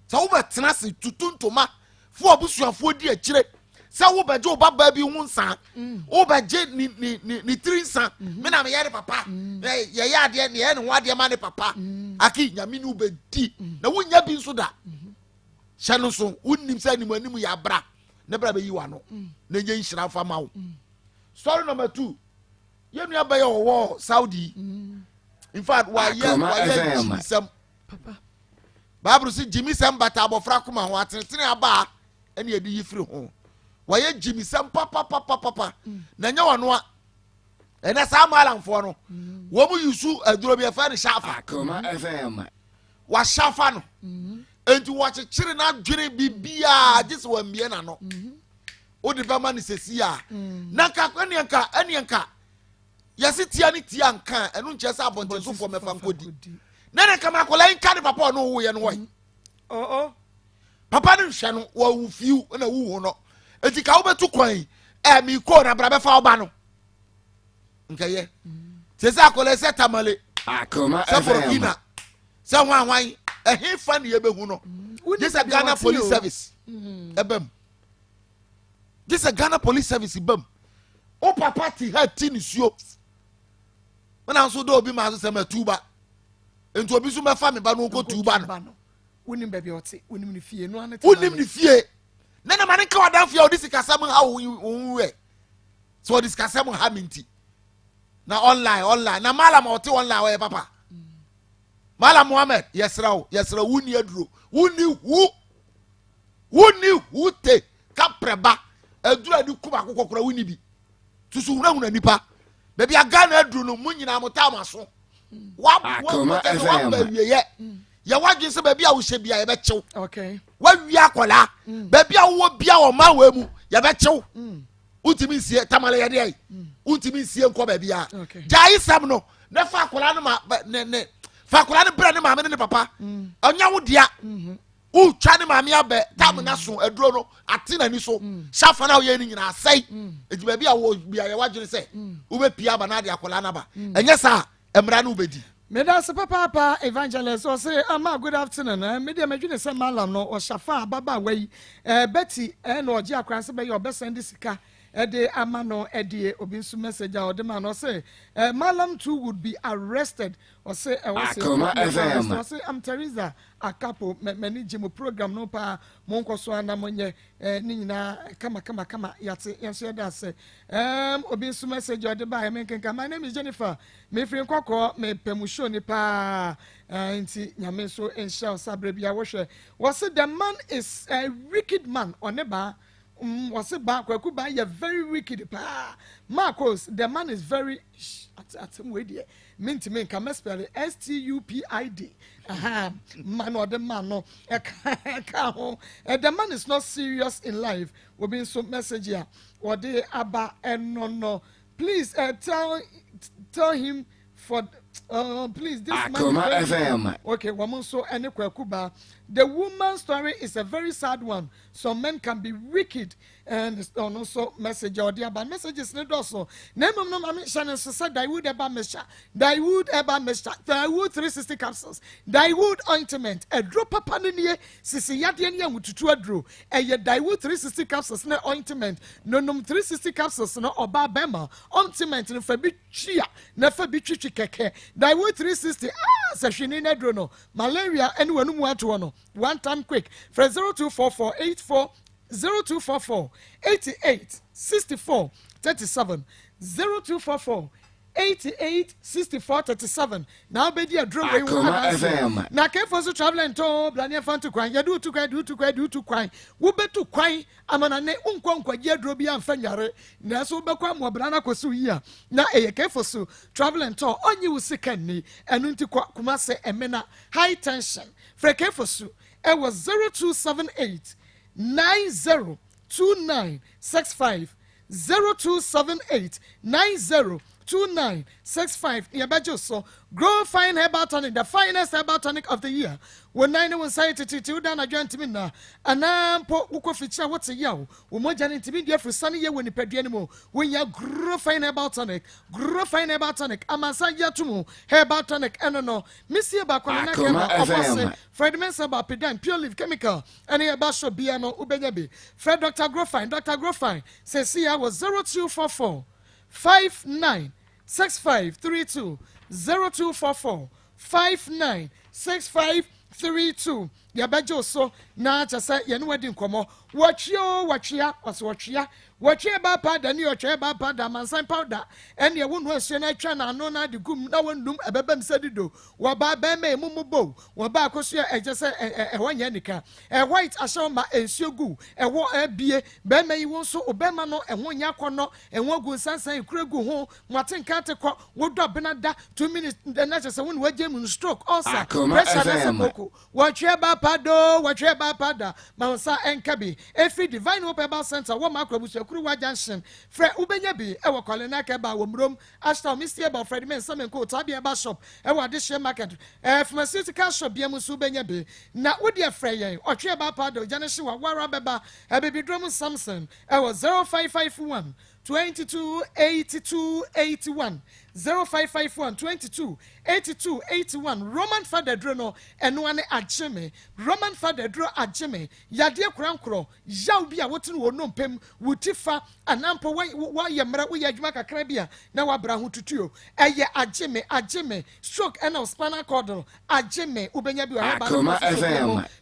sɛ wobɛtena se tutu ntoma fo abusuafoɔ di akyire sɛ wobɛgye wo babaa bi ho nsa wobɛgye ne tiri nsa me na meyɛ ne papa yɛyɛ adeɛ ne yɛyɛ ne ho adeɛ ma ne papa aki nyame ne wobɛdi na wonya bi nso da hyɛ no so wonnim sɛ animanim yɛ abra ne bra bɛyi wa no na nyɛ nhyira mfa ma wo story number 2 yɛnua bɛyɛ wɔwɔ Saudi in fact wayɛ jimisɛm Bible sɛ jimisɛm bata abɔfra koma ho atenetene aba ɛne yɛde yi firi ho wayɛ jimisɛm papapapapa na nyɛ wɔno a ɛnɛ saa maalamfoɔ no wɔ mu yusu aduro bi ɛfɛ ne hyafa Akoma FM wahyafa no enti wɔkyekyere n'adwene bibia gye sɛ wɔmmie na no wode bɛma ne sɛsi a na ɛneɛnka yɛse tia ne tia nka ɛno nkyɛ sɛ abɔntensofoɔ mɛfa nkɔdi na ne kama akɔla nka ne papa ɔno woyɛ no wɔi papa no nhwɛ no wɔwo fiw na wowo no enti ka wobɛto kwan meekoo na bra bɛfa woba no nkɛyɛ sɛ sɛ akɔla sɛ tamale Akoma sɛ FM forokina sɛ hwan ɛhe fa ne yɛbɛhu no gye sɛ Ghana Police Service ɛbam gye sɛ Ghana Police Service bam wo papa ti ha ti ne suo wona nso dɛ obi ma so sɛ matuba enti obi so mɛfa me ba no nkɔ tuba no wonim baabi ɔte wonim ne fie no ane wonim ne fie na na mane ka wadamfie a wode sikasɛm ha wo wuɛ sɛ wode sikasɛm ha me nti na online na malam ɔte online wɔyɛ papa Malam Mohammed yɛsrɛ woni aduro woni hu te kaprɛba aduro adi kuma akokɔkora woni bi susu huna nipa baabi agana aduro no mu nyina motama so Akoma FM yɛwadwen sɛ baabi a wohyɛ bia yɛbɛkyew wawie akɔla baabi a wowɔ bia wɔ ma wɔ mu yɛbɛkyew wontimi nsie tamale yɛde ai wontimi nsie nkɔ baabi a gyae sɛm no ne fa akɔla no ma ne fa akɔla no brɛ ne maame ne papa ɔnya wo dea wotwa ne maame abɛ tam na so aduro no ate n'ani so hyafa no a woyɛ no nyinaa sɛe ɛnti baabi a wɔ bia yɛwadwene sɛ wobɛpia aba na ade akɔla no aba ɛnyɛ saa mmara no wobɛdi meda se papa evangelist o say ama good afternoon me dey medwene se malam no o shafa baba wai Betty na oje akran se be your best send sika de ama no de obi nsu message a ode ma no say malam too would be arrested or say I say I'm Teresa Akapo manage my program no pa monko so ana monye ni nyina kama yate yenso da say obi nsu message ode ba me kenka my name is Jennifer me free nkokɔ me pemusho ni pa nti nyame so enhia sabre bia wo hwɛ was the man is a wicked man oneba was ba kwaku ba you very wicked pa Maa Akos the man is very at we dey mint can spell it STUPID man or the man no the man is not serious in life we been so message here or they aba and no please tell him for Please, this Akoma man. FM. Okay, woman so any kwekuba. The woman's story is a very sad one. Some men can be wicked, and also message or the about messages not also. Name no mami Shannon said Dawood eba mesha, Dawood eba mesha, Dawood 360 capsules, Dawood ointment, a drop up on the sisi yadi eni amututu adro, a ye Dawood 360 capsules na ointment, no 360 capsules no oba bema ointment no fabi chia, na fabi chichi keke, Dawood 360 sashini na dro no malaria and wanu muatu no. One time quick for 0244 88 64 37 0244 88 64 37. Now be a drum way. Now care for the traveling to Blania fan to cry. You do to cry, do to cry. We bet to cry. I'm an ane unkwa ye drobi and fanyare. Naso bakwa mwabrana kosu here. Na e care for so traveling to on you second ni and unti kumase emena high tension. For care for so. It was 0278 902965 0278 902965. Yabajo so grow fine herbal tonic, the finest herbal tonic of the year. When 9 society to down a joint to na and po uko feature what's a yow. When more journey to be there for sunny year when you pay anymore. When you grow fine herbal tonic, Amasa Yatumu, herbal tonic, and no, Missy Bakwana, Fred Mensa Bapidan, pure leaf chemical, and a basho biano ubegabi. Fred Dr. Grofine says, see, I was 0244 596532 0244 596532. Yabajo so na chasa yenu wedding komo watchia ba powder ni ochia ba powder mansan powder and ye wonu asue na twa na no na de gum na wonum ebebem sedido wa ba be me mumubo wa ba akoso ejese ehwanya nika white ashoma ensuegu ewo abie be me yi wonso obema no ehwonya kono enwogu sansan ikuregu ho mwatenka teko wodo benada 2 minutes na chese wonu wagem stroke also pressure na sekoko watchia ba pada mansa enkabi every divine hope about center wo makrobusu kuru junction fre ubenya bi e wo kwale na ka ba wo mrom ashta mr about Fred men some ko tabia ba shop e wo adehye market pharmaceutical shop bia musu ubenya bi na wo de fre yen otwe ba pada janehye wa wara beba e bibidrom Samson e wo 0551 228281 0551 228281 Roman Father Drono eno ane ageme Roman Father Dro ageme yade krankro yaw bia wotu no nompem wutifa anampo wa yemra wo yadwuma kakra bia na wabra ho tutuo eye ageme stroke ena spinal cord ageme ubenya bi wa ba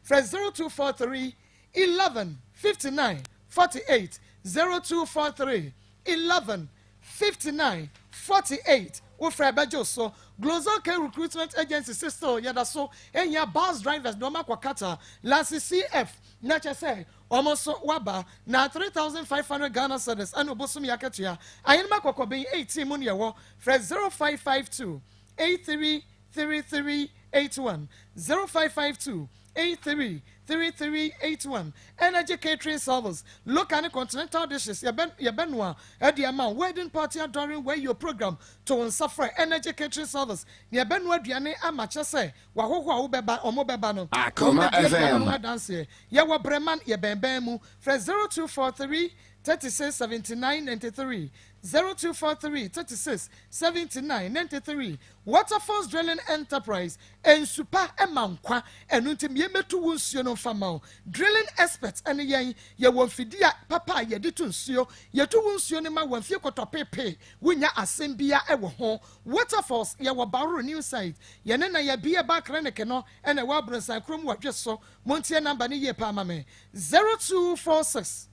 fresh 0243 11 59 48 0243 11 59 48. Ufra Bajo so Global Care Recruitment Agency sister yada so enya bus drivers no makwakata last CF nature say almost waba na 3,500 Ghana cedis and obosum yaketia ayenma kokobe 18 mun yewo fresh 0552 833381 0552 833381 Energy Catering Service look and continental dishes yabenwa ediama wedding party during where your program to suffer Energy Catering Service yabenwa duane amacha say wahoho ubeba omobeba no Akoma FM dance yawa breman yebemben mu fresh 0243 36 79 93 0243 36 79 93 Waterfalls Drilling Enterprise and Super Emankwa and Untimiemetu Wuncio no Famao Drilling Experts and Yan ya wonfidia papa ya dituncio ya tu wuncio ne ma wonfie kotopepe wunya asembia ewo ho Waterfalls ya wabaru new site ya nena ya bia ba clinic no ene wa bronsan krom wadweso montie number ni ye pa mame 0246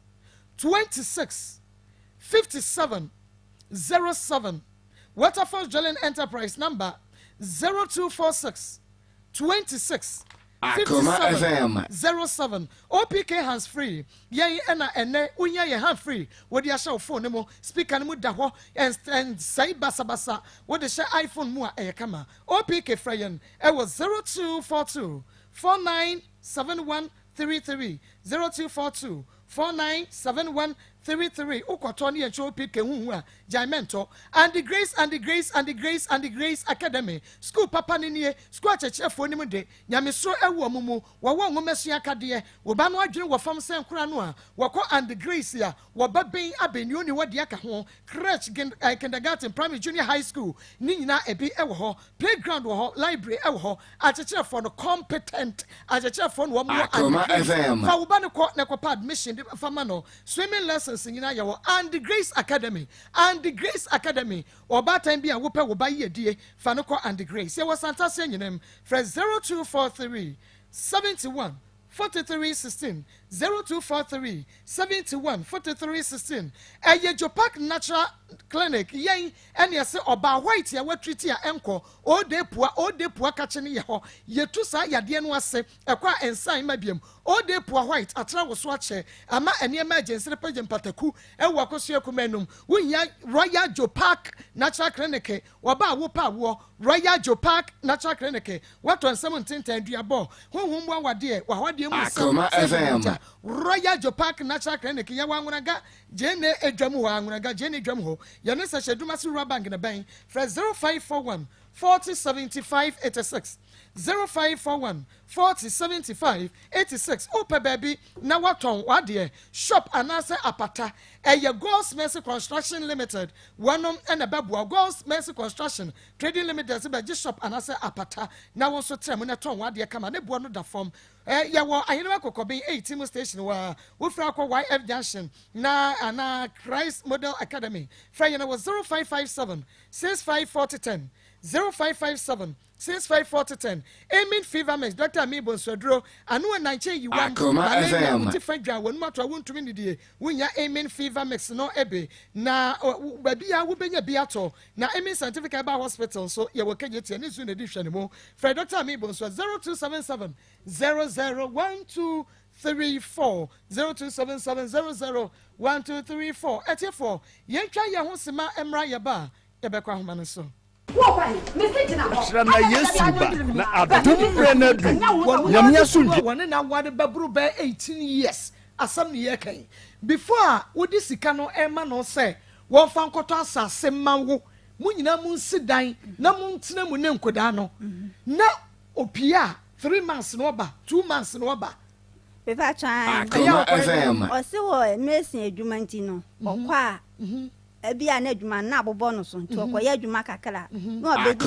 26 57 07 Waterfalls Drilling Enterprise number 0246 26 5707 OPK hands free yen ena ene unya ye hand free wo dia show phone mo speaker mu da ho and say basabasa wo de share iPhone mu a e kama OPK frayen e was 0242 497133 0242 497133 33 ukotoni and show pick a Jamento and the Grace and the Grace and the Grace and the Grace Academy school papa nini school church for ni mude nyamiso ewo mumu wawo ngomesia kadie woba no adwene wo fam sen kura no a wako and the Grace ya woba ben abenyu ni wadi aka ho crèche kindergarten primary junior high school ni nyina ebi ewo ho playground wo ho library ewo ho acheche for no competent acheche for no wo Akoma FM fa woba no ko na ko admission fama no swimming lessons nyina yawo and the Grace Academy and the Grace Academy oba time bi a wo pe wo ba ye die fa no ko and the Grace ye was santase nyinem fresh 0243 71 4316 0243 71 4316 Jopak Natural Clinic yen ene se oba white ya watriti ya enko o de pua kache ne ye ho yetu sa yade no ase ekwa ensan mabiem o de pua white atra wo so ache ama ene emergency repagem pataku ewo akoso akumanum wunya Royal Jopak Natural Clinic oba wo pa wo Royal Jopak Natural Clinic wato 17 duabo honhom wa wade wa wade mu Akoma FM Royal Jopak Natural Clinic ya wangunaga jene edwamu wa wangunaga jene edwamu ho ya ne sa sheduma si bank na ban fresh 0541 4075 86 0541 4075 86 ope baby na waton wade shop anase apata eye God's Mercy Construction Limited wanom ena babu God's Mercy Construction Trading Limited se be shop anase apata na won so trem na ton wade kama ne bo no da form ya wo ahenema kokoben 18 station wa wo fra akọ YF Junction na ana Christ Model Academy fra yana was 0557 654010 0557 654010 Amin Fever Mix Dr. Amibon Sodro anu na nche yi wan Akoma FM tifadwa won matwa won tumi ne die wonya Amin Fever Mix no ebe na babi ya wo benya biato na Amin Scientific Herbal Hospital so ye wo kaje tie ne su na di hwene mo fra Dr. Amibon so 0277 001234 0277 001234 84 yentwa ye ho sema emra ye ba ye bekwa homa no so na Yesu ba na adom brena du nyamia sunje wone na wade baburu be 18 years asam ne ye kan before wodi sika no ema no se won fa nkoto asase manwo munyina mu nsidan na mu ntena mu ne nkoda no na opia 3 months no ba 2 months no ba Pepa chan Akoma FM osi wo mesin adwuma ntino okwa ebi a na adwuma na abobo no so nti okoye adwuma kakra no obedi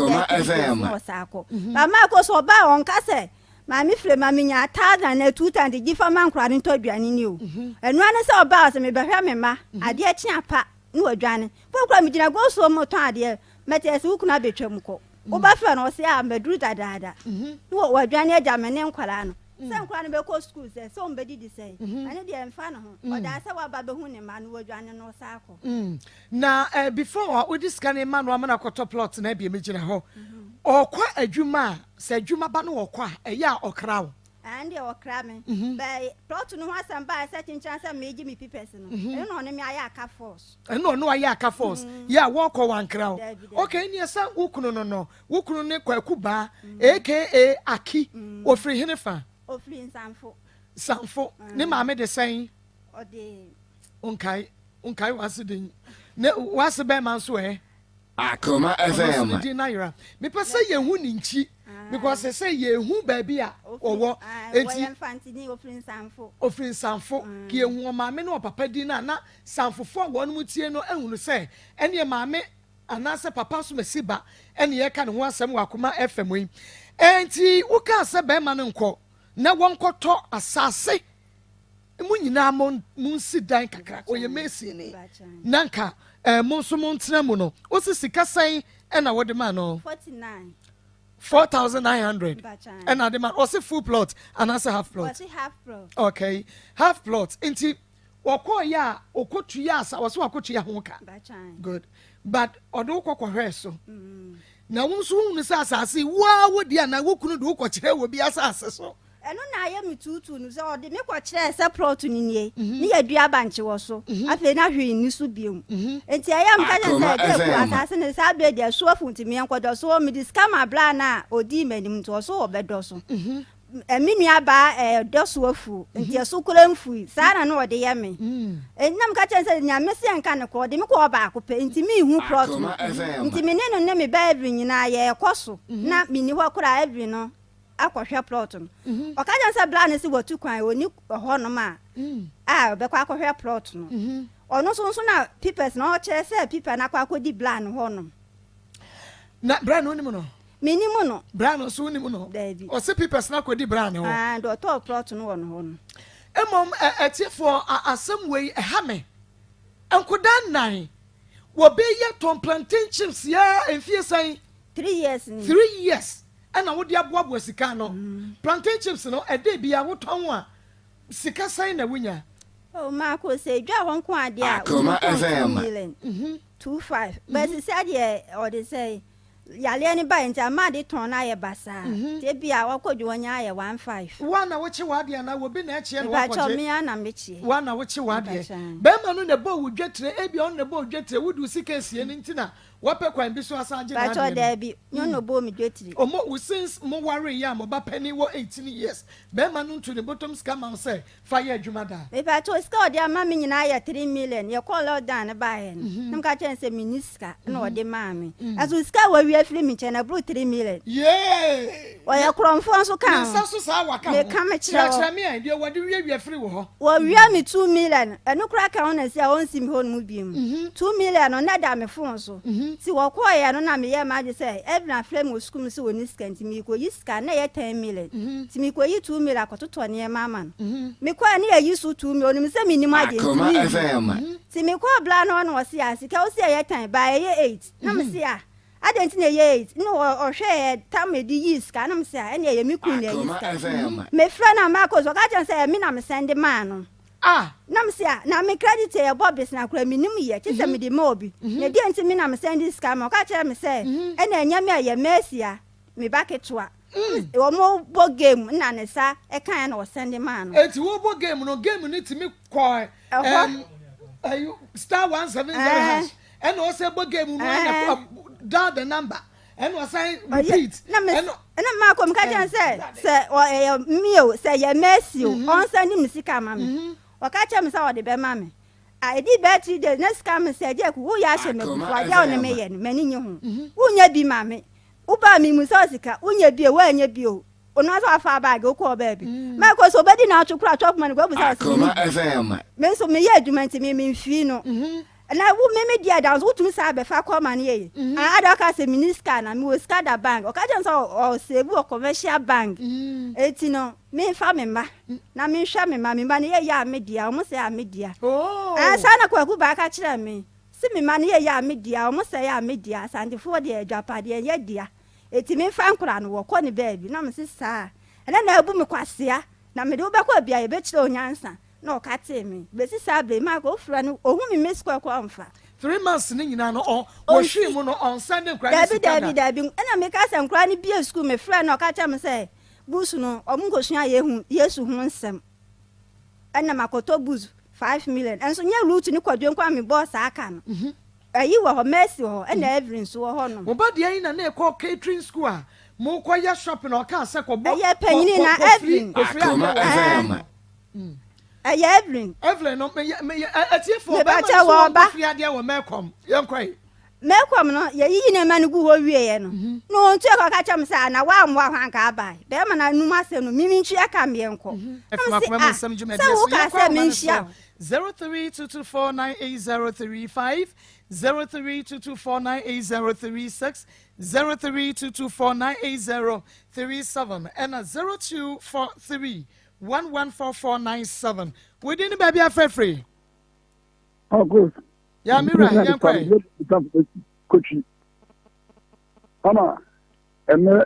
no sako ba Maa Akos oba onka se mami fle mami nya 1000 na 2000 gifa man kra nto aduane ni o enu ane se oba se me behwe me ma ade a chi apa ni wadwane pokra mi gina go so mo ton ade mete se ukuna betwam ko oba fe no se a maduru dadada ni wadwane adwame ne nkwala no se nkwala no be ko school se so mbedi di se ane de emfa no ho oda se wa ba be hu ne ma no wadwane no sako na before we discuss ma no amana koto plot na bia me gina ho okwa adwuma se adwuma ba no okwa eya okra wo ande okra me be plot no hasam ba se chinchan se meji mi pipes no e no ne me aya aka force no aya aka force ya wo ko wankra wo okay ni esa ukunu no ukunu ne kwaku ba aka aki ofri henefa ofri sanfo ne maame de sen ode unkai wasiden ne wasbe man so Akoma FM di naira me pese ye hu ni nchi because say ye hu ba bi a owo enti ofrin sanfo ki ehu maame ne papa di na sanfofo won mu tie no ehunu se ene maame anase papa so mesiba ene ye ka ne ho asem wa Akoma FM yi enti wo ka se be ma ne nko na won koto asase mu nyina mo nsidan kakra oye mesi ne nanka monso montena mu no osi sika sai na wode ma no 4900 and the man osi full plot and as half plot okay half plot enti woko ya okotu ya asa osi wakotu ya ho ka good but odo kokohwe so na wonso hunu sa asase wa wodi ana wokunu do kokire wo bi asase so eno na aye mitutu nu se ode me kwa kire se plot ni nie ni yadua banche wo so afi na hwe ni so biom enti aye am ka se de ku asase ne sa be so funti me enkodo so me diska ma bla na odi manim to so obedo so mini aba dosu afu nti asukura mfu saa na no de ye me nam ka chen say nya me se nka ne ko de me ko ba ko pe nti mi hu plot nti me ne no ne me ba every nyina ye koso na mini ho kura every no akohwe plot no o ka chen say bla ne se watu kwan oni ho no ma be kwa akohwe plot no ono so na papers na o che say paper na kwa akodi bla no ho no na bra no ni mo no minimum no brano so ni mu no o se papers na kwedi brano ho do to plot no won ho no emom etiefo asem wei ha me enkoda nan wo be ye ton plantain chips ya enfie san 3 years ni 3 years ana wo de aboabo sika no plantain chips no ede bia wo ton a sika san na wunya o ma ko se dwa won ko ade a Akoma FM 25 but se ade o de say yale ni ba nti ama de ton na ye basa te bia wakodu wonya ye 15 wana wo chi wade na wo bi na eche no wakoje ba cho me ana mechi wana wo chi wade be ma no ne bo wo dwetire ebi on ne bo dwetire wudu sika sie ni ntina wape kwan bi so asaje na ba cho da bi nyo no bo mi dwetire omo wo since mo worry ya mo ba pani wo 18 years be ma no to the bottom scam am say fire adwuma da me ba cho ska odi ama me nyina ye 3 million ye call out down ba ye no ka chen se miniska na odi ma me azu ska wa wi afri mi chen na bro 3 million yeah o ye kromfo so kan sa so sa wa kan me ka me chira me ai de wodi wi afri wo ho wo wi mi 2 million enu kra ka on se on sim ho no bi mu 2 million no na da me fon so si wo ko ye no na me ye ma je say every flame wo school se woni scanti mi ko yi scan na ye 10 million ti mi ko yi 2 million akototo ne mama no me ko ani ye yi su 2 million mi se mi ni ma je ti mi ko bla no no se ya sika o se ye 10 ba ye 8 na me se ya adenti na ye 8 no o hwe tam edi yi scan na me se ya ene ye mi ku na yi scan me fra na Maa Akos o ka chen say me na me send man no na me sia na me credit e bobis na kura minim ye ti se me di ma obi na di enti me na me send this scam o ka kire me say e na enya me aye mesia me baketwa wo mo bo game na ne sa e kan na o send man no enti wo bo game no game ni ti me ko ayu star 170 hash e na o se bo game no na down the number and was saying repeat na Maa Akos ka kire say o mi o say ye mercy on send me sika ma me waka che me say o de be ma me I did bet you the next come say je ku ya she me ku ya o ne me ye mani nyi ho unya bi ma me u ba mi mu so sika unya bi e wa nya bi o ono so afa bag o ko ba bi Maa Akos obedi na atwukura chop man go bu say Akoma FM me so me ye adwuma nti me mfi no na wo me dia dance wo tumi sa be fa Akoma ne ye ada ka se minister na me wo skada bank o ka jen so o sebu o commercial bank eti no me fa me ma na me hwa me ma ne ye ya media o mo se ya media sa na kwaku ba ka kire me se me ma ne ye ya media o mo se ya media sandefo de adwapade ye dia eti me fa nkura no wo ko ne baabi na me se sa na abu me kwasea na me de wo be kwa bia ye be kire onyansa no ka te me be si sa be Maa Akos ofura no ohun mi miss kwa amfa 3 months ni nyina no o hwe mu no on Sunday nkra ni sika dabi na me ka se nkra ni bia school me frɛ no ka cha me say bus no omungosua yesu hu nsem ana makoto bus 5 million enso nya root ni kwadwe nkwa me boss aka no ayi wo ho mercy ho na every so ho no mo ba de ayi na e call catering school a mo kwa ya shop na o ka se ko bo ayi panyini na every Evelyn no me atiefo ba cha wo ba fi ade wo mekom yenkwai mekom no ye yi na ma no gu ho wie ye no no ntu e ka cha me sa na wa mo ahwan ka ba be ma na num asem no mimi ntwi aka me enko Akoma nsam dwuma de so ka se me nhia 0322498035 0322498036 0322498037 and 0243114497 within the baby are free. Oh, good. Yeah, Mira, yeah, quite. Coaching. Mama, and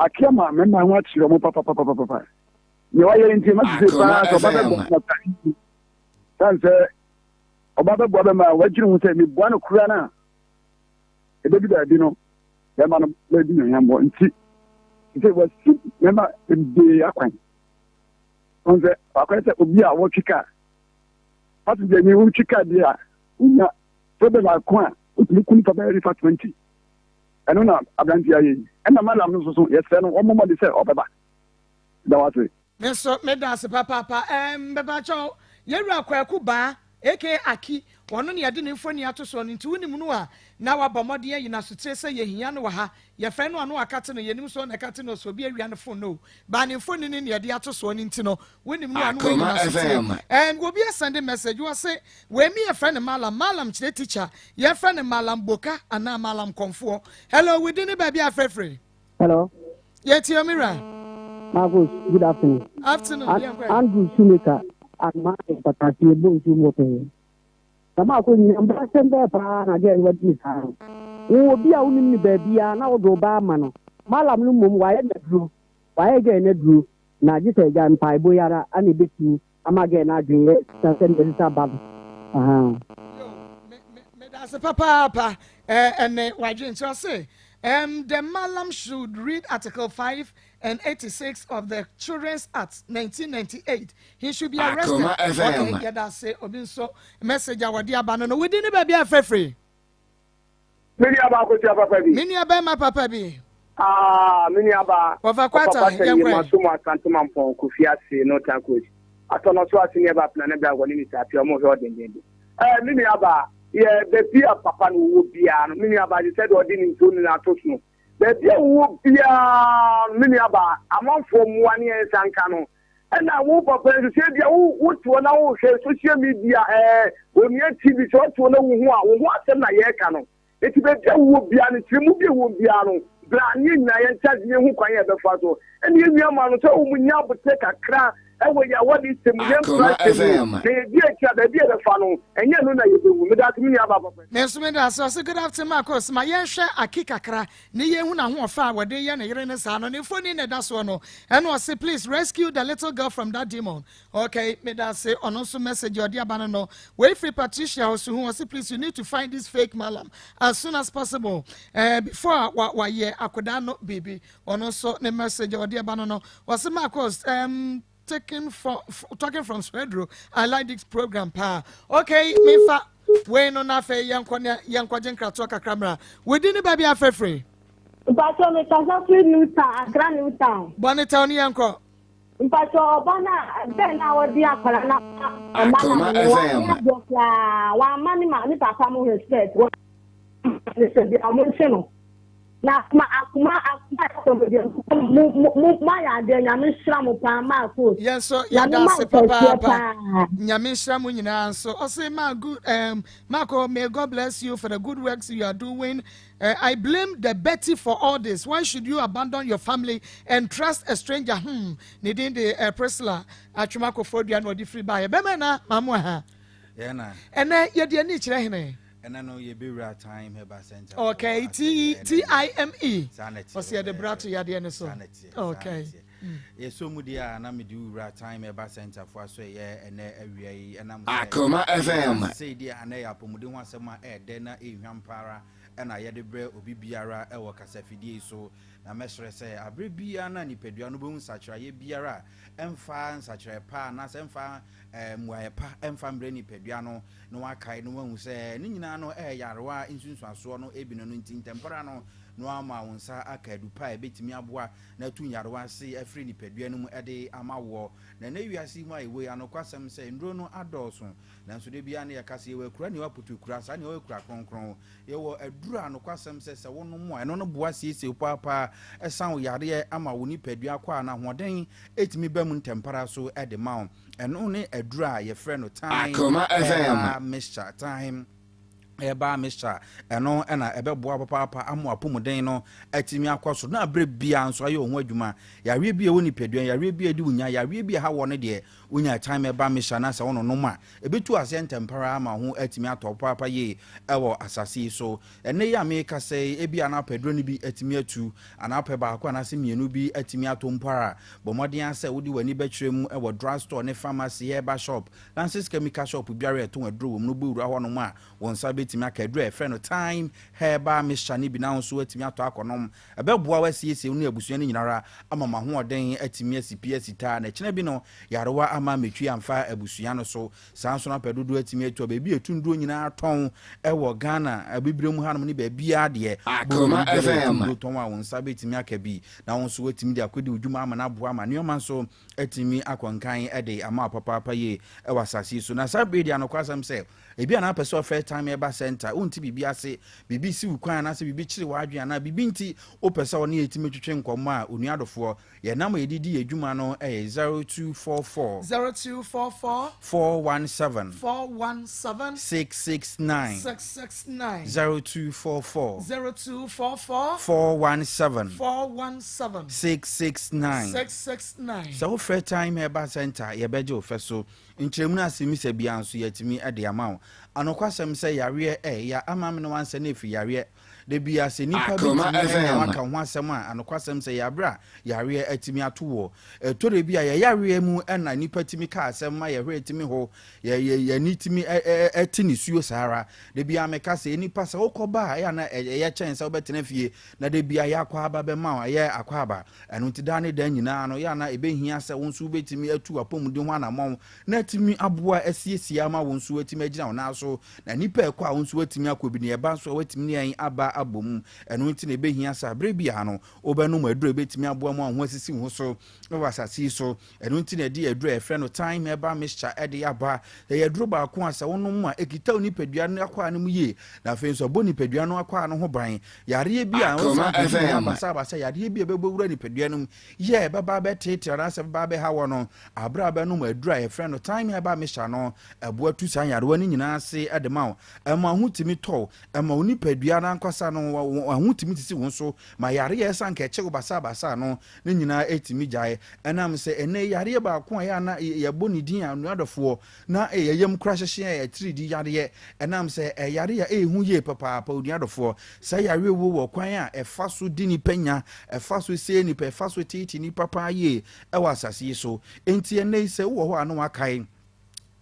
Akoma, remember what you papa. You are in Timothy, Obaba Bobama, what you say, me one Kurana. A baby that you know, the man lady in one. It was remember the Aquan. On the Aquata Ubia, what chica. What is the new chica, dear? Una, Tobel Aquan, who couldn't prepare for 20. I don't know, Abantia, and the man, yes, and one moment they say, Obaba. da wase me so me da se papa beba cho yewura kwaku ba aka aki wono ne yade ne mfoni ato so no nti wonim no a na wabamode yi na so tire se yehia no wa ha ye fe no ano akate no yenim so na akate no so bi awia no phone no ba ne mfoni ne yade ato so no nti no wonim no ano yi na so tire wo bi send message wo say we me ye friend malam chire teacher ye friend malam boka ana malam konfo hello we didn't baby afrefre hello yet your mirror Maa Akos, good afternoon. Andrew Shoemaker at Maa Akos, Bonjour. The Maa Akos, I'm back there for again what is happening. Oh, be out in the baby, and I'll go by man. Malam Lumum, why again a drew? Now just a gun pie boyara, and a bit too. I'm again, I drink it, send the suburb. That's a papa, and why didn't you say? The Malam should read Article 5 and 86 of the Children's Act 1998. He should be arrested. Okay, yeah, that's it. Obinso message our dear Banana. We didn't be a free. Mini aba my papa be. Mini aba. Over quarter, young man. Masuma Santuman for Kufiasi, no tankuj. I don't know what in about Planeta when it's at your more than Mini aba. Yeah, the beer papa would be mini about you said or didn't do in our total. The beer would be mini about among from 1 year and cano. And I won't papa to say, what to allow social media, when your TV show to know what them like cano. It would be an movie would be on. Brand new, I tell you who can have the photo. And you young man, so we now would take a crown. What is the good afternoon, Marcos. My young share a kikakra, near one far where they and the phone in that's one. And was say, please rescue the little girl from that demon. Okay, may that say on also message your dear Banano. Wait for Patricia also who was say, please, you need to find this fake malam as soon as possible. Before what year I could not baby on also the message your dear Banano was Marcos. Talking from Swedro. I like this program, pa. Okay, me fa. When on afe young kwajen kratoka camera. We didn't baby afe free. Mpacho me kasa free new town, Accra new town. Bonita ni yanko. Mpacho bana ben na wodi akwala na. Akoma FM. Wa mani ma ni papa mo respect. Ni se bi amonse na akuma ya de nyame hira mo pa Maa Akos. Yes, so ya da se papa. Nyame hira mo nyina so. O say ma good Marco, may God bless you for the good works you are doing. I blame the Betty for all this. Why should you abandon your family and trust a stranger? Needing the Priscilla Achumako Fodua no di free buy. Be na mamu ha. Yeah na. Ene ye de ni kire hene. And I know you be right time here by center. Okay, TIME. What's the brato ya de so? Okay. Yes, so mudia na me do right time here by center for so yeah and area and I'm Akoma FM. Say dear and I apomudi wan sema then na ehwampara and I de bre obi biara e wo kasafidie so na mesre say abre bia na nipadua no bo nsachira ye biara emfa nsachira pa na se emfa mwaye pa emfa mbre nipadua no no akai no wan say ni nyina no yarewa nsunsuaso no ebino no ntintempara no no ama wonsa akadu pa ebetimi aboa na tu yarewa se afri nipadua no mu ede amawo na wiase mu ayewe anokwasem say ndro no adolso na nso de bia na yakase ye wakura ne waputu kura sa ne wakura kronkron ye wo aduru anokwasem se wono mo eno no boa siesie papa esan yare ama wo nipadua kwa na hoden etimi bam ntempara so ede mawo eno ne aduru a ye frɛ no time Akoma FM Mr. Time eba Mr. eno na ebeboa papa amu apomuden no atimi akwaso na abre bia nso aye ohun adwuma yare bia woni padua yare bia di unya yare bia ha woni de unya time eba Mr. na se wono no ma ebetu ase ntempara ama ho atimi atọ papa ye ewo asase so ene ya me ka se ebia na padua ni bi atimi atu ana pa ba akwa na se mienu bi atimi atọ mpara bomodin ase wodi wani bekyerem ewo drugstore ne pharmacy eba shop Lances chemical shop biara eto aduro wo no buru ho no ma won sabe betimi aka aduru friend time heba Mr. ni bi na nso atimi ato akonom ebeboa wasiesie unu abusua ni nyinara ama mahoɔden atimi asipi asita na kyena bi no yarewa ama metwi amfa abusua no so sanso na pedodo atimi atu bebi etunduo nyina ton ɛwɔ Ghana abibremu hanom ni bebia de Akoma FM ton wa wonsa betimi aka bi na wonso atimi de akodi udwuma ama na boa ama nneoma nso atimi akwankan ɛde ama papa ye ɛwɔ asase so na sabe dia no kwasam sɛ ebi ana pɛ sɛ first time eba center unti bibi ase bibi si ukwan na se bibi kyire wadwe na bibi nti o pɛ sɛ ɔne yɛtimi twetwe nkɔmɔ a onuadofo yɛ nam yɛdidi adwuma no ɛyɛ 0244 417 669 0244 417 669 so first time eba center yɛbɛgye ofɛ so nkyerɛmu na asemi sɛ bia nso yɛtimi ɛde ama wo anokwasɛm sɛ yareɛ ya ama me no wansa na efi yareɛ de bia sɛ nipa bi aka ho asɛm a anokwasɛm sɛ yabra yareɛ atimi ato wɔ ɛtore bi a yareɛ mu ɛna nipa timi ka asɛm ma yɛhwɛ timi ho yɛ ni timi ɛte ne suo sahara de bia meka sɛ nipa sɛ wokɔba ya na ɛyɛ kyɛn sɛ wobɛtena fie na de bia yɛ akɔ aba bɛma wo ɛyɛ akɔ aba ɛno nti da ne da nyinaa no ya na ɛbɛhia sɛ wo nso wobɛtimi atu apɔmuden ho anamɔn na timi aboa asiesie ama wo nso atimi agyina wo na so na nipa ɛkɔ a wo nso atimi akɔ bi ne ɛba nso watimi ne yɛn aba abom ɛno nti na ɛbɛhia sɛ abrɛ bia no wobɛnom aduro ɛbɛtimi aboa mu a ho asisi ho so ɛwɔ asase so ɛno nti na ɛde aduro ɛfrɛ no time ɛba mixture ɛde aba ɛyɛ aduro baako a sɛ wonom a ɛkita wo nipadua no akɔ a no mu yie na afei nso ɔbɔ nipadua no akɔ a no ho ban yareɛ bi a abasa yareɛ bi a ɛbɛbɔwura nipadua no mu yɛ ɛbɛba bɛtete anaasɛ bɛba bɛha wɔ no abrɛ a bɛnom aduro a ɛfrɛ no time ɛba mixture no ɛboa tu saa yarewa no nyinaa se ɛde ma wo ɛma ho timi tɔ ɛma wo nipadua no ankasa no ho timi tisi wo so ma yareɛ ɛsa nka ɛkyɛ wo basa no ne nyinaa ɛtimi gyae ɛnam sɛ ɛnɛ yareɛ baako a yɛ na yɛbɔ ne din a nuadɔfoɔ na ɛyɛyam kora hyehyɛ ɛtiri di yareɛ ɛnam sɛ ɛyareɛ ɛhu yie papaapa nuadɔfoɔ sɛ yareɛ wo wɔ kwan a ɛfa so di nipa nya ɛfa so sie nipa ɛfa so titi nipa paa yie ɛwɔ asase yi so enti ɛnɛ sɛ wɔ hɔ a no wakae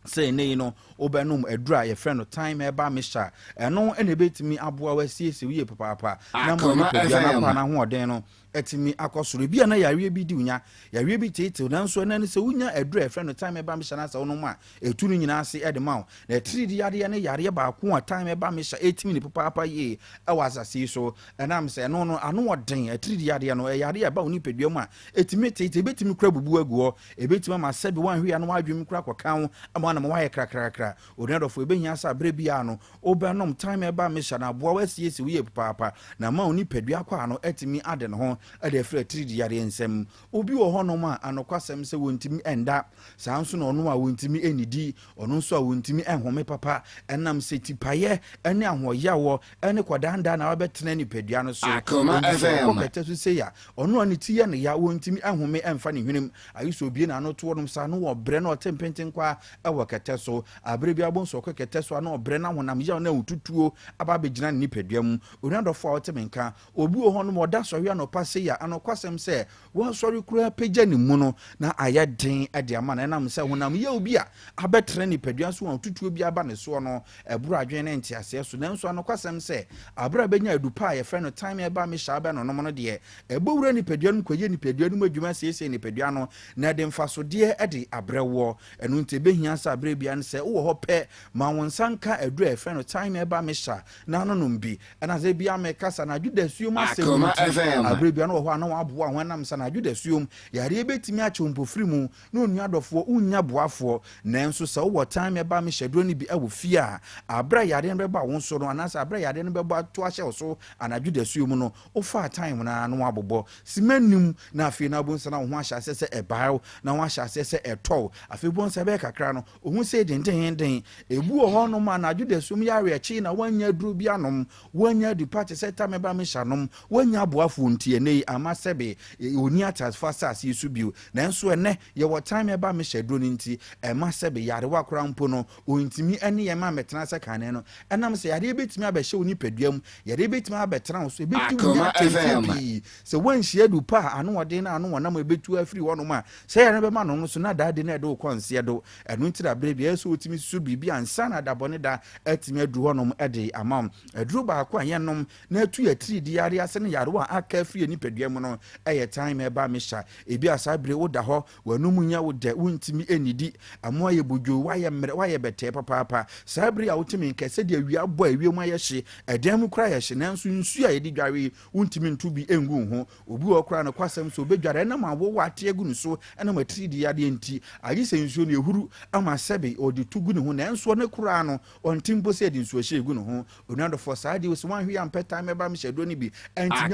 sɛ ne no obɛnom adura yɛfrɛ no time ɛba mixture ɛno ɛna ɛbɛtumi aboa wasiesie wie papaapa na mo ne pedua na ho ɔden no ɛtumi akɔsoro bi na yareɛ bi di unya yareɛ bi tete nanso ɛna ne sɛ unya adura yɛfrɛ no time ɛba mixture na sɛ wonom a ɛtu no nyinaa se ɛde ma wo na ɛtiri di yareɛ ne yareɛ baako a time ɛba mixture ɛtumi ne papaapa yie ɛwɔ asase so ɛnam sɛ ɛno no ano ɔden ɛtiri di yareɛ no yareɛ ɛba wo ne pedua mu a ɛtumi tete ɛbɛtumi kura bubu agu hɔ ɛbɛtumi ama sɛ bi wanhwɛ no wadwem kura kɔka ho ama na wayɛ krakrakra onadɔfo ɛbɛhia sɛ abrɛ bia no wobɛnom time ɛba mixture na aboa wasiesie woyɛ papaapa na ma wo ne pedua kɔ a no ɛtumi ade ne ho ɛde afiri atiri di yareɛ nsɛm obi wɔ hɔnom a anokwasɛm sɛ wɔntumi ɛnda saa nso na ɔno a wɔntumi ɛnidi ɔno nso a wɔntumi ɛnhome papa ɛnam sɛ tipayɛ ɛne ahoɔyɛwɔ ɛne kɔdandaa na wabɛtena nipadua no so kɔkɛtɛ so sɛ ya ɔno a ne ti yɛ ne ya wɔntumi ɛnhome ɛmfa ne hwenem ayi sɛ obie na ano toɔ nom saa no wɔ brɛ na ɔte mpenten kwa ɛwɔ kɛtɛ so abrɛ bi abɔ nso ɔkɔ kɛtɛ so na ɔbrɛ na honam yɛ na wotutuo aba bɛgyina ne nipadua mu onadɔfo a ɔte menka obi wɔ hɔnom ɔda sɔre anɔpa sɛ ya anokwasɛm sɛ wɔasɔre kura pagya ne mu no na ayɛ den ɛde ama na ɛnam sɛ honam yɛ obi a abɛtrɛ nipadua so wotutuo bi aba ne soɔ no ɛboro adwene ne nteaseɛ so nanso anokwasɛm sɛ abrɛ bɛnya adupa a yɛfrɛ no time ɛba mehyɛ bɛ no nom no deɛ ɛbɔwura nipadua no kɔyɛ nipadua no mu adwuma siesie nipadua no na ɛde mfasodeɛ ɛde abrɛwɔ ɛno nti ɛbɛhia sɛ abrɛ bia no sɛ wowɔ hɔ pɛ ma wo nsa nka adura ɛfrɛ no time ɛba mehyɛ na anonom bi ɛna sɛ bia mɛkasa na adwo da suom asɛm abrɛ bia no wɔ hɔ a na waboa ho ɛnam sɛ na adwo da suom yareɛ bɛtumi akyɛ mpofiri mu na onuadɔfoɔ wonya boafoɔ nanso sɛ wowɔ time ɛba mehyɛ duro no bi ɛwɔ fie a abrɛ yareɛ no bɛba wo nso no anaasɛ abrɛ yareɛ no bɛbɔ ato ahyɛ wo so anadwo da suom no wofaa time na no wabobɔ simanim na afei na abonsa na wo ho ahyɛ asɛ sɛ ɛbaew na ho ahyɛ asɛ sɛ ɛtɔw afei bonsa bɛyɛ kakra no ohun sɛ dendenden ebu wɔ hɔ nom a anadwo da suom yɛ awerɛkye na wanya duro bi anom wanya dupate sɛ time ɛba mehyɛ nom wanya aboafoɔ nti ɛnɛ ene ama sebe oni atasfo asase yesu bio nanso ene ye wo time eba me hyedo no nti ema sebe yare wa kora mpo no ontimi ene ye ma metena se kane no enam se yare betimi abehye oni paduam yare betimi abetena so ebetu nya tempi se wanhie du pa ano wode na ano wonam ebetu afiri wono ma se yare be ma no so na daade na edo konse do eno ntira bere bia so otimi su bibi ansa na dabone da atimi adu wonom ede amam aduru ba kwa yenom na atu ya tri di yare ase ne yare wa aka afiri ni paduam no eye time eba me hya ebi asabere wo da ho wanum nya wo de wontimi enidi amo ye bodwo wa ye mere wa ye bete papa sabere a wotimi nkese de awia bo awia mu ayehye edem kura yehye nanso nsu a ye di dware wontimi ntu bi engu ho obi wo kura no kwasem so bedware na ma wo wate egu no so na ma tri di yare enti ayi se nsu no ehuru ama sebe odi tugu ne ho nanso ne kura no ontimpo se di nsu hye egu no ho onado for side we so wan hwe am peta me ba me hyedo ni bi enti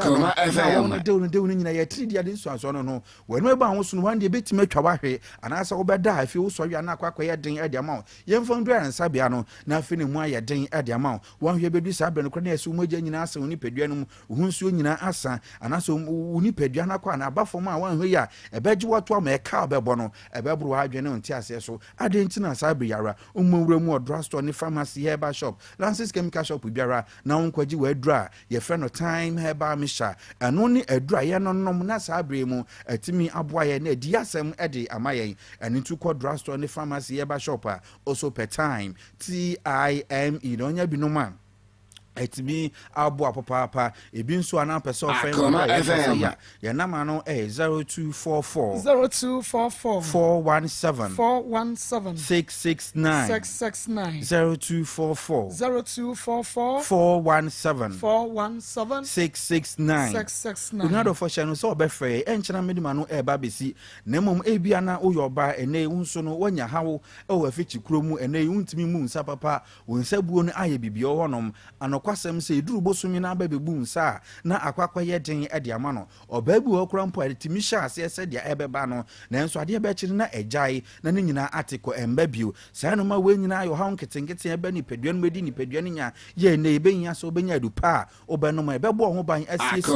na de no nyina ye tri di yare nsu aso no no wenu eba ho so no wan de betime atwa wahwe anasa wo beda afi wo so hwe na akwakoye den ade ama yemfo ndo ansa bia no na afi ne mu aye den ade ama wan hwe bedu sa bere no kra na ese umogya nyina asa oni padua no hu nsuo nyina asa anasa oni padua na kwa na abafom a wan hwe ya ebeji woto ama eka obebo no ebebru ha adwene nti ase so ade nti na sa bere yara umwura mu drugstore ni pharmacy herbal shop Lances chemical shop biara na wonkwaji wa adura ye frɛ no time herbal misha eno ni adura ye no nom na sa bere mu atimi aboa ye na adi asem ede amaye eni tu kɔ drugstore ni pharmacy herbal shop also per time time onya binoma etimi abo apapa ebi nso ana pese ofen ya nama no 0244 417 669 0244 417 669 unado for channel so obefre enchena medima no eba besi na mom ebia na uyoba ene nso no wanya hawo e afichi kromu ene untimi mu nsa papa wonsabuo no aye bibio honom kwasem se duru bosumi na ababebu nsa na akwakwaye den ede ama no obabu okura mpo atimi sha ase se de ebeba no na enso ade ebe kire na ejai na ne nyina atiko embabio sa no ma we nyina yo ha nketenkete ebe ni padua no medi ni padua no nya ye na ebe nya so benya dupa obeno ma ebebo ho ban asiesi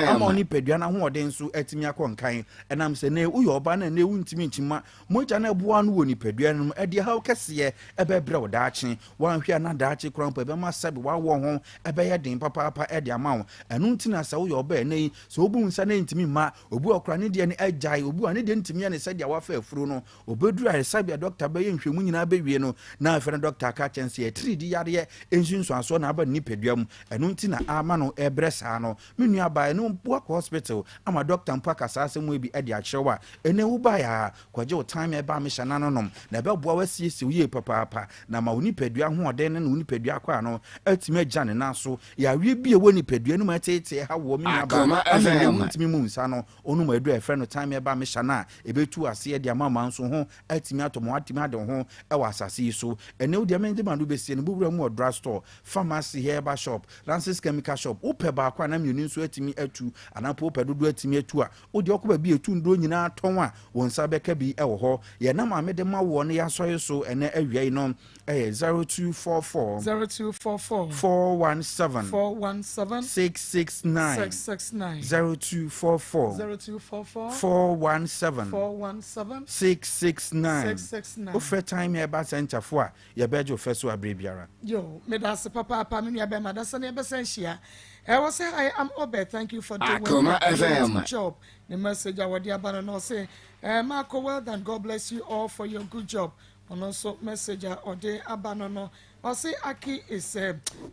ama oni padua na ho ode nso atimi akonkan enam se na uyo oba na na wuntimi nchima moja na eboa no woni padua no ede ha kese ebe bre odaache wan hwia na daache kura mpo ebe ma sabe wa wo ho ebe ye den papa ede amawo enu ntina sa wo yo ba nei so obu nsa na ntimi ma obu okra ne de ne agai obu ane de ntimi ne se de wa fa afuru no obeduru asabe doctor be ye nhwemu nyina be wie no na afa doctor ka chense e 3D yare ensunsu aso na aba ni peduam enu ntina ama no ebre sa no menu aba no bo hospital ama doctor mpa kasa asemu ebi ede akyewa ene wo ba ya kwaje o time e ba me hya nanonom na be bo awasiesi wo ye papa na ma oni pedua ho ode ne oni pedua kwa no atime jane na so ya wie bie woni padua no matete ha wo mi aba amene wuntimi mu nsa no onu ma edu efre no time e ba me hya na ebetu ase de amama nso ho atimi atomo atimi ade ho e wa asase so ene wo de amende manu besie no bubura mu drugstore pharmacy herbal shop Lances chemical shop upe ba kwa na mienu nso atimi atu anapo upe dodo atimi atu a wo de okoba bi etu ndo nyina ton a wonsa beka bi e wo ho ye na ma me de ma wo ne ya soye so ene awiai no 0244 417 669 0244 417 669 offer time here ba center for ya bejo feso abrebiara yo me da se papa me nua be ma da se ne be senhia I will say I am Obed. Thank you for doing the job. The message I would abandon no say, Maa Akos, well done. God bless you all for your good job. And also message or de abandon. I say Aki is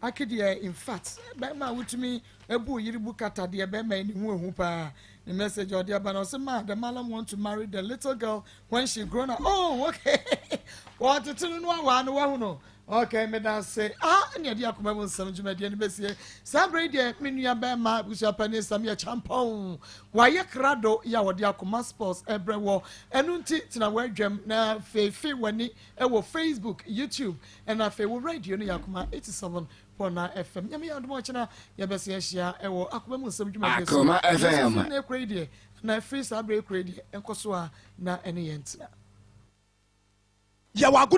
Aki dear. In fact, Bema with me ebu yiribu kata dear Bema in who the message or the abandon. Say ma the malam want to marry the little girl when she grown up. Oh, okay. What to tell no one no. Okay, me da say nya dia Akoma mu nsam dwumade ne besie sabre dia menua ba ma busia pani sam ya champon wa ye krado ya wode Akoma sports ebrewo enu nti tina wadwam na fefe wani e wo Facebook, YouTube and na fe wo radio ne Akoma 87 Pona FM nyame ya ndmo chena ya besie hia e wo Akoma mu nsam dwumade Akoma FM na kredi na free sabre kredi enkoso a na ene yentina ya wagu